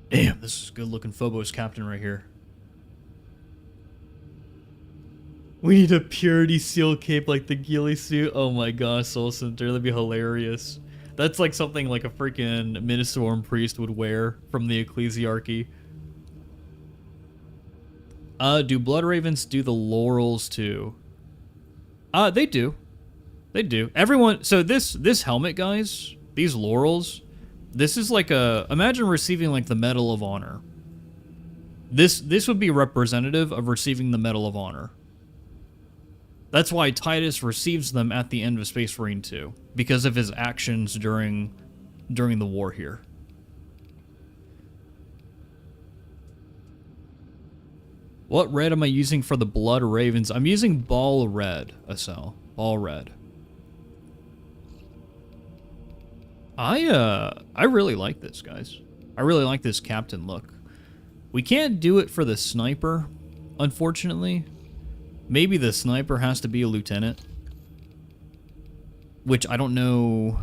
[SPEAKER 1] Damn, this is good looking Phobos captain right here. We need a purity seal cape like the ghillie suit. Oh my gosh, Soul Center, that'd be hilarious. That's like something like a freaking Ministorum priest would wear from the Ecclesiarchy. Do Blood Ravens do the laurels too? They do. They do. Everyone, so this helmet, guys, these laurels, this is like a, imagine receiving like the Medal of Honor. This would be representative of receiving the Medal of Honor. That's why Titus receives them at the end of Space Marine 2, because of his actions during the war here. What red am I using for the Blood Ravens? I'm using Ball Red, Asel. Ball Red. I really like this, guys. I really like this captain look. We can't do it for the sniper, unfortunately. Maybe the sniper has to be a lieutenant. Which I don't know.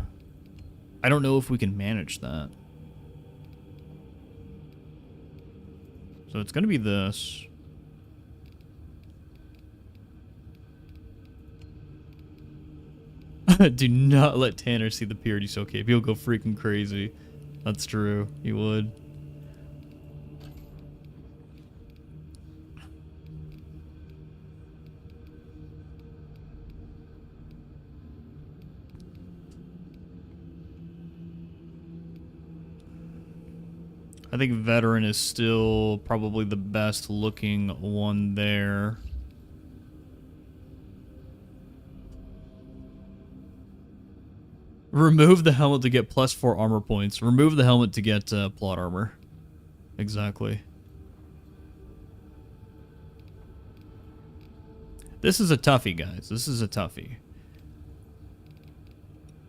[SPEAKER 1] I don't know if we can manage that. So it's going to be this. Do not let Tanner see the purity seal cape. He'll go freaking crazy. That's true. He would. I think veteran is still probably the best looking one there. Remove the helmet to get +4 armor points. Remove the helmet to get plot armor. Exactly. This is a toughie, guys. This is a toughie.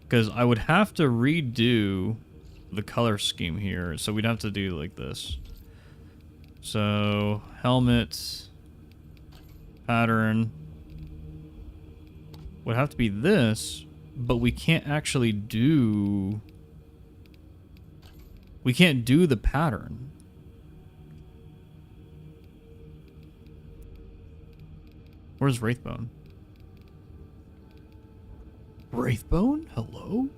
[SPEAKER 1] Because I would have to redo the color scheme here. So we'd have to do like this. So, helmet, pattern. Would have to be this. But we can't actually do... We can't do the pattern. Where's Wraithbone? Wraithbone? Hello?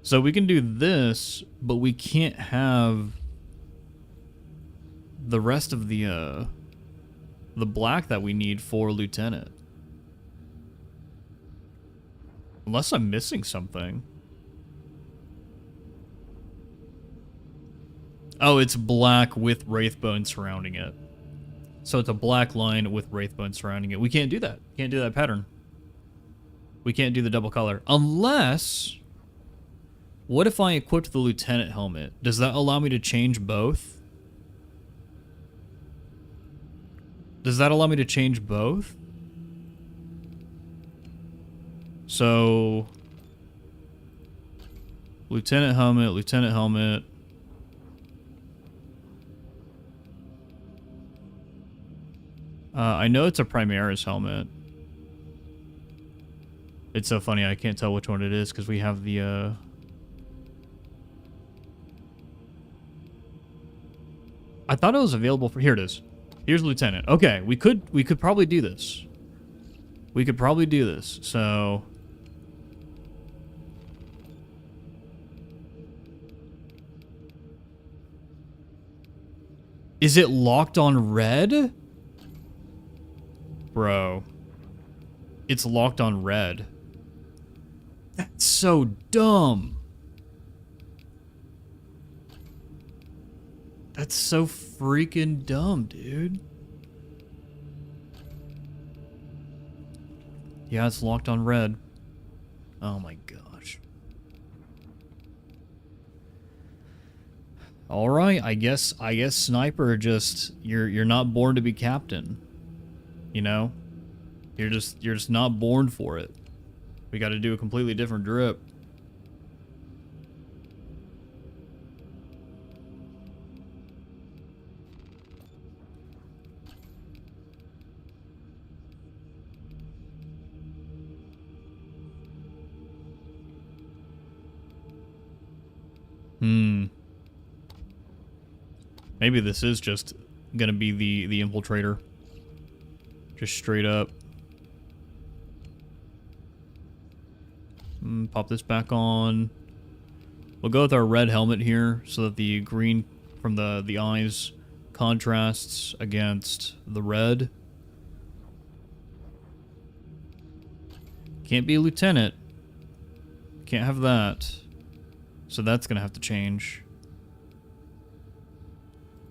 [SPEAKER 1] So we can do this, but we can't have the rest of the black that we need for lieutenant. Unless I'm missing something. Oh, it's black with Wraithbone surrounding it. So it's a black line with Wraithbone surrounding it. We can't do that. Can't do that pattern. We can't do the double color. Unless... What if I equipped the lieutenant helmet? Does that allow me to change both? Does that allow me to change both? So... Lieutenant helmet, lieutenant helmet. I know it's a Primarchs helmet. It's so funny, I can't tell which one it is because we have the... I thought it was available for... Here it is. Here's lieutenant. Okay, we could probably do this. We could probably do this. So... Is it locked on red? Bro. It's locked on red. That's so dumb. That's so freaking dumb, dude. Yeah, it's locked on red. Oh my gosh. All right, I guess sniper just you're not born to be captain. You know? You're just not born for it. We got to do a completely different drip. Maybe this is just gonna be the infiltrator. Just straight up. Pop this back on. We'll go with our red helmet here so that the green from the eyes contrasts against the red. Can't be a lieutenant. Can't have that. So that's gonna have to change.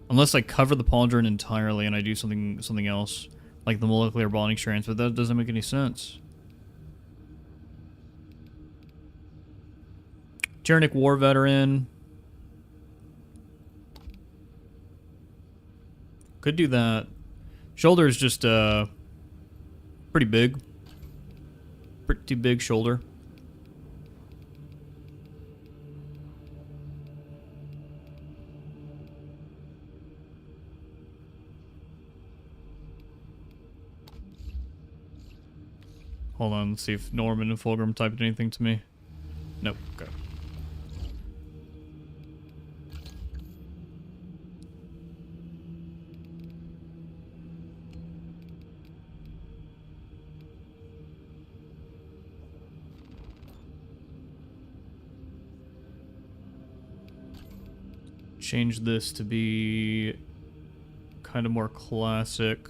[SPEAKER 1] Unless I cover the pauldron entirely and I do something else, like the molecular bonding strands, but that doesn't make any sense. Tyrannic War Veteran. Could do that. Shoulder is just pretty big. Pretty big shoulder. Hold on, let's see if Norman and Fulgrim typed anything to me. Nope, okay. Change this to be kind of more classic.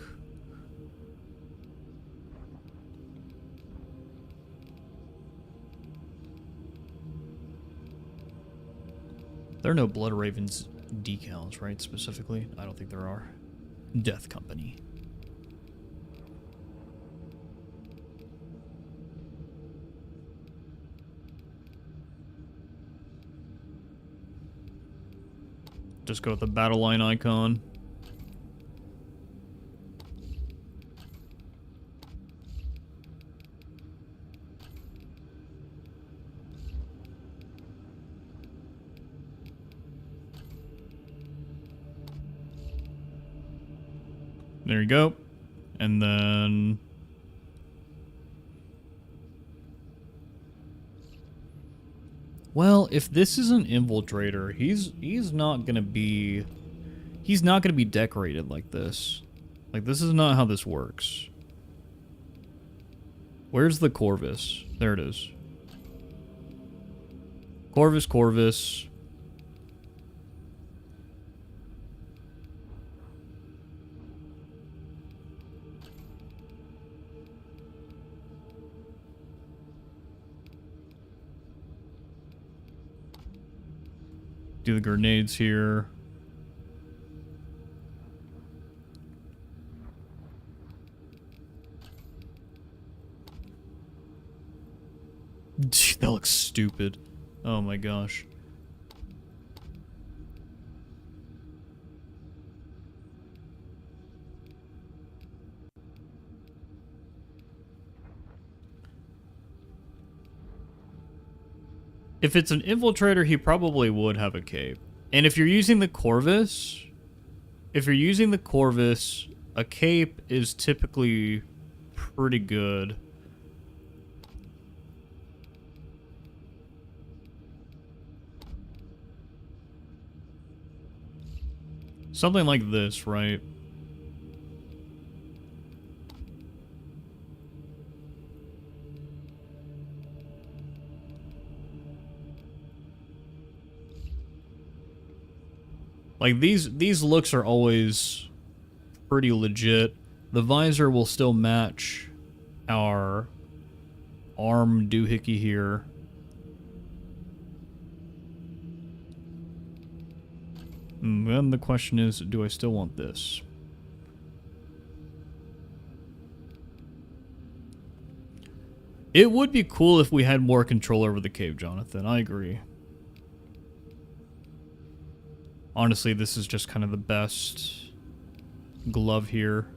[SPEAKER 1] There are no Blood Ravens decals, right, specifically? I don't think there are. Death Company. Just go with the battle line icon. There you go. And then well, if this is an infiltrator, he's not gonna be decorated like this. Like, this is not how this works. Where's the Corvus? There it is. Corvus. Do the grenades here. That looks stupid. Oh my gosh. If it's an infiltrator, he probably would have a cape. And if you're using the Corvus, a cape is typically pretty good. Something like this, right? Like, these looks are always pretty legit. The visor will still match our arm doohickey here. Then the question is, do I still want this? It would be cool if we had more control over the cave, Jonathan. I agree. Honestly, this is just kind of the best glove here.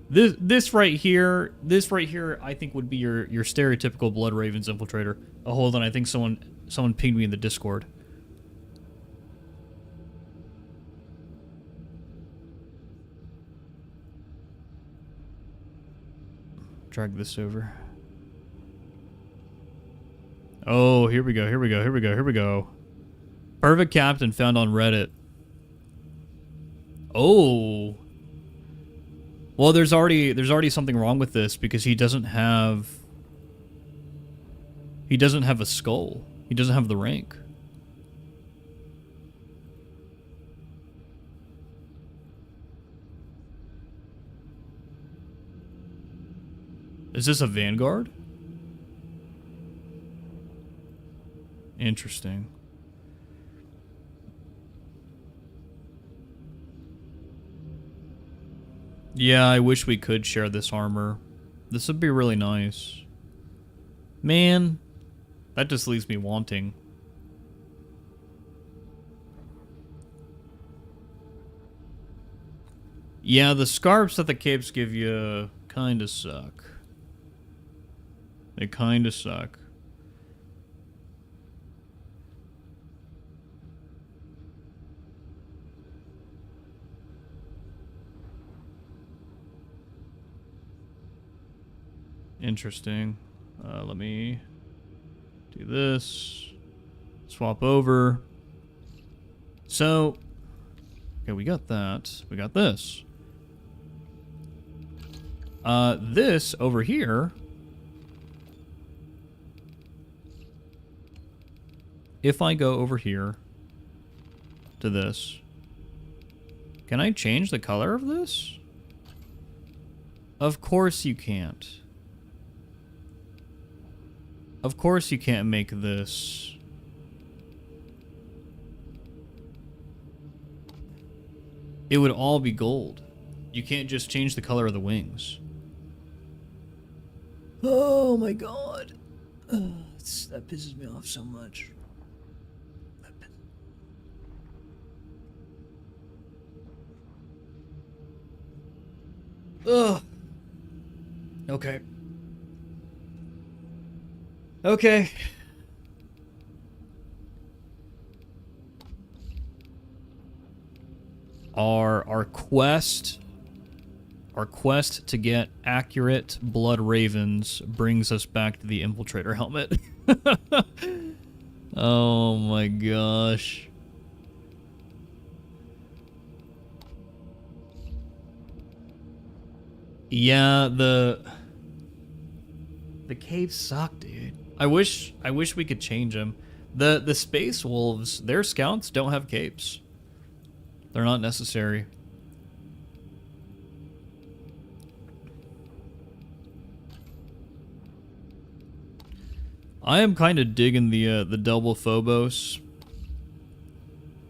[SPEAKER 1] This right here, I think would be your stereotypical Blood Ravens infiltrator. Oh, hold on, I think someone pinged me in the Discord. Drag this over. Oh, here we go. Perfect captain found on Reddit. Oh. Well, there's already something wrong with this because he doesn't have a skull. He doesn't have the rank. Is this a Vanguard? Interesting. Yeah, I wish we could share this armor. This would be really nice. Man, that just leaves me wanting. Yeah, the scarves that the capes give you kinda suck. They kinda suck. Interesting. Let me do this. Swap over. So, okay, we got that. We got this. This over here. If I go over here to this, can I change the color of this? Of course you can't. Of course you can't make this. It would all be gold. You can't just change the color of the wings. Oh my god. That pisses me off so much. Ugh. Okay. Okay. Our quest to get accurate blood ravens brings us back to the infiltrator helmet. Oh my gosh. Yeah, the caves suck, dude. I wish we could change them. The space wolves, their scouts don't have capes. They're not necessary. I am kind of digging the double Phobos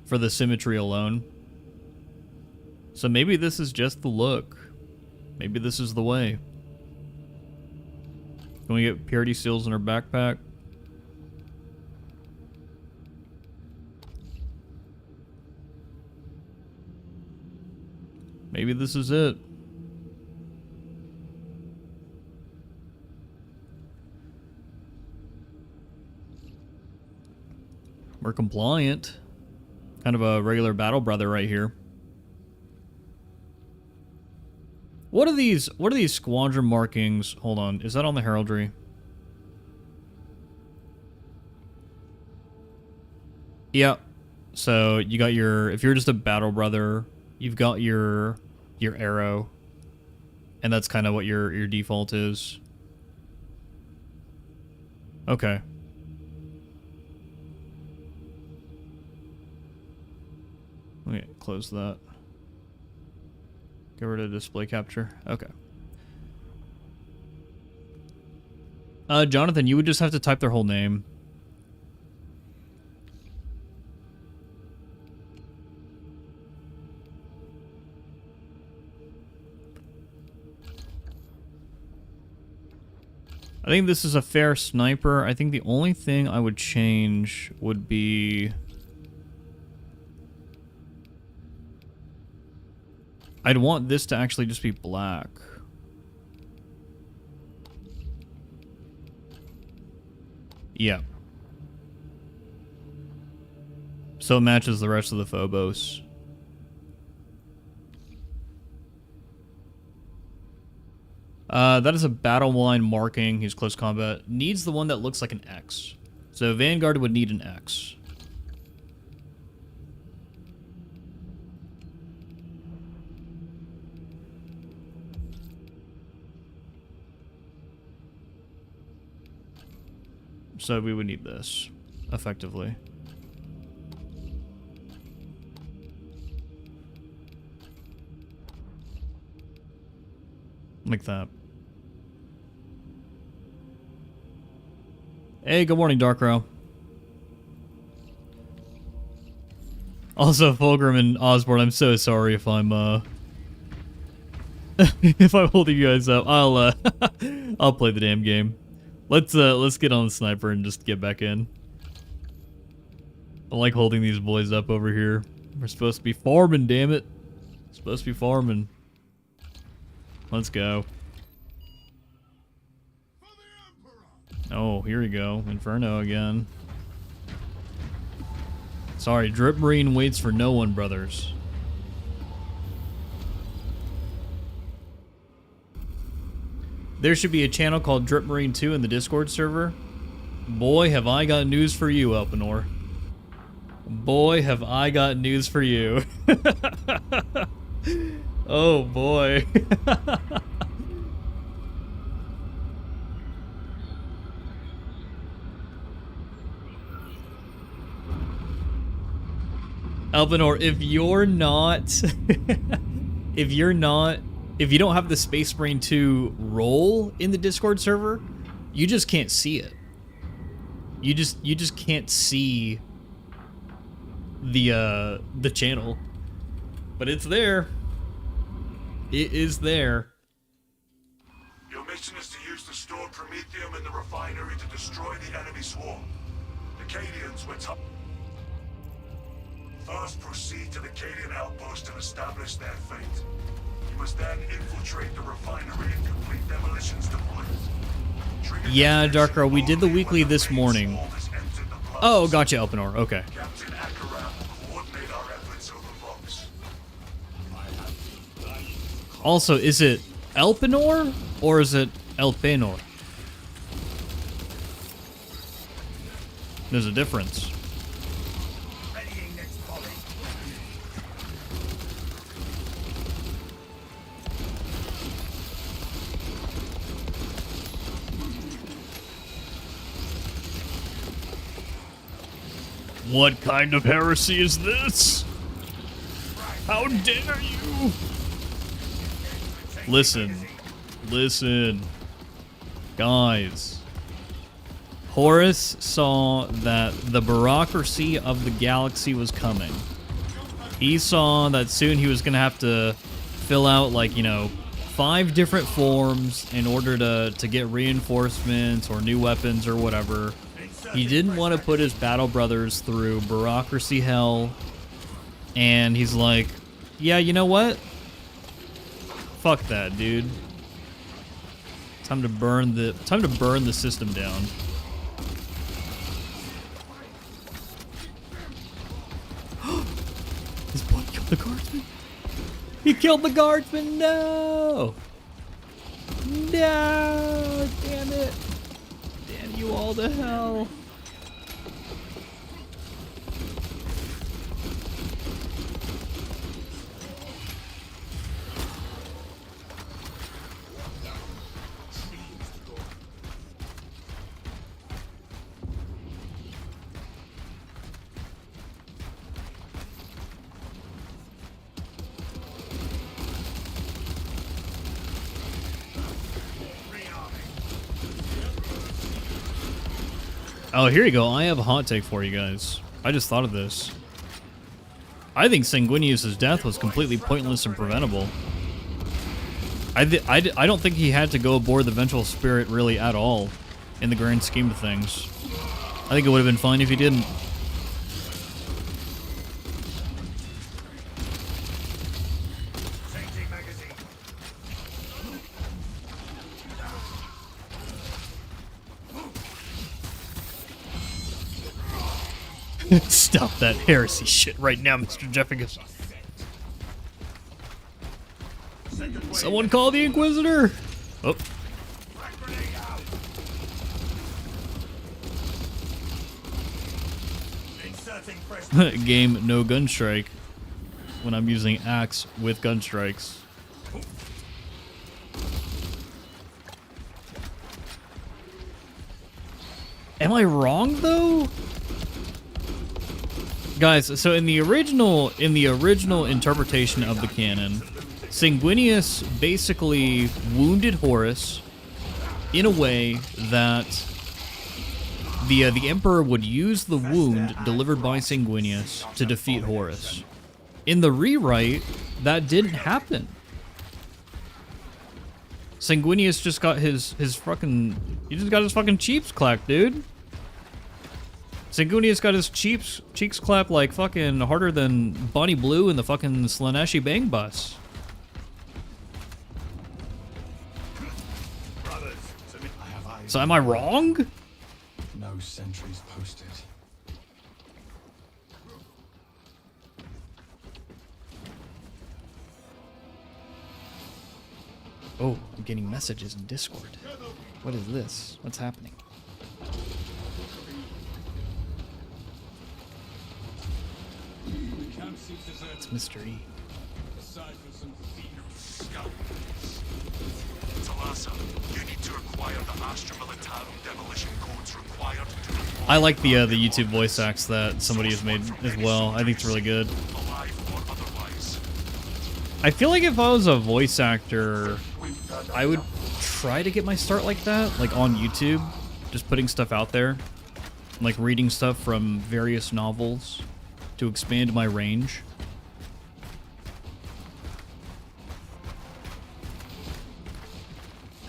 [SPEAKER 1] for the symmetry alone. So maybe this is just the look. Maybe this is the way. Can we get purity seals in our backpack? Maybe this is it. We're compliant. Kind of a regular battle brother right here. What are these squadron markings? Hold on, is that on the heraldry? Yeah. So you got your, if you're just a battle brother, you've got your arrow, and that's kind of what your default is. Okay. Let me close that. Get rid of display capture. Okay. Jonathan, you would just have to type their whole name. I think this is a fair sniper. I think the only thing I would change would be... I'd want this to actually just be black. Yeah. So it matches the rest of the Phobos. That is a battle line marking. He's close combat. Needs the one that looks like an X. So Vanguard would need an X. So we would need this, effectively. Like that. Hey, good morning, Darkrow. Also, Fulgrim and Osborne, I'm so sorry if I'm, if I'm holding you guys up. I'll play the damn game. Let's get on the sniper and just get back in. I like holding these boys up over here. We're supposed to be farming, damn it. Supposed to be farming. Let's go. Oh, here we go. Inferno again. Sorry, Drip Marine waits for no one, brothers. There should be a channel called Drip Marine 2 in the Discord server. Boy, have I got news for you, Elpenor. Boy, have I got news for you. Oh, boy. Elpenor, if you don't have the Space Marine 2 role in the Discord server, you just can't see it. You just can't see the channel. But it's there. It is there.
[SPEAKER 2] Your mission is to use the stored Promethium in the refinery to destroy the enemy swarm. The Cadians were top. First, proceed to the Cadian outpost and establish their fate. You must then infiltrate the refinery and complete demolitions deployment.
[SPEAKER 1] Yeah, Darkrow, we did the weekly this morning. Oh, gotcha, Elpenor. Okay.
[SPEAKER 2] Captain Akaram will coordinate our efforts over Vox.
[SPEAKER 1] Also, is it Elpenor or is it Elpenor? There's a difference. What kind of heresy is this? How dare you? Listen. Guys. Horus saw that the bureaucracy of the galaxy was coming. He saw that soon he was going to have to fill out, like, 5 different forms in order to get reinforcements or new weapons or whatever. He didn't want to put his battle brothers through bureaucracy hell, and he's like, yeah, you know what? Fuck that, dude. Time to burn the system down. His boy killed the guardsman. He killed the guardsman. No. No. Damn it. Damn you all to hell. Oh, here you go. I have a hot take for you guys. I just thought of this. I think Sanguinius' death was completely pointless and preventable. I don't think he had to go aboard the Vengeful Spirit really at all, in the grand scheme of things. I think it would have been fine if he didn't. Stop that heresy shit right now, Mr. Jeffigus. Someone call the Inquisitor! Oh. Game no gun strike when I'm using axe with gun strikes. Am I wrong though? Guys, so in the original interpretation of the canon, Sanguinius basically wounded Horus in a way that the Emperor would use the wound delivered by Sanguinius to defeat Horus. In the rewrite, that didn't happen. Sanguinius just got his fucking cheeks clapped, dude. Sanguinius got his cheeks clapped like fucking harder than Bonnie Blue in the fucking Slaneshi Bang Bus. So am I wrong?
[SPEAKER 3] No sentries posted.
[SPEAKER 1] Oh, I'm getting messages in Discord. What is this? What's happening? It's Mr. E.
[SPEAKER 2] You need to acquire the Astra Militarum demolition codes required to deploy
[SPEAKER 1] I like the YouTube voice acts that somebody has made as well. I think it's really good.
[SPEAKER 2] alive or otherwise.
[SPEAKER 1] I feel like if I was a voice actor, I would try to get my start like that, like on YouTube, just putting stuff out there, like reading stuff from various novels to expand my range.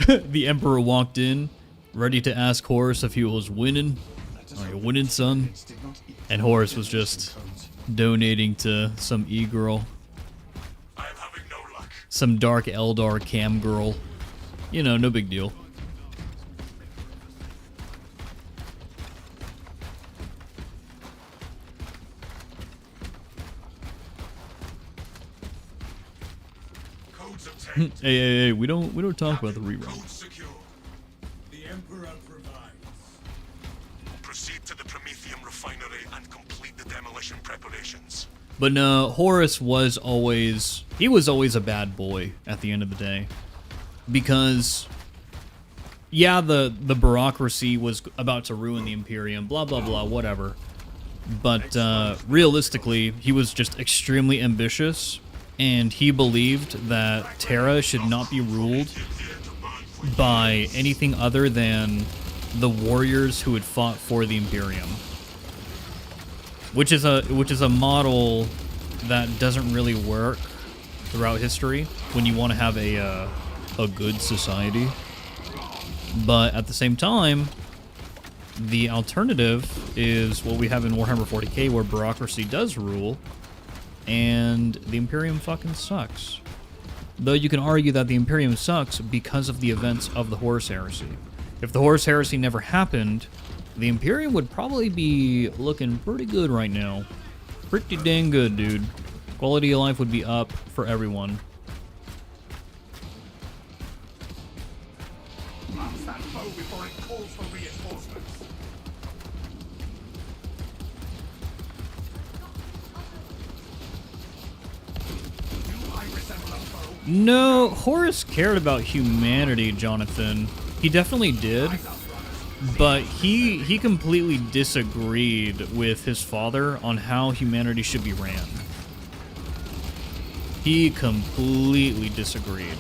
[SPEAKER 1] The Emperor walked in, ready to ask Horus if he was winning. Are you winning, son? And Horus was just donating to some e-girl.
[SPEAKER 2] I am having no luck.
[SPEAKER 1] Some dark Eldar cam girl. You know, no big deal.
[SPEAKER 2] Codes obtained.
[SPEAKER 1] Hey, we don't talk about the rewrite.
[SPEAKER 2] Codes secure.
[SPEAKER 3] The Emperor provides.
[SPEAKER 2] Proceed to the Prometheum refinery and complete the demolition preparations.
[SPEAKER 1] But no, Horus was always a bad boy at the end of the day. Because yeah, the bureaucracy was about to ruin the Imperium, blah blah blah, whatever. But realistically, he was just extremely ambitious, and he believed that Terra should not be ruled by anything other than the warriors who had fought for the Imperium. Which is a model that doesn't really work throughout history when you want to have a good society. But at the same time, the alternative is what we have in Warhammer 40k, where bureaucracy does rule, and the Imperium fucking sucks. Though you can argue that the Imperium sucks because of the events of the Horus Heresy. If the Horus Heresy never happened, the Imperium would probably be looking pretty good right now. Pretty dang good, dude. Quality of life would be up for everyone.
[SPEAKER 2] Blast that foe before it calls for reinforcements. Do I resemble a foe?
[SPEAKER 1] No, Horus cared about humanity, Jonathan. He definitely did. But he completely disagreed with his father on how humanity should be ran. He completely disagreed.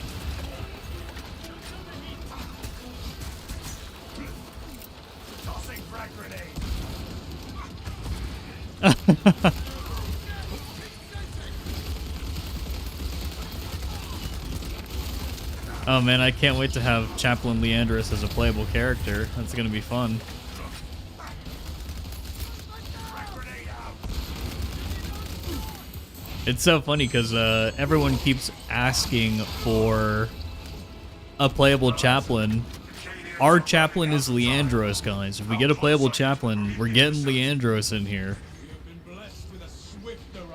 [SPEAKER 2] Tossing frag grenade.
[SPEAKER 1] Oh man, I can't wait to have Chaplain Leandris as a playable character. That's gonna be fun. It's so funny because everyone keeps asking for a playable chaplain. Our chaplain is Leandros, guys. If we get a playable chaplain, we're getting Leandros in here.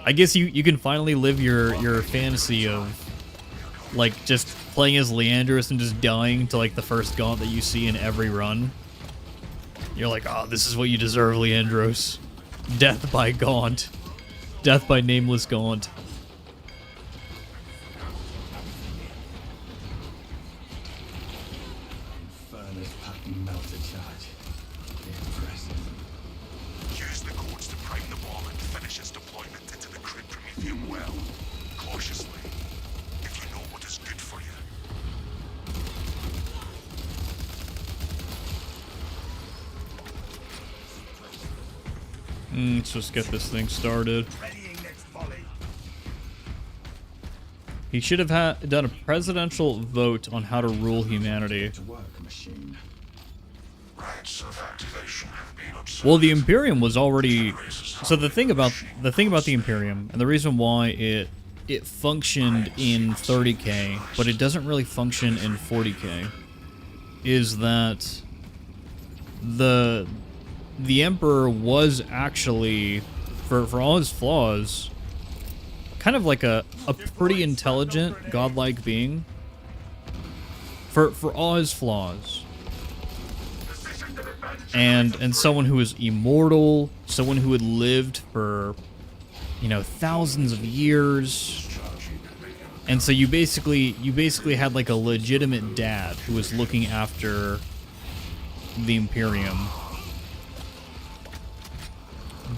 [SPEAKER 1] I guess you can finally live your fantasy of like just playing as Leandros and just dying to like the first gaunt that you see in every run. You're like, oh, this is what you deserve, Leandros. Death by gaunt. Death by nameless gaunt.
[SPEAKER 3] Inferno's pattern melted charge. Impressive.
[SPEAKER 2] Use the codes to prime the bomb and finish its deployment into the crude Prometheum well. Cautiously, if you know what is good for you.
[SPEAKER 1] Let's just get this thing started. He should have done a presidential vote on how to rule humanity.
[SPEAKER 3] To work, machine.
[SPEAKER 2] Rights of activation have been observed.
[SPEAKER 1] Well, the Imperium was already. So the thing about the Imperium, and the reason why it functioned in 30K, but it doesn't really function in 40K, is that the Emperor was actually, for all his flaws, kind of like a pretty intelligent, godlike being. For all his flaws. And someone who is immortal, someone who had lived for, you know, thousands of years. And so you basically had like a legitimate dad who was looking after the Imperium.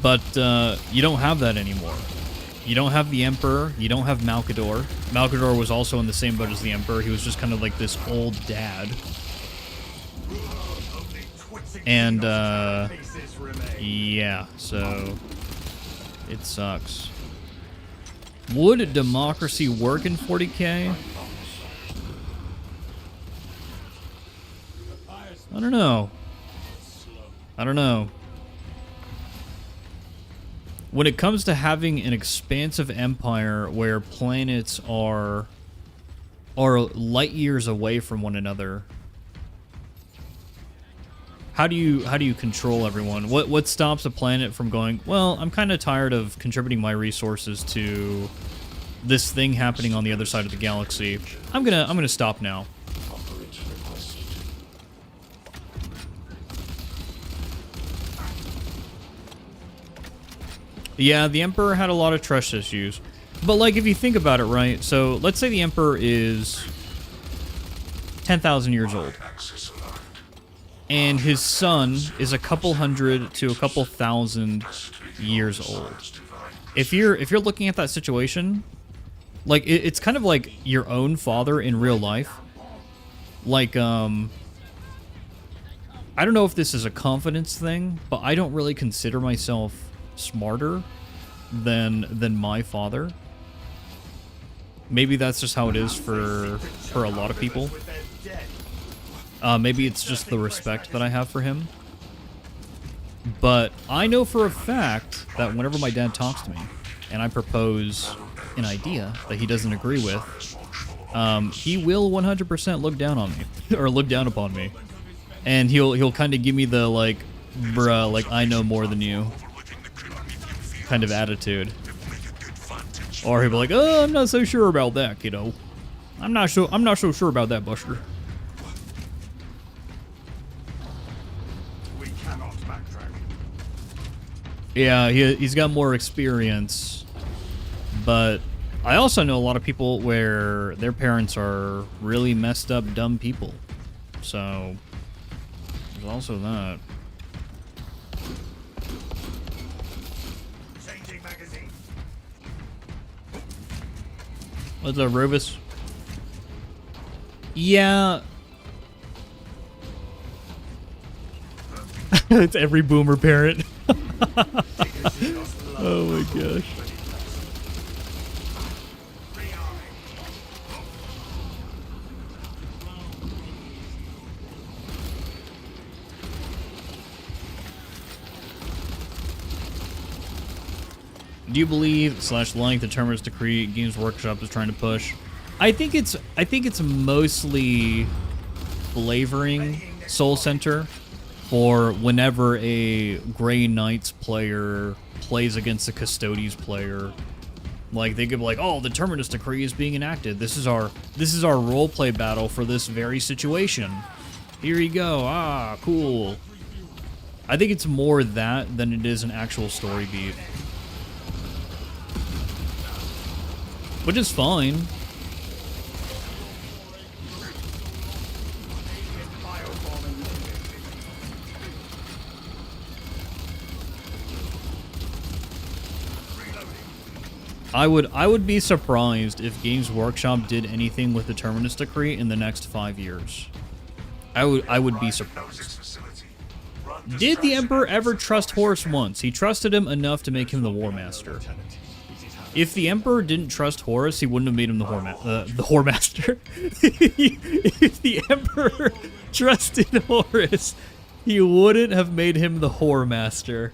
[SPEAKER 1] But you don't have that anymore. You don't have the Emperor. You don't have Malkador. Malkador was also in the same boat as the Emperor. He was just kind of like this old dad. And, yeah, so it sucks. Would democracy work in 40K? I don't know. I don't know. When it comes to having an expansive empire where planets are light years away from one another, how do you control everyone? What stops a planet from going, well, I'm kind of tired of contributing my resources to this thing happening on the other side of the galaxy. I'm gonna stop now. Yeah, the Emperor had a lot of trust issues. But, like, if you think about it, right? So, let's say the Emperor is 10,000 years old. And his son is a couple hundred to a couple thousand years old. If you're looking at that situation, like, it's kind of like your own father in real life. Like, I don't know if this is a confidence thing, but I don't really consider myself smarter than my father. Maybe that's just how it is for a lot of people. Maybe it's just the respect that I have for him. But I know for a fact that whenever my dad talks to me and I propose an idea that he doesn't agree with, he will 100% look down on me or look down upon me, and he'll kind of give me the like, bruh, like I know more than you kind of attitude. Or he'll be like, oh, I'm not so sure about that, kiddo. I'm not so sure about that, Buster.
[SPEAKER 2] We cannot backtrack.
[SPEAKER 1] Yeah, he's got more experience. But I also know a lot of people where their parents are really messed up, dumb people. So there's also that. What's up, Rubus? Yeah. It's every boomer parent. Oh my gosh. Do you believe / like the Terminus Decree Games Workshop is trying to push? I think it's mostly flavoring Soul Center for whenever a Grey Knights player plays against a Custodes player. Like, they could be like, oh, the Terminus Decree is being enacted. This is our roleplay battle for this very situation. Here you go. Ah, cool. I think it's more that than it is an actual story beat. Which is fine. I would be surprised if Games Workshop did anything with the Terminus Decree in the next 5 years. I would be surprised. Did the Emperor ever trust Horus once? He trusted him enough to make him the War Master. If the Emperor didn't trust Horus, he wouldn't have made him the Whoremaster. If the Emperor trusted Horus, he wouldn't have made him the Whoremaster.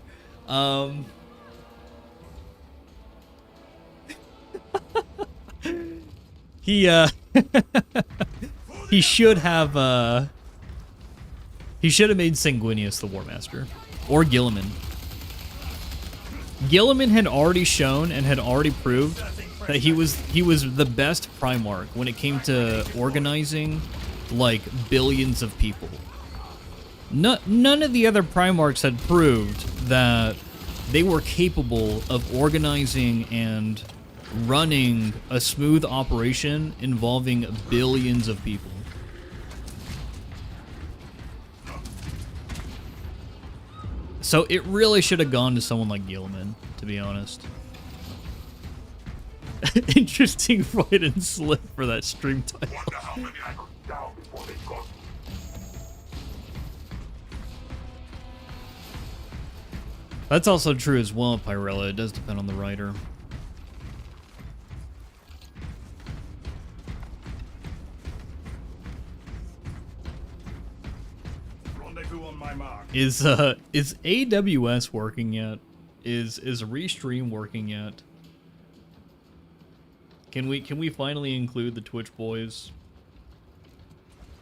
[SPEAKER 1] He should have made Sanguinius the War Master, or Guilliman. Guilliman had already shown and had already proved that he was the best Primarch when it came to organizing like billions of people. None of the other Primarchs had proved that they were capable of organizing and running a smooth operation involving billions of people. So it really should have gone to someone like Guilliman, to be honest. Interesting fight and slip for that stream title.
[SPEAKER 2] Wonder how many I could down before they got me.
[SPEAKER 1] That's also true as well, Pyrella. It does depend on the writer.
[SPEAKER 2] Rendezvous on my mark.
[SPEAKER 1] Is AWS working yet? Is Restream working yet? Can we finally include the Twitch boys?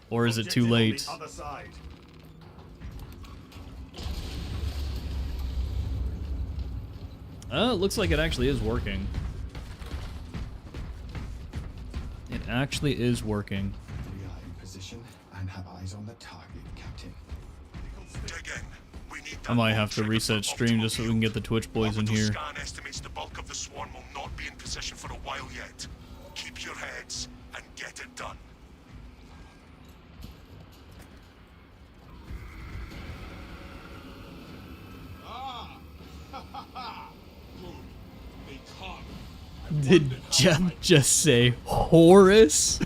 [SPEAKER 1] Or is it too late?
[SPEAKER 2] On the other side.
[SPEAKER 1] It looks like it actually is working. It actually is working.
[SPEAKER 3] We are in position and have eyes on the target, Captain.
[SPEAKER 2] Again, we need
[SPEAKER 1] I might have to reset stream just so we can get the Twitch boys in here.
[SPEAKER 2] Scan estimates the bulk of the swarm will not be in position for a while yet. Keep your heads and get it done.
[SPEAKER 3] They come.
[SPEAKER 1] Did Jeff just say Horus?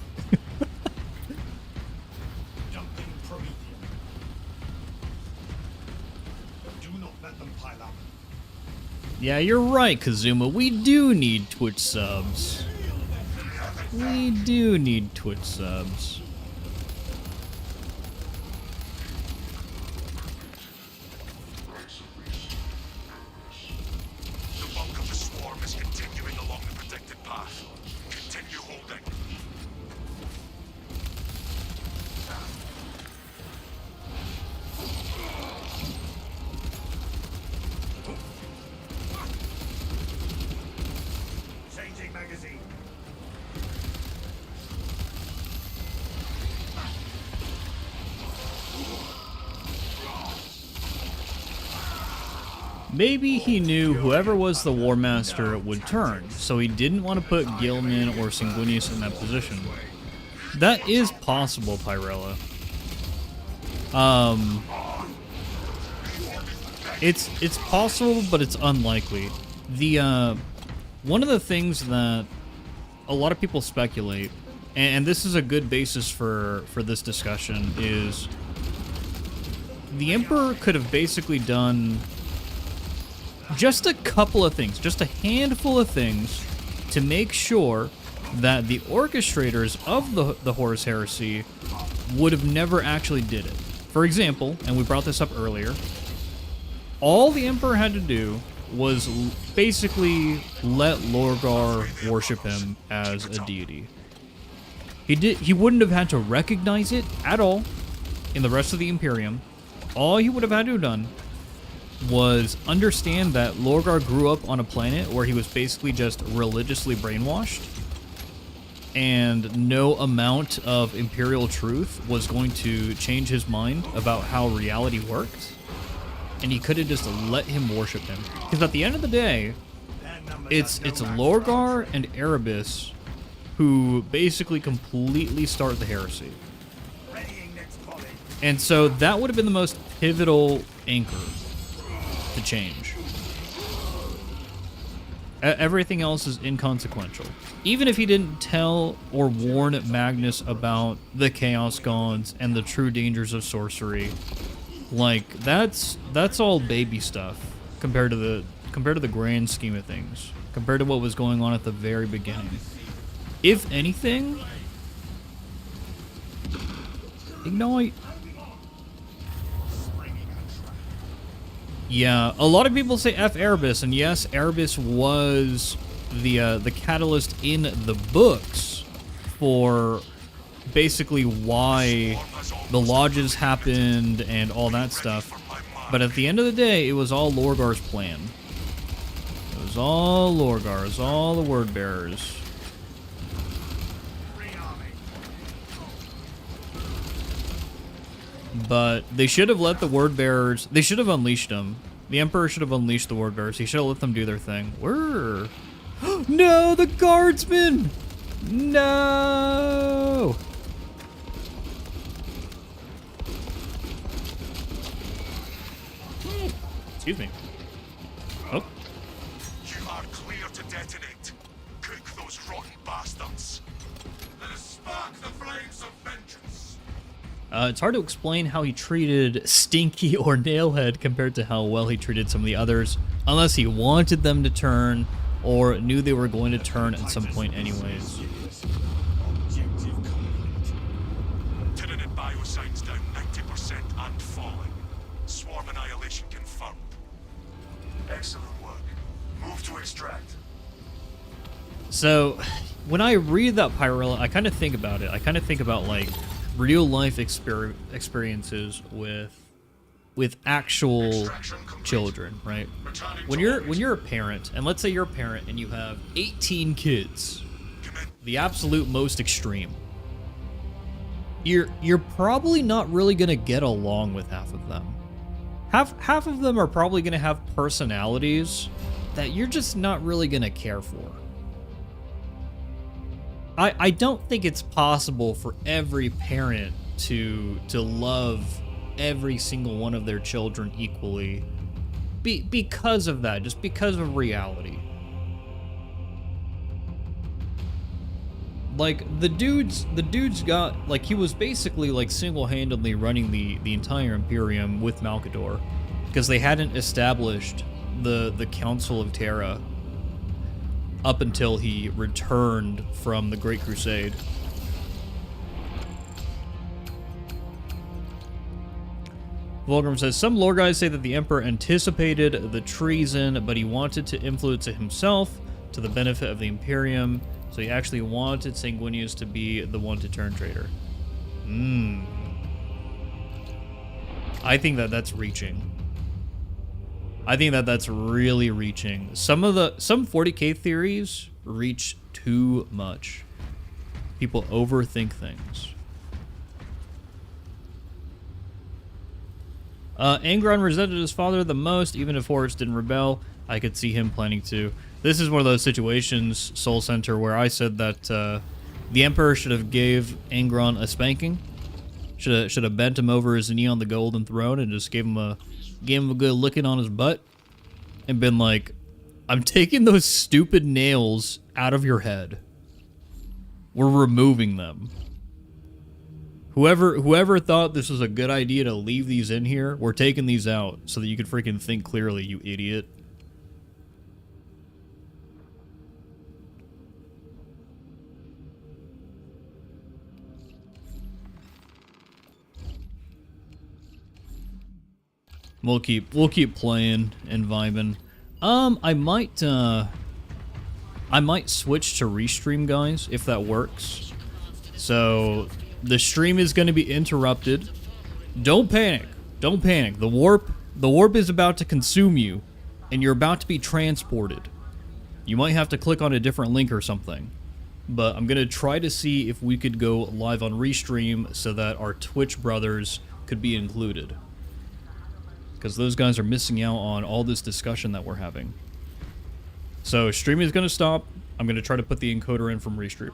[SPEAKER 3] Dumping Promethean. Do not let them pile up.
[SPEAKER 1] Yeah, you're right, Kazuma. We do need Twitch subs. We do need Twitch subs.
[SPEAKER 2] The bulk of the swarm is continuing along the predicted path. Continue holding. Changing magazine.
[SPEAKER 1] Maybe he knew whoever was the War Master would turn, so he didn't want to put Gilman or Sanguinius in that position. That is possible, Pyrella. It's possible, but it's unlikely. The one of the things that a lot of people speculate, and this is a good basis for this discussion, is the Emperor could have basically done just a couple of things, just a handful of things to make sure that the orchestrators of the Horus Heresy would have never actually did it. For example, and we brought this up earlier, all the Emperor had to do was basically let Lorgar worship him as a deity. He wouldn't have had to recognize it at all in the rest of the Imperium. All he would have had to have done was understand that Lorgar grew up on a planet where he was basically just religiously brainwashed, and no amount of Imperial truth was going to change his mind about how reality worked, and he could have just let him worship him. Because at the end of the day, it's Lorgar and Erebus who basically completely start the heresy. And so that would have been the most pivotal anchor to change. Everything else is inconsequential. Even if he didn't tell or warn Magnus about the Chaos Gods and the true dangers of sorcery, like that's all baby stuff compared to the grand scheme of things, compared to what was going on at the very beginning. If anything, Ignite. Yeah, a lot of people say F Erebus, and yes, Erebus was the catalyst in the books for basically why the lodges happened and all that stuff. But at the end of the day, it was all Lorgar's plan. It was all Lorgar, it was all the word bearers. But they should have let the word bearers, they should have unleashed them. The Emperor should have unleashed the word bearers. He should have let them do their thing. Where? No, the guardsmen! No! Excuse me. Oh.
[SPEAKER 2] You are clear to detonate. Cook those rotten bastards. Let us spark the flames of vengeance.
[SPEAKER 1] It's hard to explain how he treated Stinky or Nailhead compared to how well he treated some of the others, unless he wanted them to turn or knew they were going to turn at some point anyways.
[SPEAKER 2] Tyranid biosigns down 90% and falling. Swarm annihilation confirmed. Excellent work. Move to extract.
[SPEAKER 1] So, when I read that Pyrella, I kind of think about it. I kind of think about, like, real life experiences with actual children, right? When you're a parent, and let's say you're a parent and you have 18 kids, the absolute most extreme, you're probably not really gonna get along with half of them. Half of them are probably gonna have personalities that you're just not really gonna care for. I don't think it's possible for every parent to love every single one of their children equally because of that, just because of reality. Like, the dude's got, like, he was basically, like, single-handedly running the entire Imperium with Malkador, because they hadn't established the Council of Terra up until he returned from the Great Crusade. Volgrim says, some lore guys say that the Emperor anticipated the treason, but he wanted to influence it himself to the benefit of the Imperium, so he actually wanted Sanguinius to be the one to turn traitor. I think that's reaching. I think that's really reaching. Some 40k theories reach too much. People overthink things. Angron resented his father the most, even if Horus didn't rebel. I could see him planning to. This is one of those situations, Soul Center, where I said that the Emperor should have gave Angron a spanking. Should have bent him over his knee on the golden throne and just gave him a good licking on his butt and been like, I'm taking those stupid nails out of your head. We're removing them. Whoever thought this was a good idea to leave these in here, we're taking these out so that you can freaking think clearly, you idiot. We'll keep playing and vibing. I might switch to restream, guys, if that works. So the stream is going to be interrupted. Don't panic. Don't panic. The warp is about to consume you, and you're about to be transported. You might have to click on a different link or something. But I'm going to try to see if we could go live on Restream so that our Twitch brothers could be included. Because those guys are missing out on all this discussion that we're having. So streaming is going to stop. I'm going to try to put the encoder in from Restream.